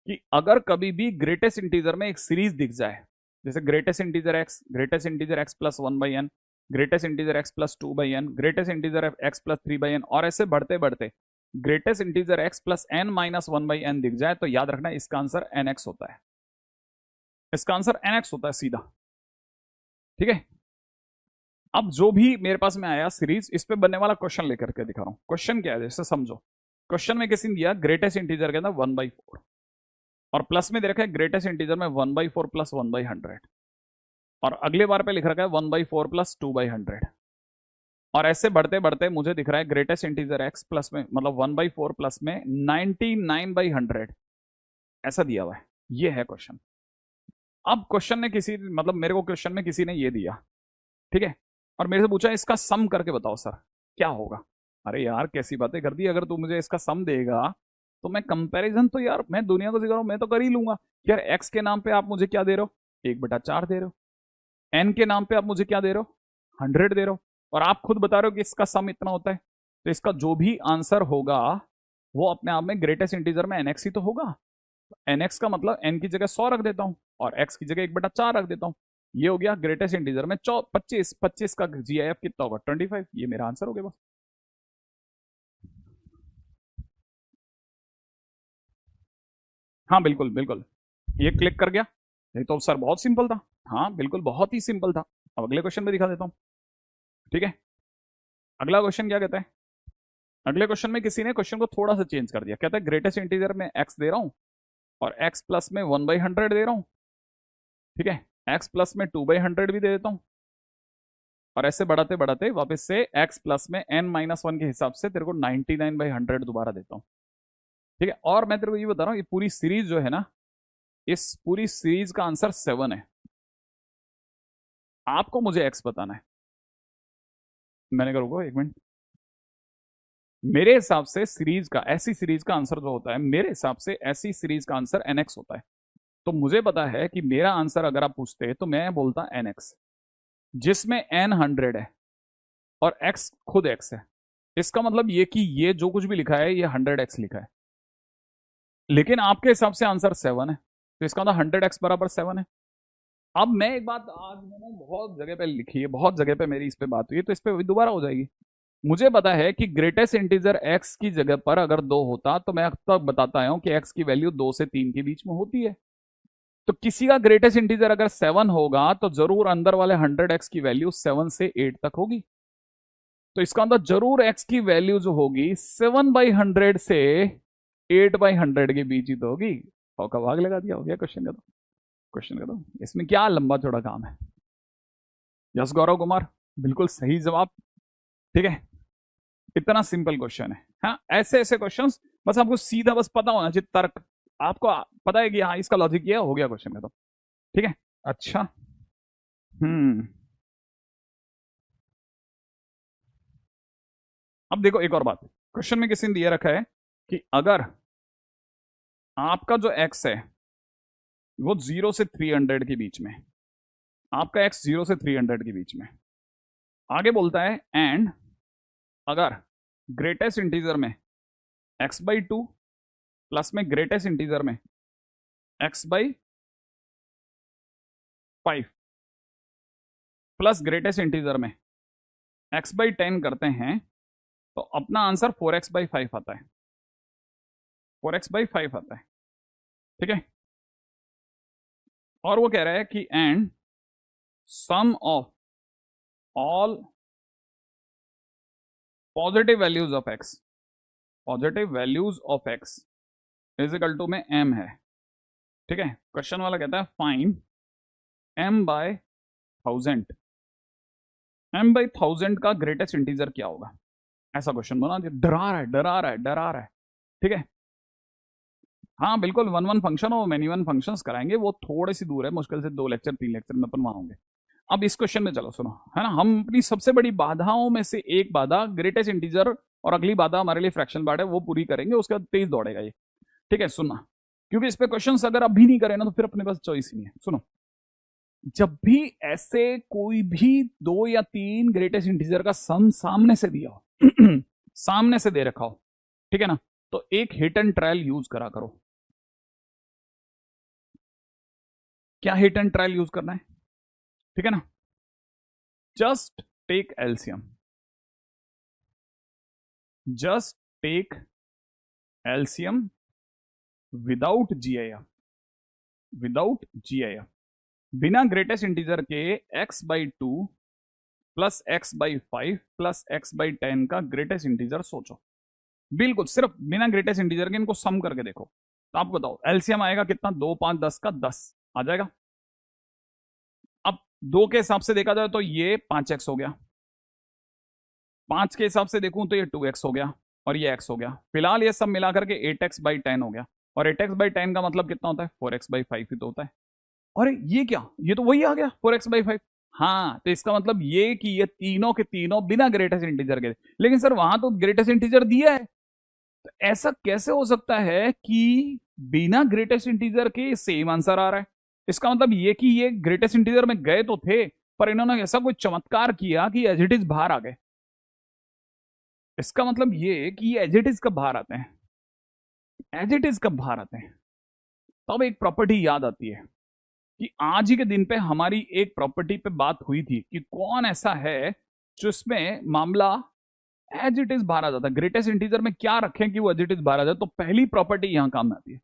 कि अगर कभी भी ग्रेटेस्ट इंटीजर में एक सीरीज दिख जाए, जैसे greatest integer x plus 1/n, greatest integer x plus 2/n, greatest integer x plus 3/n, और ऐसे बढ़ते बढ़ते greatest integer x plus n minus 1/n दिख जाए, तो याद रखना इसका आंसर nx होता है। इसका आंसर nx होता है सीधा, ठीक है? अब जो भी मेरे पास में आया सीरीज, इस पे बनने वाला क्वेश्चन लेकर के दिखा रहा हूं। क्वेश्चन क्या है जैसे समझो, क्वेश्चन में किसी ने दिया ग्रेटेस्ट इंटीजर के अंदर 1/4, और प्लस में दे रखा है ग्रेटेस्ट इंटीजर में 1/4 प्लस 1/100, और अगले बार पे लिख रखा है 1/4 प्लस 2/100, और ऐसे बढ़ते बढ़ते मुझे दिख रहा है ग्रेटेस्ट इंटीजर एक्स प्लस में मतलब 1/4 प्लस में 99/100, ऐसा दिया हुआ है। ये है क्वेश्चन। अब क्वेश्चन ने किसी मतलब मेरे को क्वेश्चन में किसी ने ये दिया, ठीक है, और मेरे से पूछा इसका सम करके बताओ सर क्या होगा। अरे यार कैसी बातें कर दी, अगर तू मुझे इसका सम देगा तो मैं कंपैरिजन तो यार मैं दुनिया को सिखा रहा हूं, मैं तो कर ही लूंगा। यार एक्स के नाम पे आप मुझे क्या दे रहे हो? 1/4 दे रहे हो। एन के नाम पे आप मुझे क्या दे रहे हो? 100 दे रहे हो, और आप खुद बता रहे हो कि इसका सम इतना होता है, तो इसका जो भी आंसर होगा वो अपने आप में ग्रेटेस्ट इंटीजर में nx ही तो होगा। nx का मतलब n की जगह 100 रख देता हूं और x की जगह 1/4 रख देता हूं। ये हो गया ग्रेटेस्ट इंटीजर में 25 25 का GIF कितना होगा 25। ये मेरा आंसर हो गया बस। हाँ बिल्कुल बिल्कुल, ये क्लिक कर गया। ये तो सर बहुत सिंपल था। हाँ बिल्कुल बहुत ही सिंपल था। अब अगले क्वेश्चन में दिखा देता हूँ। ठीक है, अगला क्वेश्चन क्या कहता है। अगले क्वेश्चन में किसी ने क्वेश्चन को थोड़ा सा चेंज कर दिया। कहता है ग्रेटेस्ट इंटीजर में x दे रहा हूं और x प्लस में 1/100 दे रहा हूं। ठीक है, x प्लस में 2/100 भी दे देता हूं और ऐसे बढ़ाते बढ़ाते वापस से x प्लस में n-1 के हिसाब से तेरे को 99/100 दोबारा देता हूं। ठीक है, और मैं तेरे को ये बता रहा हूं, ये पूरी सीरीज जो है ना, इस पूरी सीरीज का आंसर 7 है। आपको मुझे x बताना है। मैंने करूँगा 1 मिनट। मेरे हिसाब से सीरीज का, ऐसी सीरीज का आंसर जो होता है, मेरे हिसाब से ऐसी सीरीज का आंसर nx होता है। तो मुझे पता है कि मेरा आंसर अगर आप पूछते तो मैं बोलता nx, जिसमें n 100 है और x खुद x है। इसका मतलब ये कि ये जो कुछ भी लिखा है ये 100x लिखा है, लेकिन आपके हिसाब से आंसर 7 है, तो इसका मतलब 100x बराबर 7 है। अब मैं एक बात आज मैंने बहुत जगह पे लिखी है, बहुत जगह पे मेरी इस पे बात हुई है, तो इस पे दोबारा हो जाएगी। मुझे पता है कि ग्रेटेस्ट इंटीजर x की जगह पर अगर 2 होता तो मैं अब तक बताता आया हूं कि x की वैल्यू 2 से 3 के बीच में होती है। तो किसी का ग्रेटेस्ट इंटीजर अगर 7 होगा तो जरूर अंदर वाले 100x की वैल्यू 7 से 8 तक होगी। तो इसका मतलब जरूर x की वैल्यू जो होगी 7/100 से 8/100 के बीच ही तो होगी। और का भाग लगा दिया, हो गया क्वेश्चन का। तो क्वेश्चन का तो इसमें क्या लंबा चौड़ा काम है। यस गौरव कुमार, बिल्कुल सही जवाब। ठीक है, इतना सिंपल क्वेश्चन है। हाँ, ऐसे ऐसे क्वेश्चंस बस आपको सीधा बस पता होना चाहिए, तर्क आपको पता है कि हाँ इसका लॉजिक ये हो गया क्वेश्चन का। तो ठीक है, अच्छा। हम्म, अब देखो एक और बात, क्वेश्चन में किसी ने दिया रखा है कि अगर आपका जो एक्स है वो 0 से 300 के बीच में, आपका एक्स 0 से 300 के बीच में, आगे बोलता है एंड अगर ग्रेटेस्ट इंटीजर में x/2 प्लस में ग्रेटेस्ट इंटीजर में x/5 प्लस ग्रेटेस्ट इंटीजर में x/10 करते हैं तो अपना आंसर 4x/5 आता है। 4x/5 आता है। ठीक है, और वो कह रहा है कि and sum of all positive values of x, positive values of x is equal to में m है। ठीक है, क्वेश्चन वाला कहता है फाइंड m/1000, m/1000 का ग्रेटेस्ट इंटीजर क्या होगा। ऐसा क्वेश्चन बना दिया, डरा रहा है डरा रहा है डरा रहा है। ठीक है, हाँ बिल्कुल, 1-1 फंक्शन और मेनी वन फंक्शन कराएंगे, वो थोड़ी सी दूर है, मुश्किल से 2 लेक्चर 3 लेक्चर में अपन वहां होंगे। अब इस क्वेश्चन में चलो सुनो, है ना, हम अपनी सबसे बड़ी बाधाओं में से एक बाधा ग्रेटेस्ट इंटीजर और अगली बाधा हमारे लिए फ्रैक्शन पार्ट है, वो पूरी करेंगे, उसके बाद तेज दौड़ेगा ये। ठीक है, सुनना, क्योंकि इस पे क्वेश्चन अगर अभी नहीं करें ना तो फिर अपने पास चॉइस ही नहीं है। सुनो, जब भी ऐसे कोई भी 2 या 3 ग्रेटेस्ट इंटीजर का सम सामने से दिया हो सामने से दे रखा हो, ठीक है ना, तो एक हिट एंड ट्रायल यूज करा करो। क्या हिट एंड ट्रायल यूज करना है, ठीक है ना, just take LCM, just take LCM without GIF, without GIF, बिना ग्रेटेस्ट इंटीजर के x/2 plus x/5 plus x/10 का ग्रेटेस्ट इंटीजर सोचो। बिल्कुल सिर्फ बिना ग्रेटेस्ट इंटीजर के इनको सम करके देखो, तो आपको बताओ एलसीएम आएगा कितना, 2 5 10 का 10 आ जाएगा। अब 2 के हिसाब से देखा जाए तो ये 5x हो गया, 5 के हिसाब से देखूं तो ये 2x हो गया और ये x हो गया। फिलहाल ये सब मिलाकर के 8x/10 हो गया, और 8x/10 का मतलब कितना होता है, 4x/5 ही तो होता है। अरे ये क्या, ये तो वही आ गया 4x/5। हाँ, तो इसका मतलब ये कि ये तीनों के तीनों बिना ग्रेटेस्ट इंटीजर के, लेकिन सर वहां तो ग्रेटेस्ट इंटीजर दिया है, तो ऐसा कैसे हो सकता है कि बिना ग्रेटेस्ट इंटीजर के सेम आंसर आ रहा है। इसका मतलब ये कि ये ग्रेटेस्ट इंटीजर में गए तो थे, पर इन्होंने ऐसा कोई चमत्कार किया कि एज इट इज बाहर आ गए। इसका मतलब ये कि ये एज इट इज कब बाहर आते हैं, एज इट इज कब बाहर आते हैं, तब एक प्रॉपर्टी याद आती है कि आज ही के दिन पे हमारी एक प्रॉपर्टी पे बात हुई थी कि कौन ऐसा है जिसमें मामला एज इट इज बाहर आ जाता है। ग्रेटेस्ट इंटीजर में क्या रखें कि वो एज इट इज बाहर आ जाए, तो पहली प्रॉपर्टी यहां काम में आती है।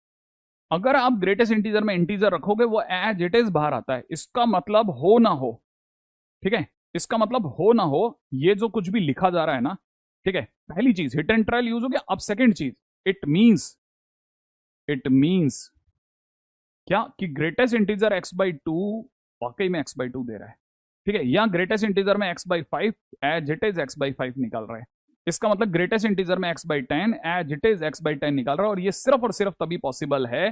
अगर आप ग्रेटेस्ट इंटीजर में इंटीजर रखोगे वो एज इट इज बाहर आता है, इसका मतलब हो ना हो, ठीक है, इसका मतलब हो ना हो ये जो कुछ भी लिखा जा रहा है ना, ठीक है, पहली चीज हिट एंड ट्रायल यूज हो गया। अब सेकंड चीज, इट मींस क्या कि ग्रेटेस्ट इंटीजर x/2 वाकई में x/2 दे रहा है, ठीक है, या ग्रेटेस्ट इंटीजर में x/5 as it is x/5 निकाल रहा है। इसका मतलब ग्रेटेस्ट इंटीजर में x/10 as it is x/10 निकाल रहा है। और ये सिर्फ और सिर्फ तभी पॉसिबल है,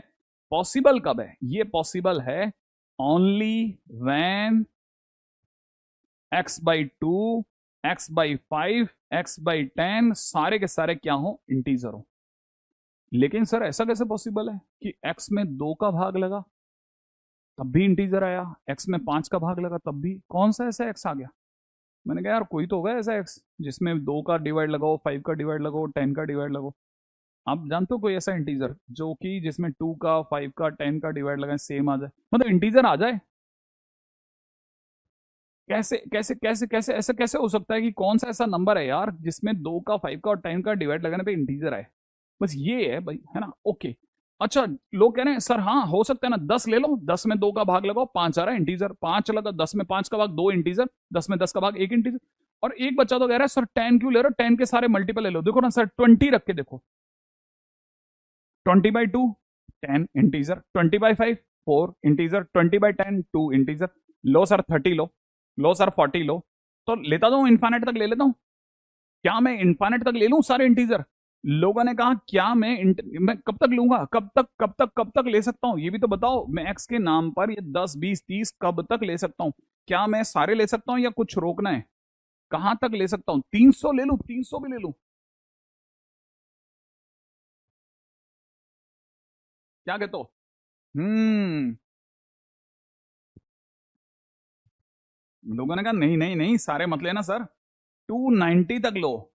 पॉसिबल कब है, ये पॉसिबल है only when x/2 x/5 x/10 सारे के सारे क्या हो, इंटीजर हो। लेकिन सर ऐसा कैसे पॉसिबल है कि x में 2 का भाग लगा तब भी इंटीजर आया, x में 5 का भाग लगा तब भी, कौन सा ऐसा x आ गया? मैंने कहा यार कोई तो होगा ऐसा x जिसमें 2 का डिवाइड लगाओ, 5 का डिवाइड लगाओ, 10 का डिवाइड लगाओ। आप जानते हो कोई ऐसा इंटीजर जो कि जिसमें 2 का, 5 का, 10 का डिवाइड लगाए सेम आ जाए, मतलब इंटीजर आ जाए? कैसे कैसे कैसे कैसे ऐसा कैसे हो सकता है कि कौन सा ऐसा नंबर है यार जिसमें 2 का, 5 का और 10 का डिवाइड लगाने पे इंटीजर आए? बस ये है भाई, है ना? ओके। अच्छा, लोग कह रहे हैं सर हाँ हो सकता है ना, 10 ले लो, 10 में 2 का भाग लगाओ, 5 आ रहा है इंटीजर, 5 लगा, 10 में 5 का भाग 2 इंटीजर, 10 में 10 का भाग 1 इंटीजर। और एक बच्चा तो कह रहा है सर 10 क्यों ले रहे हो, 10 के सारे मल्टीपल ले लो। देखो ना सर 20 रख के देखो, 20/2 10 इंटीजर, 20/5 4 इंटीजर, 20/10 2 इंटीजर। लो सर 30 लो सर 40 लो, तो लेता जाऊं इन्फानेट तक ले लेता हूं। क्या मैं इन्फानेट तक ले लूं सारे इंटीजर? लोगों ने कहा क्या मैं कब तक लूंगा, कब तक ले सकता हूं, ये भी तो बताओ। मैं एक्स के नाम पर ये 10 20 30 कब तक ले सकता हूं? क्या मैं सारे ले सकता हूं या कुछ रोकना है? कहां तक ले सकता हूं? 300 ले लूं, 300 भी ले लूं? क्या कहते हो? हम्म लोगों ने कहा नहीं नहीं नहीं सारे मत लेना सर, 290 तक लो।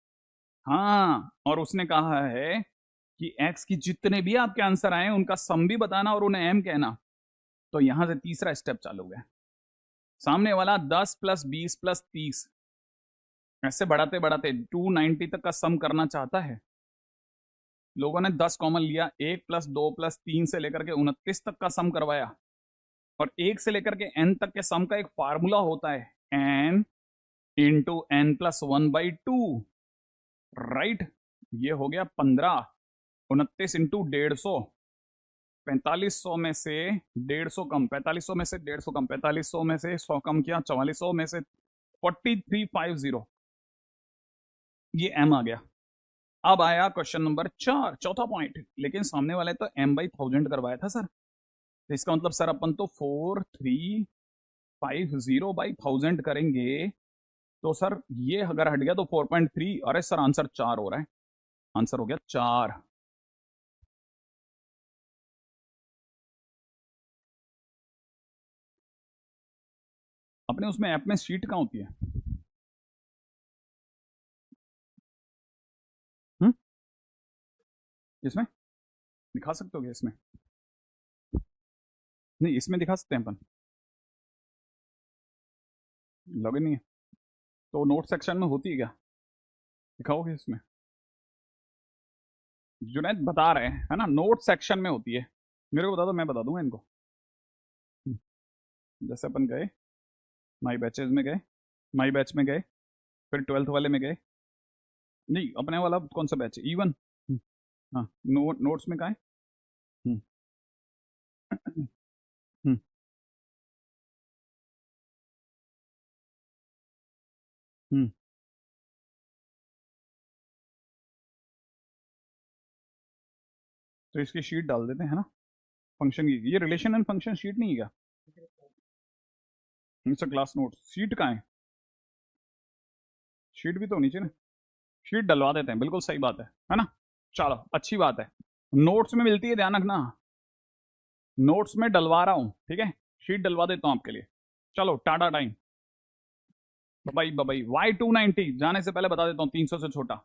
हाँ, और उसने कहा है कि एक्स की जितने भी आपके आंसर आए उनका सम भी बताना और उन्हें एम कहना। तो यहां से तीसरा स्टेप चालू है। सामने वाला 10 + 20 + 30 ऐसे बढ़ाते बढ़ाते 290 तक का सम करना चाहता है। लोगों ने 10 कॉमन लिया, 1 + 2 + 3 से लेकर के 29 तक का सम करवाया। और 1 से लेकर के n तक के सम का एक फार्मूला होता है, n इंटू n + 1/2, राइट? ये हो गया 15, 29 इंटू 150, 4500 में से 150 कम, 4500 में से 150 कम, 4500 में से 100 कम किया, 4400 में से 4350, ये m आ गया। अब आया क्वेश्चन नंबर 4, चौथा पॉइंट। लेकिन सामने वाले तो m/1000 करवाया था सर, तो इसका मतलब सर अपन तो 4350/1000 करेंगे। तो सर ये अगर हट गया तो 4.3, अरे सर आंसर 4 हो रहा है, आंसर हो गया 4। अपने उसमें ऐप में शीट कहाँ होती है? हम्म इसमें दिखा सकते हो क्या इसमें? नहीं इसमें दिखा सकते हैं अपन, लॉगिन नहीं है तो नोट सेक्शन में होती है क्या? दिखाओगे इसमें? जुनैद बता रहे हैं है ना, नोट सेक्शन में होती है। मेरे को बता दो, मैं बता दूंगा इनको। जैसे अपन गए माई बैचेज में गए, माई बैच में गए, फिर 12th वाले में गए। नहीं अपने वाला कौन सा बैच है, E1? हाँ, नोट्स में कहा है? हम्म, हम्म, हम्म। तो इसकी शीट डाल देते हैं, है ना? फंक्शन की ये रिलेशन एंड फंक्शन शीट नहीं है क्या? इट्स क्लास नोट, शीट कहाँ है? शीट भी तो होनी चाहिए ना, शीट डलवा देते हैं, बिल्कुल सही बात है ना? चलो अच्छी बात है, नोट्स में मिलती है, ध्यान रखना। नोट्स में डलवा रहा हूँ, ठीक है, शीट डलवा देता हूँ आपके लिए। चलो Tata time, by by. Y290 जाने से पहले बता देता हूँ 300 से छोटा।